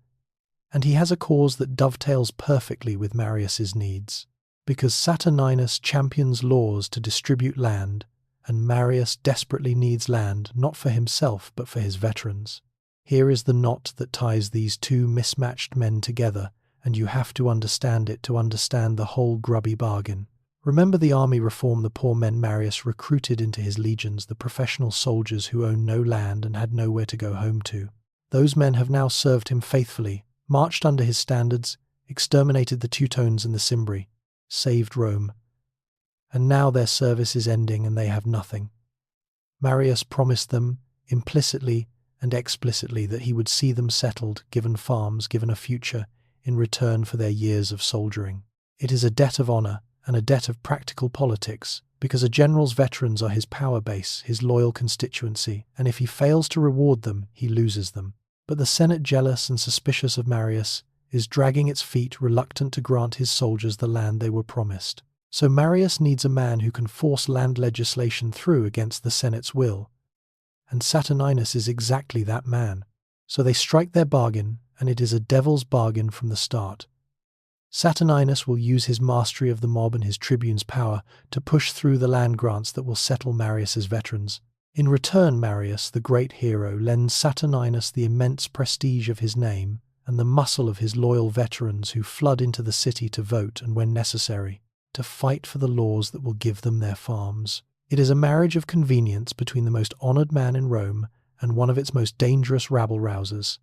And he has a cause that dovetails perfectly with Marius's needs, because Saturninus champions laws to distribute land, and Marius desperately needs land, not for himself but for his veterans. Here is the knot that ties these two mismatched men together, and you have to understand it to understand the whole grubby bargain. Remember the army reform, the poor men Marius recruited into his legions, the professional soldiers who owned no land and had nowhere to go home to. Those men have now served him faithfully, marched under his standards, exterminated the Teutones and the Cimbri, saved Rome. And now their service is ending and they have nothing. Marius promised them, implicitly and explicitly, that he would see them settled, given farms, given a future, in return for their years of soldiering. It is a debt of honor and a debt of practical politics, because a general's veterans are his power base, his loyal constituency, and if he fails to reward them, he loses them. But the Senate, jealous and suspicious of Marius, is dragging its feet, reluctant to grant his soldiers the land they were promised. So Marius needs a man who can force land legislation through against the Senate's will, and Saturninus is exactly that man. So they strike their bargain, and it is a devil's bargain from the start. Saturninus will use his mastery of the mob and his tribune's power to push through the land grants that will settle Marius's veterans. In return, Marius, the great hero, lends Saturninus the immense prestige of his name and the muscle of his loyal veterans who flood into the city to vote and, when necessary, to fight for the laws that will give them their farms. It is a marriage of convenience between the most honored man in Rome and one of its most dangerous rabble-rousers.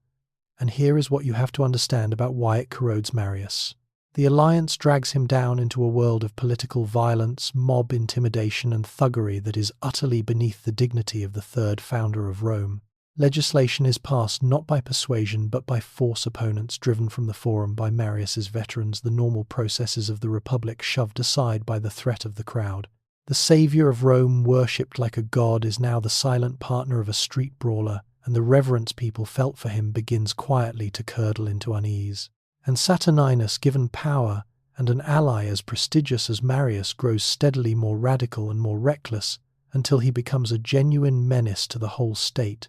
And here is what you have to understand about why it corrodes Marius. The alliance drags him down into a world of political violence, mob intimidation, and thuggery that is utterly beneath the dignity of the third founder of Rome. Legislation is passed not by persuasion but by force, opponents driven from the forum by Marius's veterans, the normal processes of the Republic shoved aside by the threat of the crowd. The savior of Rome, worshipped like a god, is now the silent partner of a street brawler, and the reverence people felt for him begins quietly to curdle into unease. And Saturninus, given power and an ally as prestigious as Marius, grows steadily more radical and more reckless until he becomes a genuine menace to the whole state.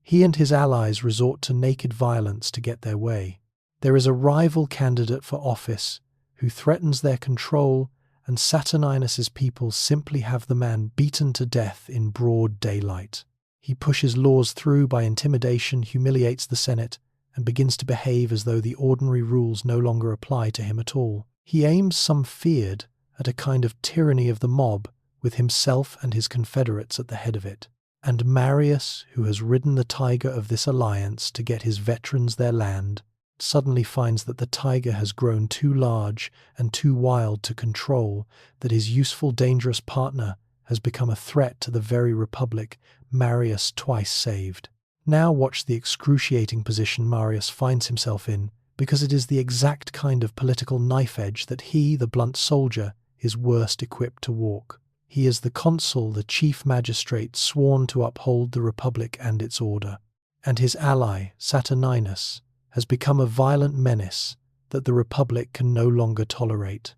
He and his allies resort to naked violence to get their way. There is a rival candidate for office who threatens their control, and Saturninus's people simply have the man beaten to death in broad daylight. He pushes laws through by intimidation, humiliates the Senate, and begins to behave as though the ordinary rules no longer apply to him at all. He aims, some feared, at a kind of tyranny of the mob, with himself and his confederates at the head of it. And Marius, who has ridden the tiger of this alliance to get his veterans their land, suddenly finds that the tiger has grown too large and too wild to control, that his useful, dangerous partner has become a threat to the very Republic Marius twice saved. Now watch the excruciating position Marius finds himself in, because it is the exact kind of political knife edge that he, the blunt soldier, is worst equipped to walk. He is the consul, the chief magistrate sworn to uphold the Republic and its order. And his ally, Saturninus, has become a violent menace that the Republic can no longer tolerate.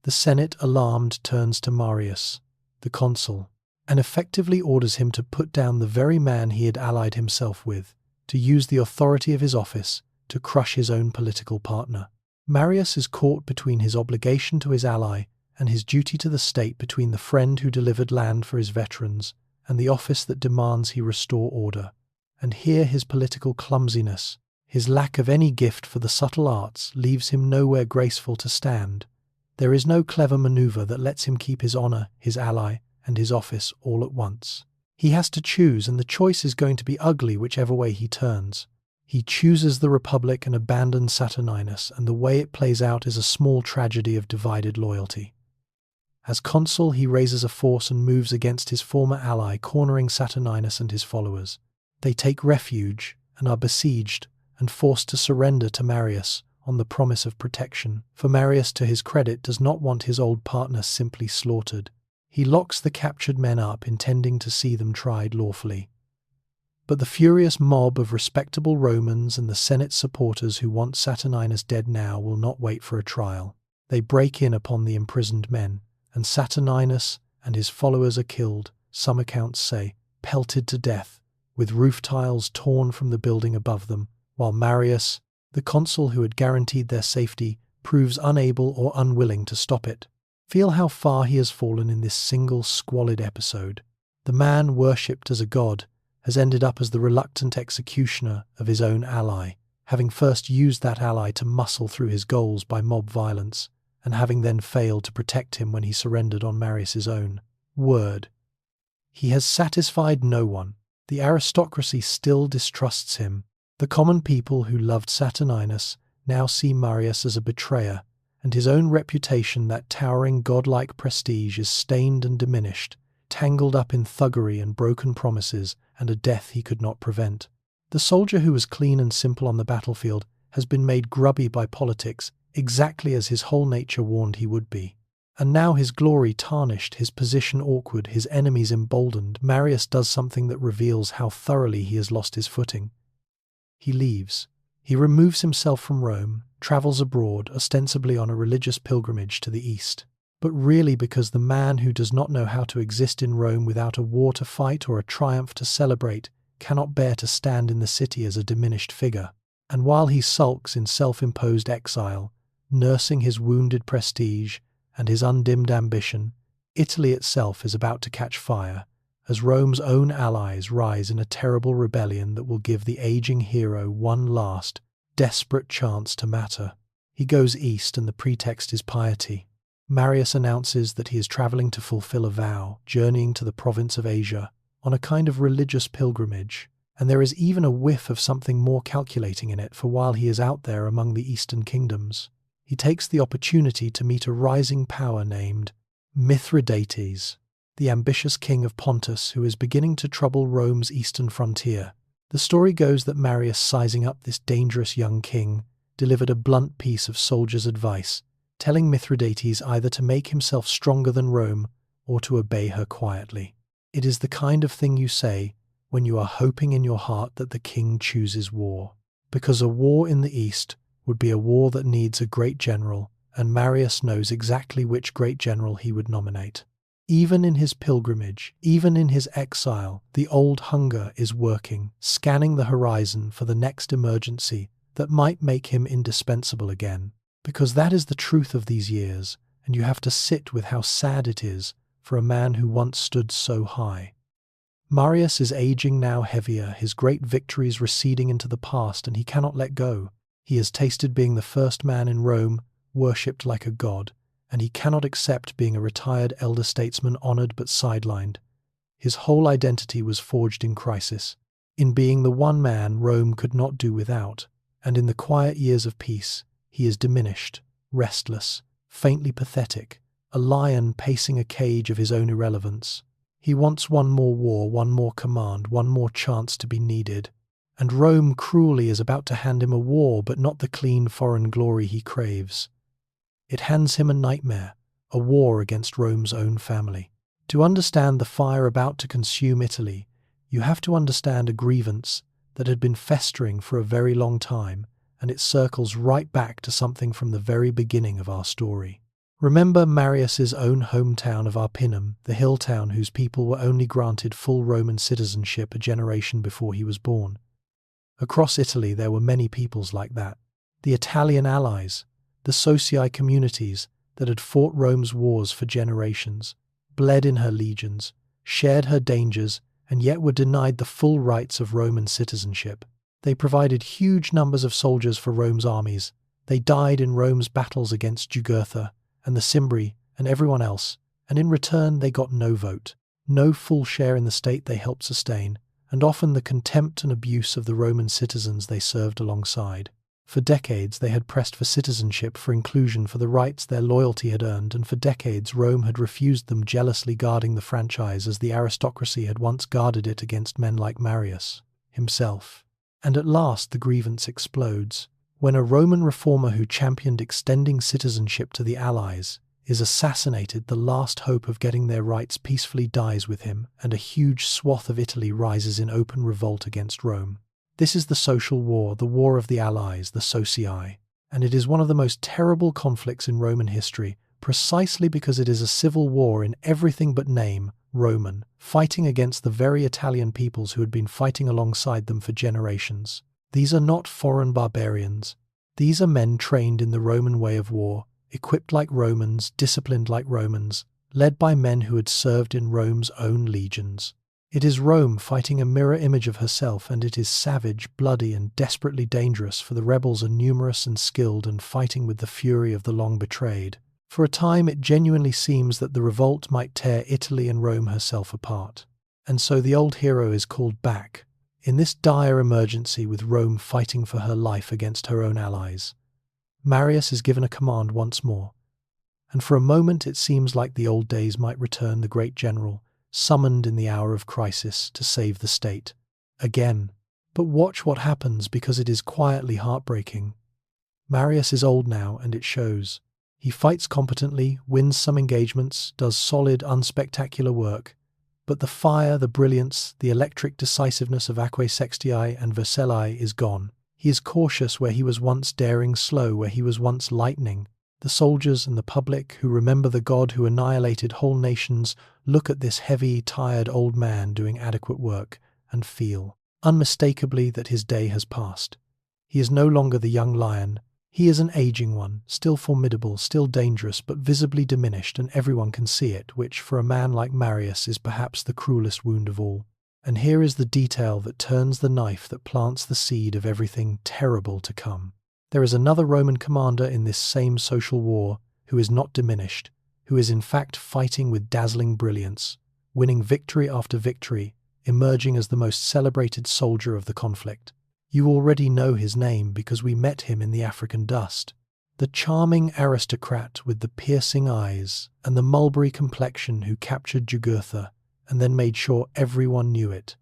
The Senate, alarmed, turns to Marius, the consul, and effectively orders him to put down the very man he had allied himself with, to use the authority of his office to crush his own political partner. Marius is caught between his obligation to his ally and his duty to the state, between the friend who delivered land for his veterans and the office that demands he restore order. And here his political clumsiness, his lack of any gift for the subtle arts, leaves him nowhere graceful to stand. There is no clever maneuver that lets him keep his honor, his ally, and his office all at once. He has to choose, and the choice is going to be ugly whichever way he turns. He chooses the Republic and abandons Saturninus, and the way it plays out is a small tragedy of divided loyalty. As consul, he raises a force and moves against his former ally, cornering Saturninus and his followers. They take refuge and are besieged and forced to surrender to Marius on the promise of protection, for Marius, to his credit, does not want his old partner simply slaughtered. He locks the captured men up, intending to see them tried lawfully. But the furious mob of respectable Romans and the Senate supporters who want Saturninus dead now will not wait for a trial. They break in upon the imprisoned men, and Saturninus and his followers are killed, some accounts say, pelted to death, with roof tiles torn from the building above them, while Marius, the consul who had guaranteed their safety, proves unable or unwilling to stop it. Feel how far he has fallen in this single squalid episode. The man worshipped as a god has ended up as the reluctant executioner of his own ally, having first used that ally to muscle through his goals by mob violence, and having then failed to protect him when he surrendered on Marius's own word. He has satisfied no one. The aristocracy still distrusts him. The common people who loved Saturninus now see Marius as a betrayer, and his own reputation, that towering godlike prestige, is stained and diminished, tangled up in thuggery and broken promises and a death he could not prevent. The soldier who was clean and simple on the battlefield has been made grubby by politics, exactly as his whole nature warned he would be. And now, his glory tarnished, his position awkward, his enemies emboldened, Marius does something that reveals how thoroughly he has lost his footing. He leaves. He removes himself from Rome, travels abroad, ostensibly on a religious pilgrimage to the east, but really because the man who does not know how to exist in Rome without a war to fight or a triumph to celebrate cannot bear to stand in the city as a diminished figure. And while he sulks in self-imposed exile, nursing his wounded prestige and his undimmed ambition, Italy itself is about to catch fire, as Rome's own allies rise in a terrible rebellion that will give the aging hero one last, desperate chance to matter. He goes east, and the pretext is piety. Marius announces that he is travelling to fulfill a vow, journeying to the province of Asia, on a kind of religious pilgrimage, and there is even a whiff of something more calculating in it, for while he is out there among the eastern kingdoms, he takes the opportunity to meet a rising power named Mithridates, the ambitious king of Pontus, who is beginning to trouble Rome's eastern frontier. The story goes that Marius, sizing up this dangerous young king, delivered a blunt piece of soldier's advice, telling Mithridates either to make himself stronger than Rome or to obey her quietly. It is the kind of thing you say when you are hoping in your heart that the king chooses war, because a war in the east would be a war that needs a great general, and Marius knows exactly which great general he would nominate. Even in his pilgrimage, even in his exile, the old hunger is working, scanning the horizon for the next emergency that might make him indispensable again. Because that is the truth of these years, and you have to sit with how sad it is for a man who once stood so high. Marius is aging now heavier, his great victories receding into the past, and he cannot let go. He has tasted being the first man in Rome, worshipped like a god, and he cannot accept being a retired elder statesman, honored but sidelined. His whole identity was forged in crisis, in being the one man Rome could not do without, and in the quiet years of peace, he is diminished, restless, faintly pathetic, a lion pacing a cage of his own irrelevance. He wants one more war, one more command, one more chance to be needed, and Rome cruelly is about to hand him a war, but not the clean foreign glory he craves. It hands him a nightmare, a war against Rome's own family. To understand the fire about to consume Italy, you have to understand a grievance that had been festering for a very long time, and it circles right back to something from the very beginning of our story. Remember Marius's own hometown of Arpinum, the hill town whose people were only granted full Roman citizenship a generation before he was born. Across Italy there were many peoples like that. The Italian allies, the socii communities that had fought Rome's wars for generations, bled in her legions, shared her dangers, and yet were denied the full rights of Roman citizenship. They provided huge numbers of soldiers for Rome's armies. They died in Rome's battles against Jugurtha and the Cimbri and everyone else, and in return they got no vote, no full share in the state they helped sustain, and often the contempt and abuse of the Roman citizens they served alongside. For decades they had pressed for citizenship, for inclusion, for the rights their loyalty had earned, and for decades Rome had refused them, jealously guarding the franchise as the aristocracy had once guarded it against men like Marius himself. And at last the grievance explodes, when a Roman reformer who championed extending citizenship to the allies is assassinated. The last hope of getting their rights peacefully dies with him, and a huge swath of Italy rises in open revolt against Rome. This is the social war, the war of the allies, the socii, and it is one of the most terrible conflicts in Roman history, precisely because it is a civil war in everything but name, Roman, fighting against the very Italian peoples who had been fighting alongside them for generations. These are not foreign barbarians. These are men trained in the Roman way of war, equipped like Romans, disciplined like Romans, led by men who had served in Rome's own legions. It is Rome fighting a mirror image of herself, and it is savage, bloody, and desperately dangerous, for the rebels are numerous and skilled and fighting with the fury of the long betrayed. For a time it genuinely seems that the revolt might tear Italy and Rome herself apart. And so the old hero is called back. In this dire emergency, with Rome fighting for her life against her own allies, Marius is given a command once more. And for a moment it seems like the old days might return, the great general, summoned in the hour of crisis to save the state. Again. But watch what happens, because it is quietly heartbreaking. Marius is old now, and it shows. He fights competently, wins some engagements, does solid, unspectacular work, but the fire, the brilliance, the electric decisiveness of Aquae Sextii and Vercellae is gone. He is cautious where he was once daring, slow where he was once lightning. The soldiers and the public, who remember the god who annihilated whole nations, look at this heavy, tired old man doing adequate work and feel, unmistakably, that his day has passed. He is no longer the young lion. He is an aging one, still formidable, still dangerous, but visibly diminished, and everyone can see it, which, for a man like Marius, is perhaps the cruelest wound of all. And here is the detail that turns the knife that plants the seed of everything terrible to come. There is another Roman commander in this same social war who is not diminished, who is in fact fighting with dazzling brilliance, winning victory after victory, emerging as the most celebrated soldier of the conflict. You already know his name because we met him in the African dust. The charming aristocrat with the piercing eyes and the mulberry complexion who captured Jugurtha and then made sure everyone knew it.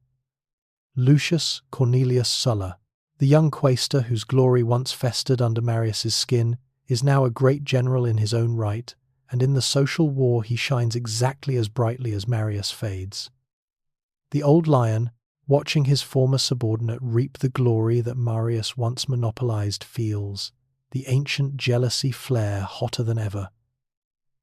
Lucius Cornelius Sulla, the young quaestor whose glory once festered under Marius's skin, is now a great general in his own right, and in the social war he shines exactly as brightly as Marius fades. The old lion, watching his former subordinate reap the glory that Marius once monopolized, feels the ancient jealousy flare hotter than ever.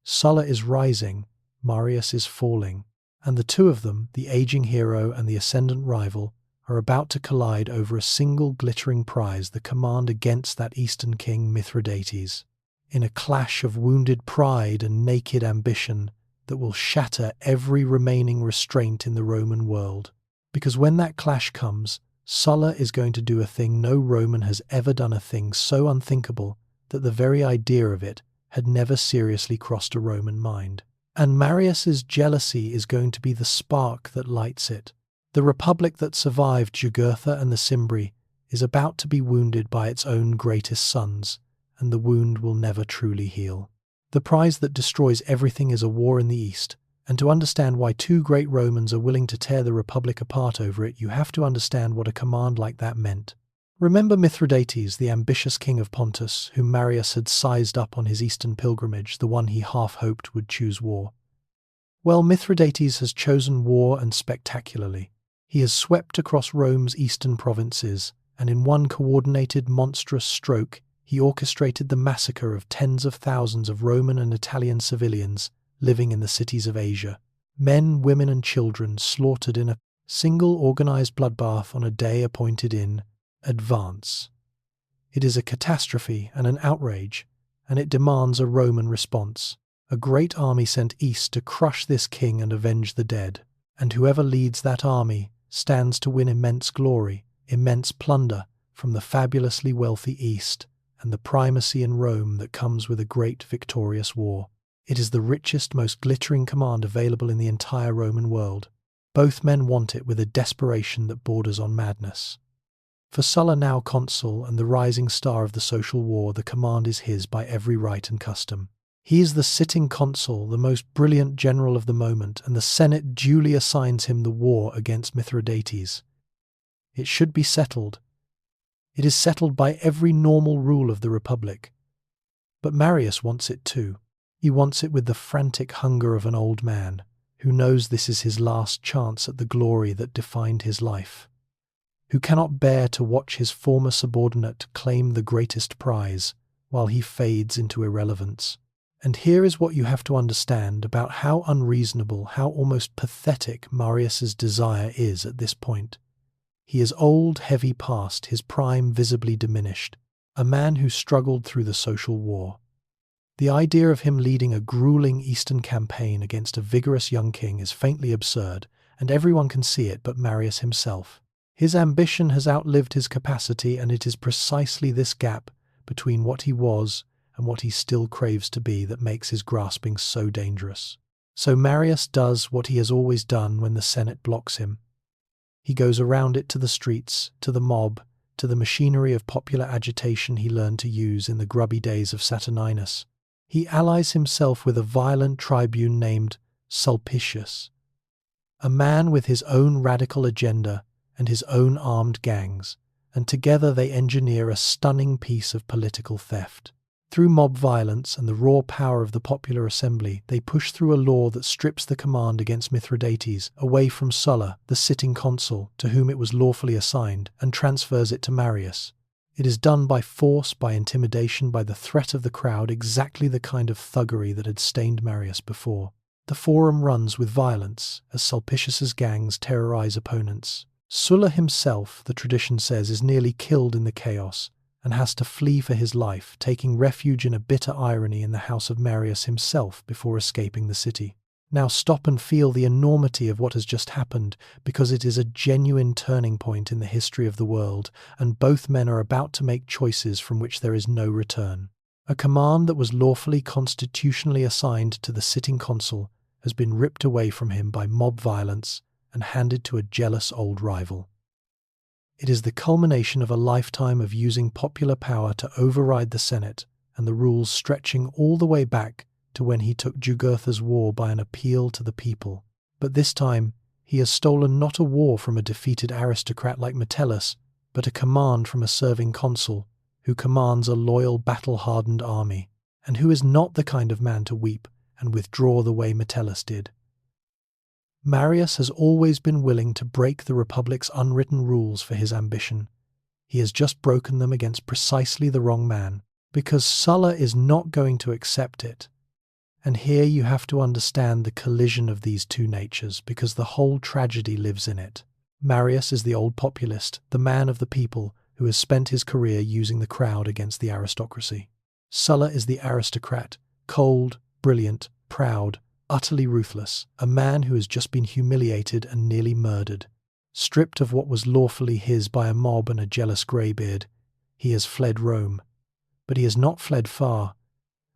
Sulla is rising, Marius is falling, and the two of them, the aging hero and the ascendant rival, are about to collide over a single glittering prize, the command against that Eastern king Mithridates, in a clash of wounded pride and naked ambition that will shatter every remaining restraint in the Roman world. Because when that clash comes, Sulla is going to do a thing no Roman has ever done, a thing so unthinkable that the very idea of it had never seriously crossed a Roman mind. And Marius's jealousy is going to be the spark that lights it. The republic that survived Jugurtha and the Cimbri is about to be wounded by its own greatest sons, and the wound will never truly heal. The prize that destroys everything is a war in the East, And to understand why two great Romans are willing to tear the Republic apart over it, you have to understand what a command like that meant. Remember Mithridates, the ambitious king of Pontus, whom Marius had sized up on his eastern pilgrimage, the one he half hoped would choose war? Well, Mithridates has chosen war, and spectacularly. He has swept across Rome's eastern provinces, and in one coordinated, monstrous stroke, he orchestrated the massacre of tens of thousands of Roman and Italian civilians living in the cities of Asia. Men, women, and children slaughtered in a single organized bloodbath on a day appointed in advance. It is a catastrophe and an outrage, and it demands a Roman response. A great army sent east to crush this king and avenge the dead, and whoever leads that army stands to win immense glory, immense plunder from the fabulously wealthy East, and the primacy in Rome that comes with a great victorious war. It is the richest, most glittering command available in the entire Roman world. Both men want it with a desperation that borders on madness. For Sulla, now consul and the rising star of the social war, the command is his by every right and custom. He is the sitting consul, the most brilliant general of the moment, and the Senate duly assigns him the war against Mithridates. It should be settled. It is settled by every normal rule of the Republic. But Marius wants it too. He wants it with the frantic hunger of an old man, who knows this is his last chance at the glory that defined his life, who cannot bear to watch his former subordinate claim the greatest prize while he fades into irrelevance. And here is what you have to understand about how unreasonable, how almost pathetic Marius's desire is at this point. He is old, heavy past, his prime visibly diminished, a man who struggled through the social war. The idea of him leading a grueling eastern campaign against a vigorous young king is faintly absurd, and everyone can see it but Marius himself. His ambition has outlived his capacity, and it is precisely this gap between what he was and what he still craves to be that makes his grasping so dangerous. So Marius does what he has always done when the Senate blocks him. He goes around it to the streets, to the mob, to the machinery of popular agitation he learned to use in the grubby days of Saturninus. He allies himself with a violent tribune named Sulpicius, a man with his own radical agenda and his own armed gangs, and together they engineer a stunning piece of political theft. Through mob violence and the raw power of the popular assembly, they push through a law that strips the command against Mithridates away from Sulla, the sitting consul, to whom it was lawfully assigned, and transfers it to Marius. It is done by force, by intimidation, by the threat of the crowd, exactly the kind of thuggery that had stained Marius before. The forum runs with violence, as Sulpicius's gangs terrorize opponents. Sulla himself, the tradition says, is nearly killed in the chaos, and has to flee for his life, taking refuge in a bitter irony in the house of Marius himself before escaping the city. Now stop and feel the enormity of what has just happened, because it is a genuine turning point in the history of the world, and both men are about to make choices from which there is no return. A command that was lawfully constitutionally assigned to the sitting consul has been ripped away from him by mob violence and handed to a jealous old rival. It is the culmination of a lifetime of using popular power to override the Senate, and the rules stretching all the way back to when he took Jugurtha's war by an appeal to the people. But this time, he has stolen not a war from a defeated aristocrat like Metellus, but a command from a serving consul, who commands a loyal, battle-hardened army, and who is not the kind of man to weep and withdraw the way Metellus did. Marius has always been willing to break the Republic's unwritten rules for his ambition. He has just broken them against precisely the wrong man, because Sulla is not going to accept it. And here you have to understand the collision of these two natures, because the whole tragedy lives in it. Marius is the old populist, the man of the people, who has spent his career using the crowd against the aristocracy. Sulla is the aristocrat, cold, brilliant, proud, utterly ruthless, a man who has just been humiliated and nearly murdered. Stripped of what was lawfully his by a mob and a jealous greybeard, he has fled Rome. But he has not fled far,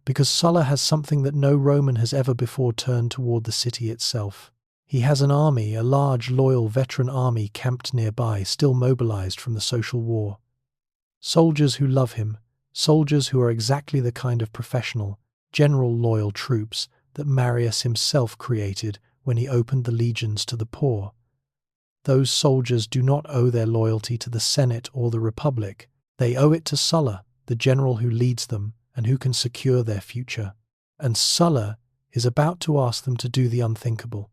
because Sulla has something that no Roman has ever before turned toward the city itself. He has an army, a large, loyal, veteran army camped nearby, still mobilized from the social war. Soldiers who love him, soldiers who are exactly the kind of professional, general loyal troops that Marius himself created when he opened the legions to the poor. Those soldiers do not owe their loyalty to the Senate or the Republic. They owe it to Sulla, the general who leads them and who can secure their future. And Sulla is about to ask them to do the unthinkable.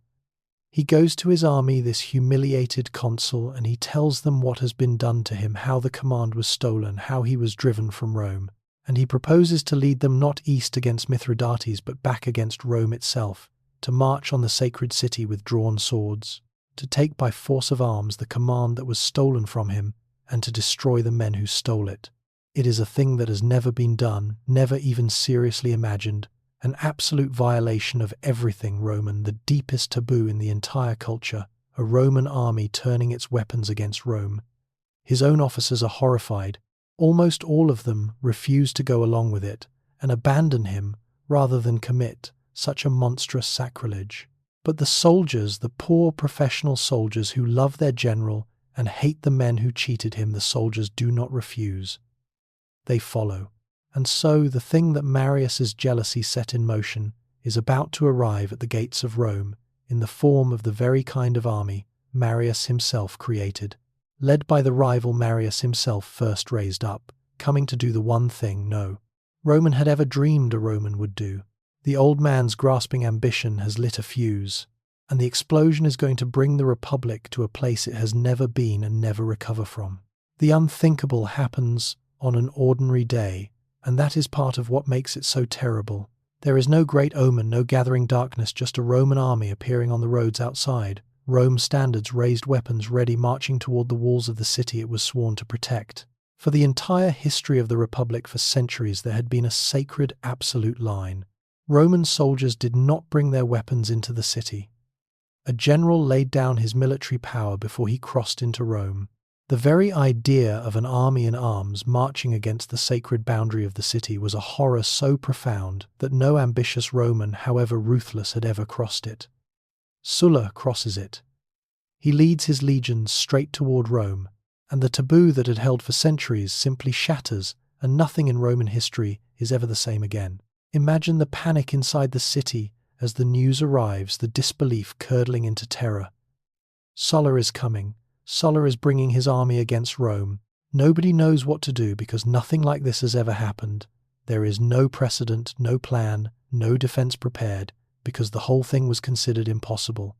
He goes to his army, this humiliated consul, and he tells them what has been done to him, how the command was stolen, how he was driven from Rome. And he proposes to lead them not east against Mithridates, but back against Rome itself, to march on the sacred city with drawn swords, to take by force of arms the command that was stolen from him, and to destroy the men who stole it. It is a thing that has never been done, never even seriously imagined, an absolute violation of everything Roman, the deepest taboo in the entire culture, a Roman army turning its weapons against Rome. His own officers are horrified. Almost all of them refuse to go along with it and abandon him rather than commit such a monstrous sacrilege. But the soldiers, the poor professional soldiers who love their general and hate the men who cheated him, the soldiers do not refuse. They follow. And so the thing that Marius's jealousy set in motion is about to arrive at the gates of Rome in the form of the very kind of army Marius himself created, led by the rival Marius himself first raised up, coming to do the one thing no Roman had ever dreamed a Roman would do. The old man's grasping ambition has lit a fuse, and the explosion is going to bring the Republic to a place it has never been and never recover from. The unthinkable happens on an ordinary day, and that is part of what makes it so terrible. There is no great omen, no gathering darkness, just a Roman army appearing on the roads outside, Rome's standards, raised weapons ready, marching toward the walls of the city it was sworn to protect. For the entire history of the Republic for centuries there had been a sacred absolute line. Roman soldiers did not bring their weapons into the city. A general laid down his military power before he crossed into Rome. The very idea of an army in arms marching against the sacred boundary of the city was a horror so profound that no ambitious Roman, however ruthless, had ever crossed it. Sulla crosses it. He leads his legions straight toward Rome, and the taboo that had held for centuries simply shatters, and nothing in Roman history is ever the same again. Imagine the panic inside the city as the news arrives, the disbelief curdling into terror. Sulla is coming. Sulla is bringing his army against Rome. Nobody knows what to do because nothing like this has ever happened. There is no precedent, no plan, no defense prepared, because the whole thing was considered impossible.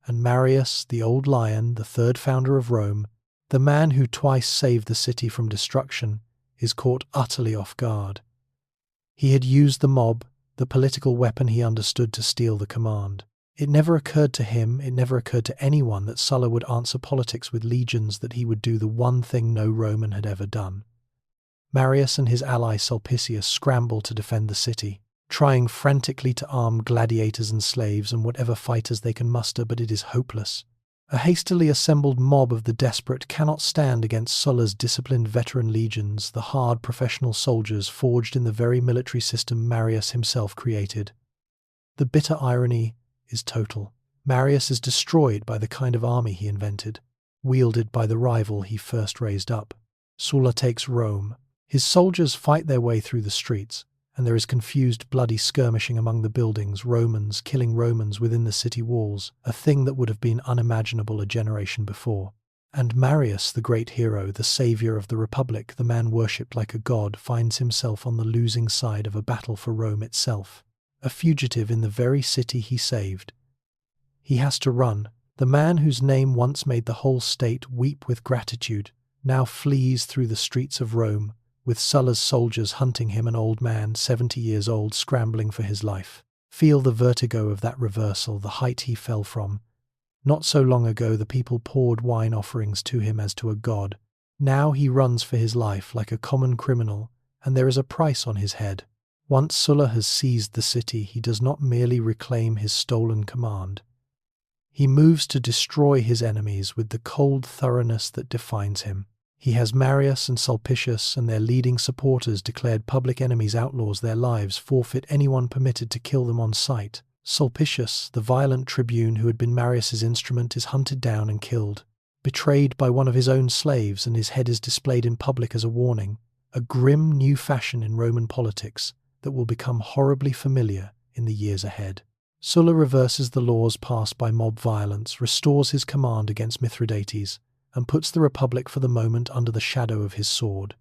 And Marius, the old lion, the third founder of Rome, the man who twice saved the city from destruction, is caught utterly off guard. He had used the mob, the political weapon he understood, to steal the command. It never occurred to him, it never occurred to anyone that Sulla would answer politics with legions, that he would do the one thing no Roman had ever done. Marius and his ally Sulpicius scramble to defend the city, trying frantically to arm gladiators and slaves and whatever fighters they can muster, but it is hopeless. A hastily assembled mob of the desperate cannot stand against Sulla's disciplined veteran legions, the hard professional soldiers forged in the very military system Marius himself created. The bitter irony is total. Marius is destroyed by the kind of army he invented, wielded by the rival he first raised up. Sulla takes Rome. His soldiers fight their way through the streets, and there is confused, bloody skirmishing among the buildings, Romans killing Romans within the city walls, a thing that would have been unimaginable a generation before. And Marius, the great hero, the savior of the Republic, the man worshipped like a god, finds himself on the losing side of a battle for Rome itself, a fugitive in the very city he saved. He has to run. The man whose name once made the whole state weep with gratitude now flees through the streets of Rome, with Sulla's soldiers hunting him, an old man, 70 years old, scrambling for his life. Feel the vertigo of that reversal, the height he fell from. Not so long ago the people poured wine offerings to him as to a god. Now he runs for his life like a common criminal, and there is a price on his head. Once Sulla has seized the city, he does not merely reclaim his stolen command. He moves to destroy his enemies with the cold thoroughness that defines him. He has Marius and Sulpicius and their leading supporters declared public enemies, outlaws, their lives forfeit anyone permitted to kill them on sight. Sulpicius, the violent tribune who had been Marius's instrument, is hunted down and killed, betrayed by one of his own slaves, and his head is displayed in public as a warning, a grim new fashion in Roman politics that will become horribly familiar in the years ahead. Sulla reverses the laws passed by mob violence, restores his command against Mithridates, and puts the Republic for the moment under the shadow of his sword.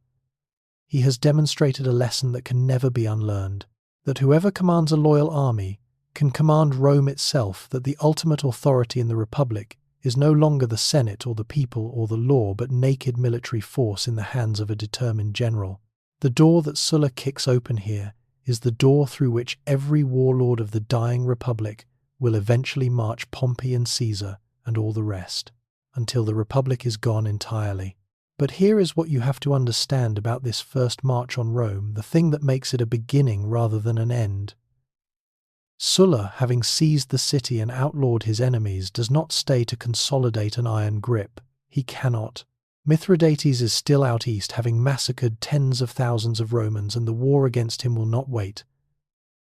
He has demonstrated a lesson that can never be unlearned, that whoever commands a loyal army can command Rome itself, that the ultimate authority in the Republic is no longer the Senate or the people or the law, but naked military force in the hands of a determined general. The door that Sulla kicks open here is the door through which every warlord of the dying Republic will eventually march Pompey and Caesar and all the rest, until the Republic is gone entirely. But here is what you have to understand about this first march on Rome, the thing that makes it a beginning rather than an end. Sulla, having seized the city and outlawed his enemies, does not stay to consolidate an iron grip. He cannot. Mithridates is still out east, having massacred tens of thousands of Romans, and the war against him will not wait.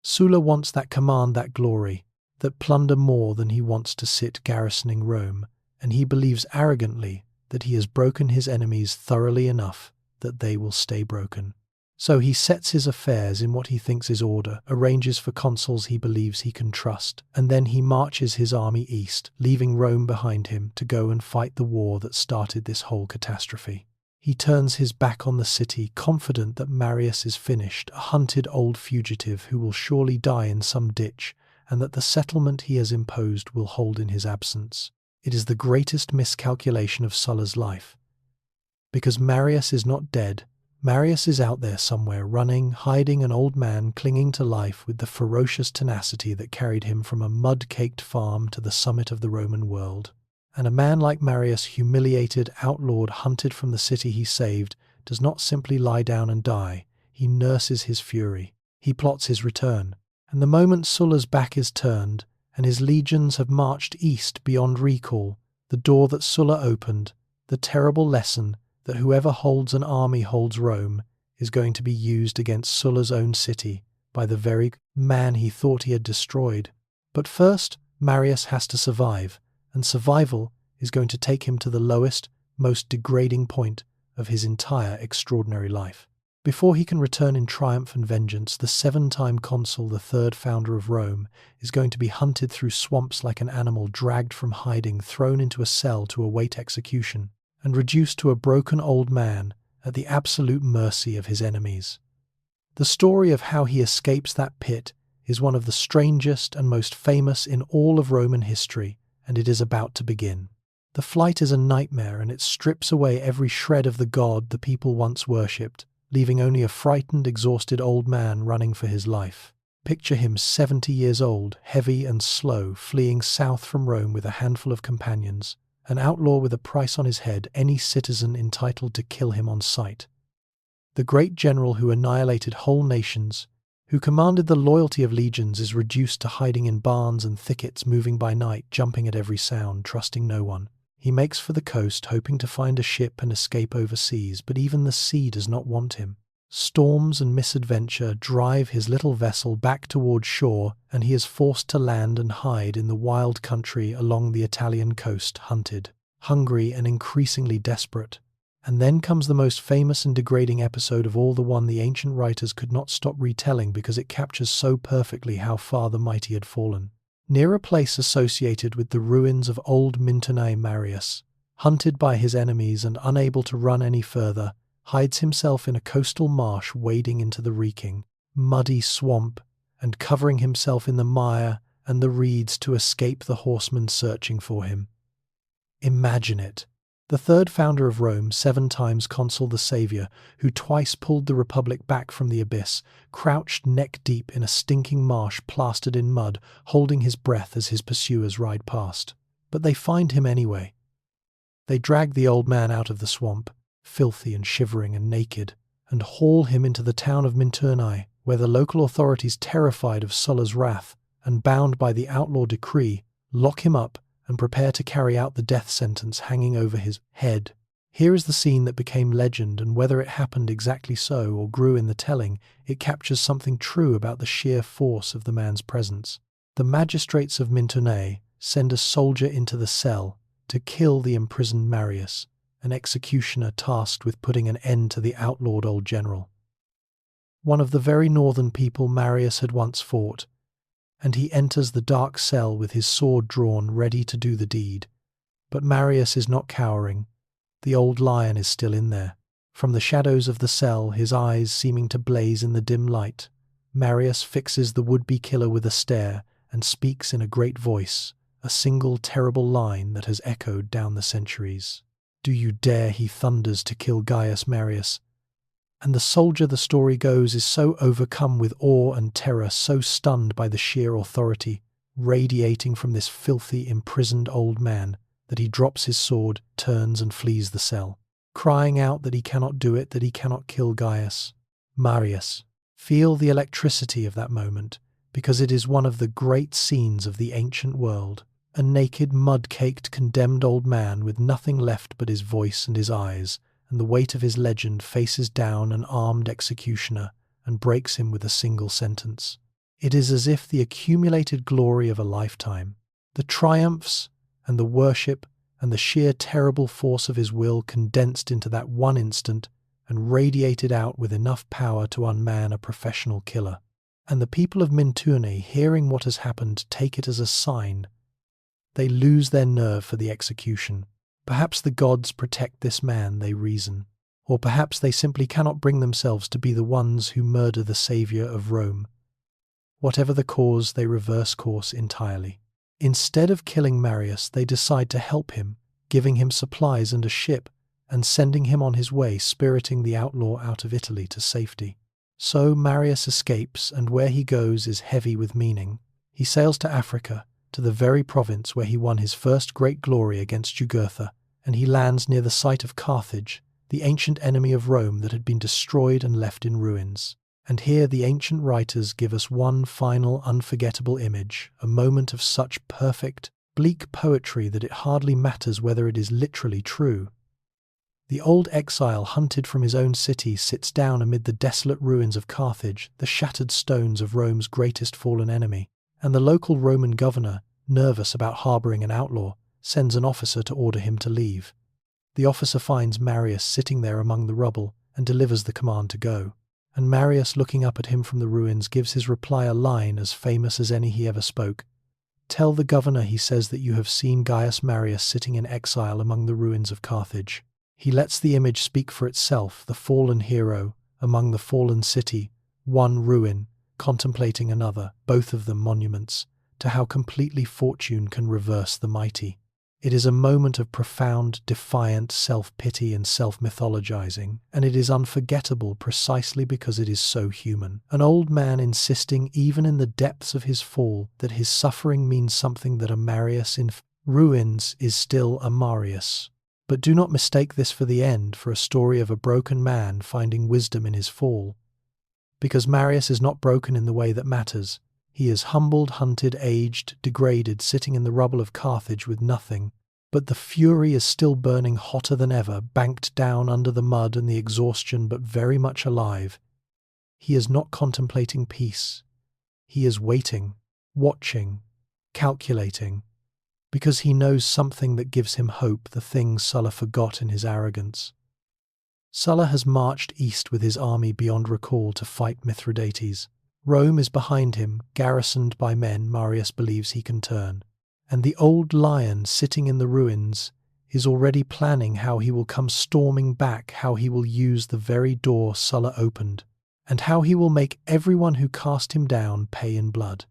Sulla wants that command, that glory, that plunder more than he wants to sit garrisoning Rome, and he believes arrogantly that he has broken his enemies thoroughly enough that they will stay broken. So he sets his affairs in what he thinks is order, arranges for consuls he believes he can trust, and then he marches his army east, leaving Rome behind him to go and fight the war that started this whole catastrophe. He turns his back on the city, confident that Marius is finished, a hunted old fugitive who will surely die in some ditch, and that the settlement he has imposed will hold in his absence. It is the greatest miscalculation of Sulla's life. Because Marius is not dead, Marius is out there somewhere, running, hiding, an old man clinging to life with the ferocious tenacity that carried him from a mud-caked farm to the summit of the Roman world. And a man like Marius, humiliated, outlawed, hunted from the city he saved, does not simply lie down and die. He nurses his fury. He plots his return. And the moment Sulla's back is turned, and his legions have marched east beyond recall, the door that Sulla opened, the terrible lesson that whoever holds an army holds Rome, is going to be used against Sulla's own city by the very man he thought he had destroyed. But first, Marius has to survive, and survival is going to take him to the lowest, most degrading point of his entire extraordinary life. Before he can return in triumph and vengeance, the 7-time consul, the third founder of Rome, is going to be hunted through swamps like an animal, dragged from hiding, thrown into a cell to await execution, and reduced to a broken old man at the absolute mercy of his enemies. The story of how he escapes that pit is one of the strangest and most famous in all of Roman history, and it is about to begin. The flight is a nightmare, and it strips away every shred of the god the people once worshipped, leaving only a frightened, exhausted old man running for his life. Picture him 70 years old, heavy and slow, fleeing south from Rome with a handful of companions, an outlaw with a price on his head, any citizen entitled to kill him on sight. The great general who annihilated whole nations, who commanded the loyalty of legions, is reduced to hiding in barns and thickets, moving by night, jumping at every sound, trusting no one. He makes for the coast, hoping to find a ship and escape overseas, but even the sea does not want him. Storms and misadventure drive his little vessel back towards shore, and he is forced to land and hide in the wild country along the Italian coast, hunted, hungry, and increasingly desperate. And then comes the most famous and degrading episode of all, the one the ancient writers could not stop retelling because it captures so perfectly how far the mighty had fallen. Near a place associated with the ruins of old Minturnae, Marius, hunted by his enemies and unable to run any further, hides himself in a coastal marsh, wading into the reeking, muddy swamp and covering himself in the mire and the reeds to escape the horsemen searching for him. Imagine it. The third founder of Rome, 7 times consul, the savior, who twice pulled the Republic back from the abyss, crouched neck-deep in a stinking marsh plastered in mud, holding his breath as his pursuers ride past. But they find him anyway. They drag the old man out of the swamp, filthy and shivering and naked, and haul him into the town of Minturnae, where the local authorities, terrified of Sulla's wrath and bound by the outlaw decree, lock him up and prepare to carry out the death sentence hanging over his head. Here is the scene that became legend, and whether it happened exactly so or grew in the telling, it captures something true about the sheer force of the man's presence. The magistrates of Minturnae send a soldier into the cell to kill the imprisoned Marius, an executioner tasked with putting an end to the outlawed old general. One of the very northern people Marius had once fought, and he enters the dark cell with his sword drawn, ready to do the deed. But Marius is not cowering. The old lion is still in there. From the shadows of the cell, his eyes seeming to blaze in the dim light, Marius fixes the would-be killer with a stare and speaks in a great voice, a single terrible line that has echoed down the centuries. "Do you dare," he thunders, "to kill Gaius Marius?" And the soldier, the story goes, is so overcome with awe and terror, so stunned by the sheer authority radiating from this filthy, imprisoned old man, that he drops his sword, turns and flees the cell, crying out that he cannot do it, that he cannot kill Gaius Marius. Feel the electricity of that moment, because it is one of the great scenes of the ancient world. A naked, mud-caked, condemned old man with nothing left but his voice and his eyes, and the weight of his legend faces down an armed executioner and breaks him with a single sentence. It is as if the accumulated glory of a lifetime, the triumphs and the worship and the sheer terrible force of his will condensed into that one instant and radiated out with enough power to unman a professional killer. And the people of Minturne, hearing what has happened, take it as a sign. They lose their nerve for the execution. Perhaps the gods protect this man, they reason. Or perhaps they simply cannot bring themselves to be the ones who murder the saviour of Rome. Whatever the cause, they reverse course entirely. Instead of killing Marius, they decide to help him, giving him supplies and a ship, and sending him on his way, spiriting the outlaw out of Italy to safety. So Marius escapes, and where he goes is heavy with meaning. He sails to Africa, to the very province where he won his first great glory against Jugurtha, and he lands near the site of Carthage, the ancient enemy of Rome that had been destroyed and left in ruins. And here the ancient writers give us one final unforgettable image, a moment of such perfect, bleak poetry that it hardly matters whether it is literally true. The old exile, hunted from his own city, sits down amid the desolate ruins of Carthage, the shattered stones of Rome's greatest fallen enemy, and the local Roman governor, nervous about harbouring an outlaw, sends an officer to order him to leave. The officer finds Marius sitting there among the rubble and delivers the command to go. And Marius, looking up at him from the ruins, gives his reply a line as famous as any he ever spoke. "Tell the governor," he says, "that you have seen Gaius Marius sitting in exile among the ruins of Carthage." He lets the image speak for itself, the fallen hero, among the fallen city, one ruin, contemplating another, both of them monuments, to how completely fortune can reverse the mighty. It is a moment of profound, defiant self-pity and self-mythologizing, and it is unforgettable precisely because it is so human. An old man insisting, even in the depths of his fall, that his suffering means something, that a Marius in ruins is still a Marius. But do not mistake this for the end, for a story of a broken man finding wisdom in his fall. Because Marius is not broken in the way that matters. He is humbled, hunted, aged, degraded, sitting in the rubble of Carthage with nothing. But the fury is still burning hotter than ever, banked down under the mud and the exhaustion, but very much alive. He is not contemplating peace. He is waiting, watching, calculating, because he knows something that gives him hope, the thing Sulla forgot in his arrogance. Sulla has marched east with his army beyond recall to fight Mithridates. Rome is behind him, garrisoned by men Marius believes he can turn. And the old lion sitting in the ruins is already planning how he will come storming back, how he will use the very door Sulla opened, and how he will make everyone who cast him down pay in blood.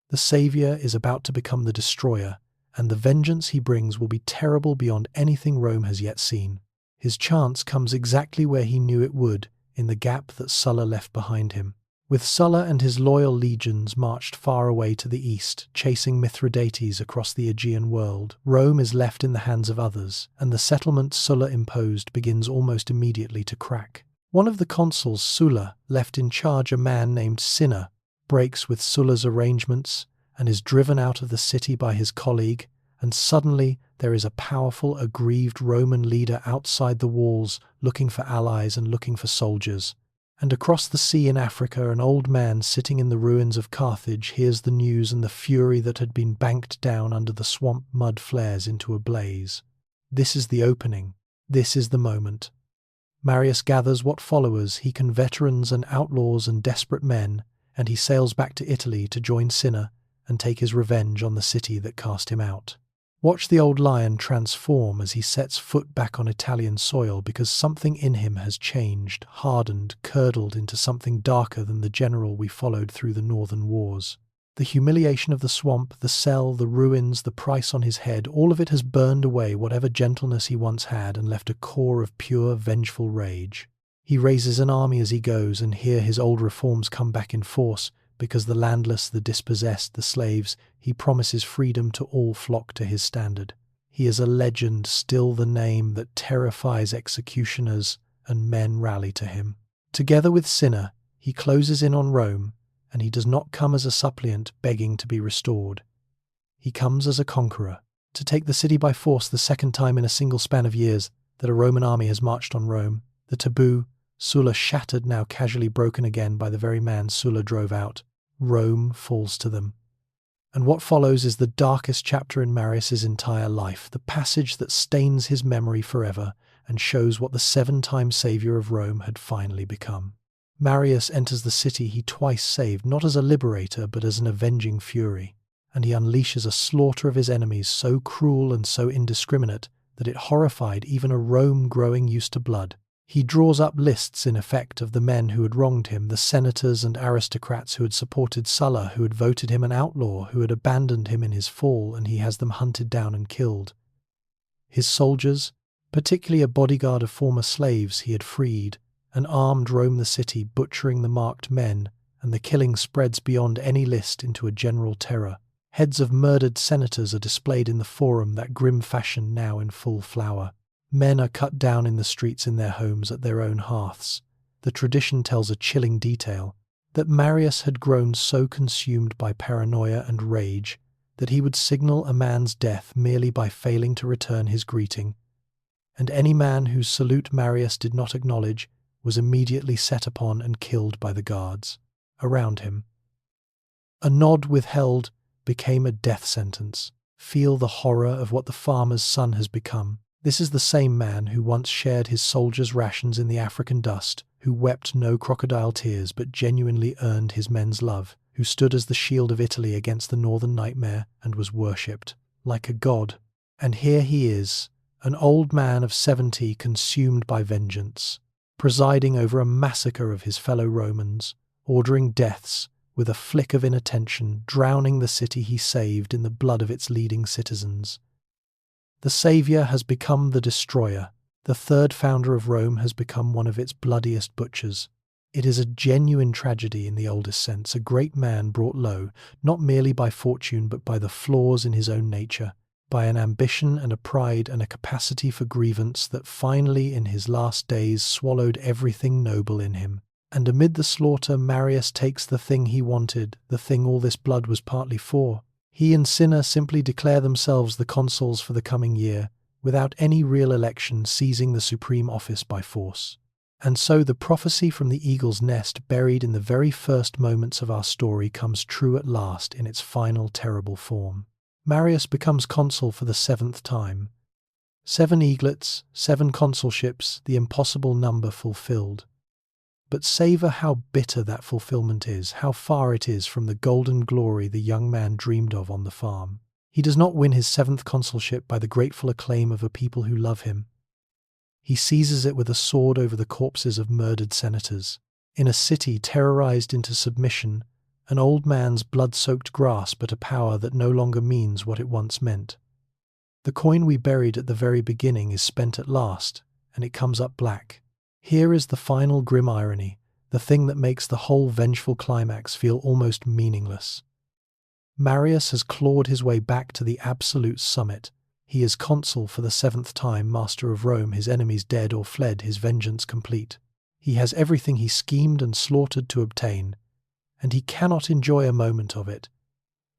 The saviour is about to become the destroyer, and the vengeance he brings will be terrible beyond anything Rome has yet seen. His chance comes exactly where he knew it would, in the gap that Sulla left behind him. With Sulla and his loyal legions marched far away to the east, chasing Mithridates across the Aegean world, Rome is left in the hands of others, and the settlement Sulla imposed begins almost immediately to crack. One of the consuls, Sulla, left in charge a man named Cinna, breaks with Sulla's arrangements and is driven out of the city by his colleague, and suddenly there is a powerful, aggrieved Roman leader outside the walls, looking for allies and looking for soldiers. And across the sea in Africa, an old man sitting in the ruins of Carthage hears the news, and the fury that had been banked down under the swamp mud flares into a blaze. This is the opening. This is the moment. Marius gathers what followers he can, veterans and outlaws and desperate men, and he sails back to Italy to join Cinna and take his revenge on the city that cast him out. Watch the old lion transform as he sets foot back on Italian soil, because something in him has changed, hardened, curdled into something darker than the general we followed through the northern wars. The humiliation of the swamp, the cell, the ruins, the price on his head, all of it has burned away whatever gentleness he once had and left a core of pure, vengeful rage. He raises an army as he goes, and here his old reforms come back in force, because the landless, the dispossessed, the slaves, he promises freedom to all flock to his standard. He is a legend, still the name that terrifies executioners, and men rally to him. Together with Cinna, he closes in on Rome, and he does not come as a suppliant begging to be restored. He comes as a conqueror, to take the city by force the second time in a single span of years that a Roman army has marched on Rome. The taboo, Sulla shattered, now casually broken again by the very man Sulla drove out. Rome falls to them. And what follows is the darkest chapter in Marius's entire life, the passage that stains his memory forever and shows what the 7-time savior of Rome had finally become. Marius enters the city he twice saved, not as a liberator but as an avenging fury, and he unleashes a slaughter of his enemies so cruel and so indiscriminate that it horrified even a Rome growing used to blood. He draws up lists, in effect, of the men who had wronged him, the senators and aristocrats who had supported Sulla, who had voted him an outlaw, who had abandoned him in his fall, and he has them hunted down and killed. His soldiers, particularly a bodyguard of former slaves he had freed, and armed roam the city, butchering the marked men, and the killing spreads beyond any list into a general terror. Heads of murdered senators are displayed in the forum, that grim fashion now in full flower. Men are cut down in the streets in their homes at their own hearths. The tradition tells a chilling detail, that Marius had grown so consumed by paranoia and rage that he would signal a man's death merely by failing to return his greeting, and any man whose salute Marius did not acknowledge was immediately set upon and killed by the guards around him. A nod withheld became a death sentence. Feel the horror of what the farmer's son has become. This is the same man who once shared his soldiers' rations in the African dust, who wept no crocodile tears but genuinely earned his men's love, who stood as the shield of Italy against the northern nightmare and was worshipped like a god. And here he is, an old man of 70 consumed by vengeance, presiding over a massacre of his fellow Romans, ordering deaths with a flick of inattention, drowning the city he saved in the blood of its leading citizens. The Saviour has become the destroyer. The third founder of Rome has become one of its bloodiest butchers. It is a genuine tragedy in the oldest sense, a great man brought low, not merely by fortune but by the flaws in his own nature, by an ambition and a pride and a capacity for grievance that finally in his last days swallowed everything noble in him. And amid the slaughter Marius takes the thing he wanted, the thing all this blood was partly for. He and Cinna simply declare themselves the consuls for the coming year, without any real election, seizing the supreme office by force. And so the prophecy from the eagle's nest, buried in the very first moments of our story, comes true at last in its final terrible form. Marius becomes consul for the 7th time. 7 eaglets, 7 consulships, the impossible number fulfilled. But savour how bitter that fulfillment is, how far it is from the golden glory the young man dreamed of on the farm. He does not win his 7th consulship by the grateful acclaim of a people who love him. He seizes it with a sword over the corpses of murdered senators. In a city terrorized into submission, an old man's blood-soaked grasp at a power that no longer means what it once meant. The coin we buried at the very beginning is spent at last, and it comes up black. Here is the final grim irony, the thing that makes the whole vengeful climax feel almost meaningless. Marius has clawed his way back to the absolute summit. He is consul for the 7th time, master of Rome, his enemies dead or fled, his vengeance complete. He has everything he schemed and slaughtered to obtain, and he cannot enjoy a moment of it.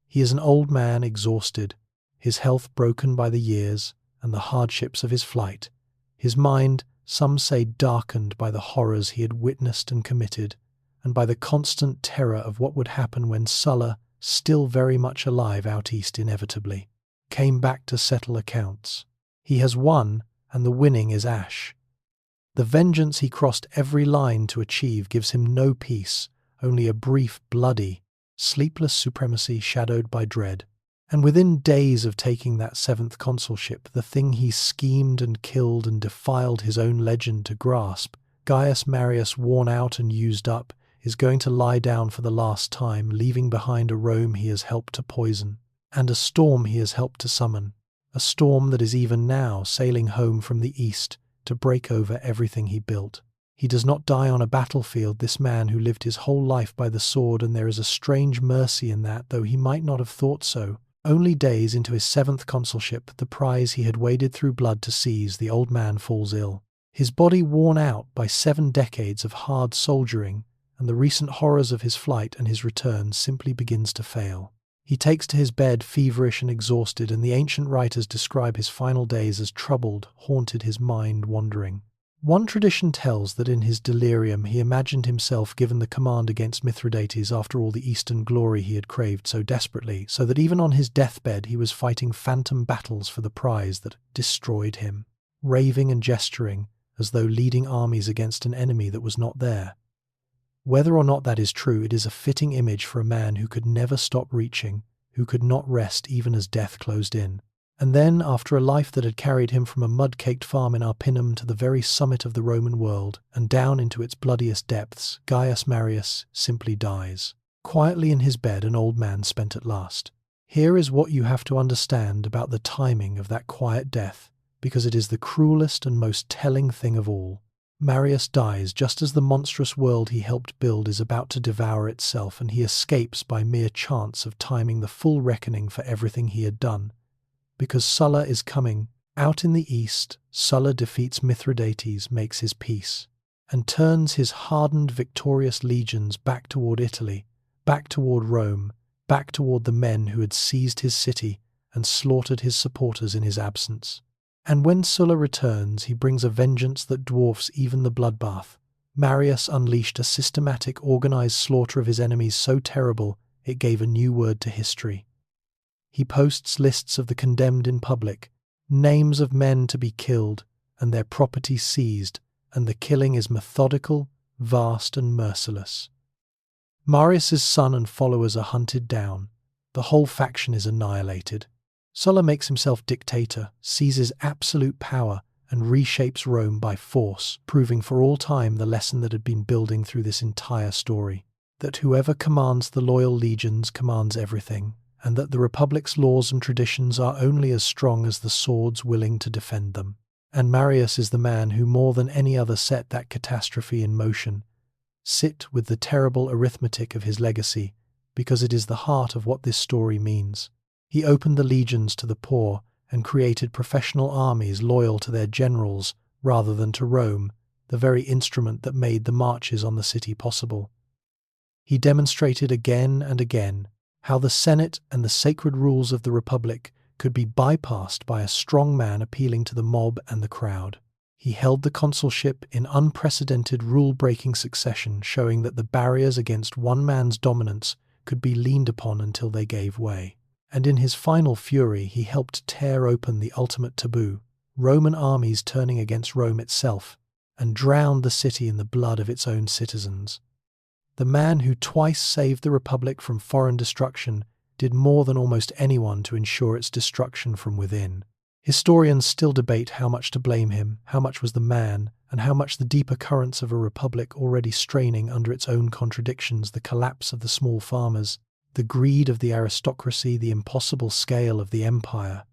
He is an old man exhausted, his health broken by the years and the hardships of his flight, his mind, some say, darkened by the horrors he had witnessed and committed, and by the constant terror of what would happen when Sulla, still very much alive out east inevitably, came back to settle accounts. He has won, and the winning is ash. The vengeance he crossed every line to achieve gives him no peace, only a brief, bloody, sleepless supremacy shadowed by dread. And within days of taking that seventh consulship, the thing he schemed and killed and defiled his own legend to grasp, Gaius Marius, worn out and used up, is going to lie down for the last time, leaving behind a Rome he has helped to poison, and a storm he has helped to summon, a storm that is even now sailing home from the east to break over everything he built. He does not die on a battlefield, this man who lived his whole life by the sword, and there is a strange mercy in that, though he might not have thought so. Only days into his seventh consulship, the prize he had waded through blood to seize, the old man falls ill. His body worn out by 7 decades of hard soldiering, and the recent horrors of his flight and his return, simply begins to fail. He takes to his bed feverish and exhausted, and the ancient writers describe his final days as troubled, haunted, his mind wandering. One tradition tells that in his delirium he imagined himself given the command against Mithridates after all the eastern glory he had craved so desperately, so that even on his deathbed he was fighting phantom battles for the prize that destroyed him, raving and gesturing as though leading armies against an enemy that was not there. Whether or not that is true, it is a fitting image for a man who could never stop reaching, who could not rest even as death closed in. And then, after a life that had carried him from a mud-caked farm in Arpinum to the very summit of the Roman world, and down into its bloodiest depths, Gaius Marius simply dies. Quietly in his bed, an old man spent at last. Here is what you have to understand about the timing of that quiet death, because it is the cruelest and most telling thing of all. Marius dies just as the monstrous world he helped build is about to devour itself, and he escapes by mere chance of timing the full reckoning for everything he had done. Because Sulla is coming. Out in the east, Sulla defeats Mithridates, makes his peace, and turns his hardened, victorious legions back toward Italy, back toward Rome, back toward the men who had seized his city and slaughtered his supporters in his absence. And when Sulla returns, he brings a vengeance that dwarfs even the bloodbath. Marius unleashed a systematic, organized slaughter of his enemies so terrible it gave a new word to history. He posts lists of the condemned in public, names of men to be killed, and their property seized, and the killing is methodical, vast, and merciless. Marius's son and followers are hunted down. The whole faction is annihilated. Sulla makes himself dictator, seizes absolute power, and reshapes Rome by force, proving for all time the lesson that had been building through this entire story, that whoever commands the loyal legions commands everything, and that the Republic's laws and traditions are only as strong as the swords willing to defend them. And Marius is the man who more than any other set that catastrophe in motion. Sit with the terrible arithmetic of his legacy, because it is the heart of what this story means. He opened the legions to the poor and created professional armies loyal to their generals rather than to Rome, the very instrument that made the marches on the city possible. He demonstrated again and again how the Senate and the sacred rules of the Republic could be bypassed by a strong man appealing to the mob and the crowd. He held the consulship in unprecedented rule-breaking succession, showing that the barriers against one man's dominance could be leaned upon until they gave way. And in his final fury, he helped tear open the ultimate taboo, Roman armies turning against Rome itself, and drowned the city in the blood of its own citizens. The man who twice saved the Republic from foreign destruction did more than almost anyone to ensure its destruction from within. Historians still debate how much to blame him, how much was the man, and how much the deeper currents of a republic already straining under its own contradictions, the collapse of the small farmers, the greed of the aristocracy, the impossible scale of the empire.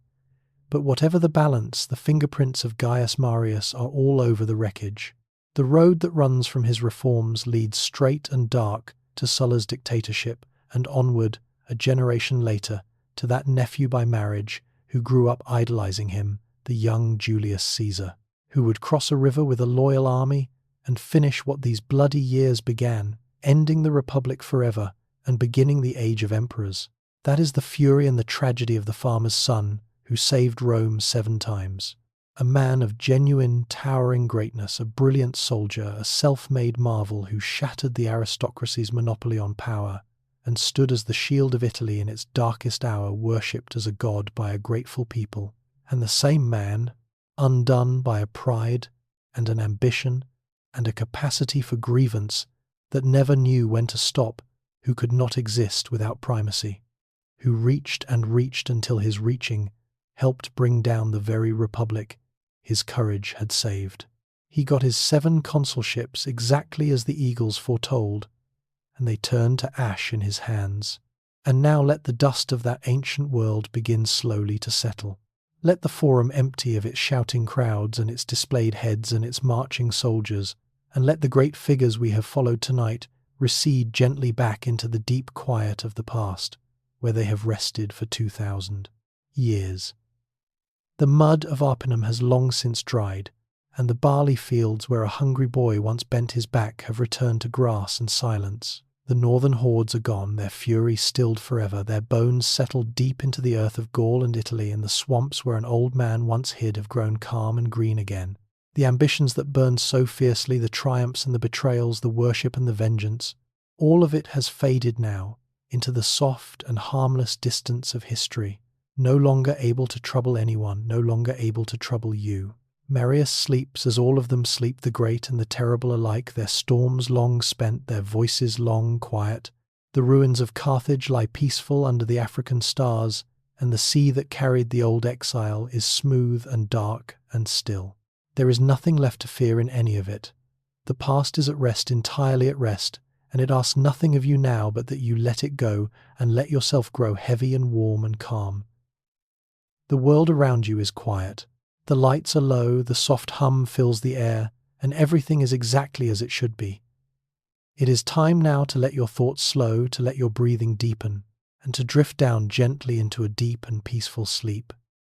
But whatever the balance, the fingerprints of Gaius Marius are all over the wreckage. The road that runs from his reforms leads straight and dark to Sulla's dictatorship, and onward, a generation later, to that nephew by marriage who grew up idolizing him, the young Julius Caesar, who would cross a river with a loyal army and finish what these bloody years began, ending the Republic forever and beginning the age of emperors. That is the fury and the tragedy of the farmer's son who saved Rome 7 times. A man of genuine, towering greatness, a brilliant soldier, a self-made marvel who shattered the aristocracy's monopoly on power and stood as the shield of Italy in its darkest hour, worshipped as a god by a grateful people. And the same man, undone by a pride and an ambition and a capacity for grievance that never knew when to stop, who could not exist without primacy, who reached and reached until his reaching helped bring down the very republic his courage had saved. He got his 7 consulships exactly as the eagles foretold, and they turned to ash in his hands. And now let the dust of that ancient world begin slowly to settle. Let the forum empty of its shouting crowds and its displayed heads and its marching soldiers, and let the great figures we have followed tonight recede gently back into the deep quiet of the past, where they have rested for 2,000 years. The mud of Arpinum has long since dried, and the barley fields where a hungry boy once bent his back have returned to grass and silence. The northern hordes are gone, their fury stilled forever, their bones settled deep into the earth of Gaul and Italy, and the swamps where an old man once hid have grown calm and green again. The ambitions that burned so fiercely, the triumphs and the betrayals, the worship and the vengeance, all of it has faded now into the soft and harmless distance of history, no longer able to trouble anyone, no longer able to trouble you. Marius sleeps as all of them sleep, the great and the terrible alike, their storms long spent, their voices long quiet. The ruins of Carthage lie peaceful under the African stars, and the sea that carried the old exile is smooth and dark and still. There is nothing left to fear in any of it. The past is at rest, entirely at rest, and it asks nothing of you now but that you let it go and let yourself grow heavy and warm and calm. The world around you is quiet. The lights are low, the soft hum fills the air, and everything is exactly as it should be. It is time now to let your thoughts slow, to let your breathing deepen, and to drift down gently into a deep and peaceful sleep.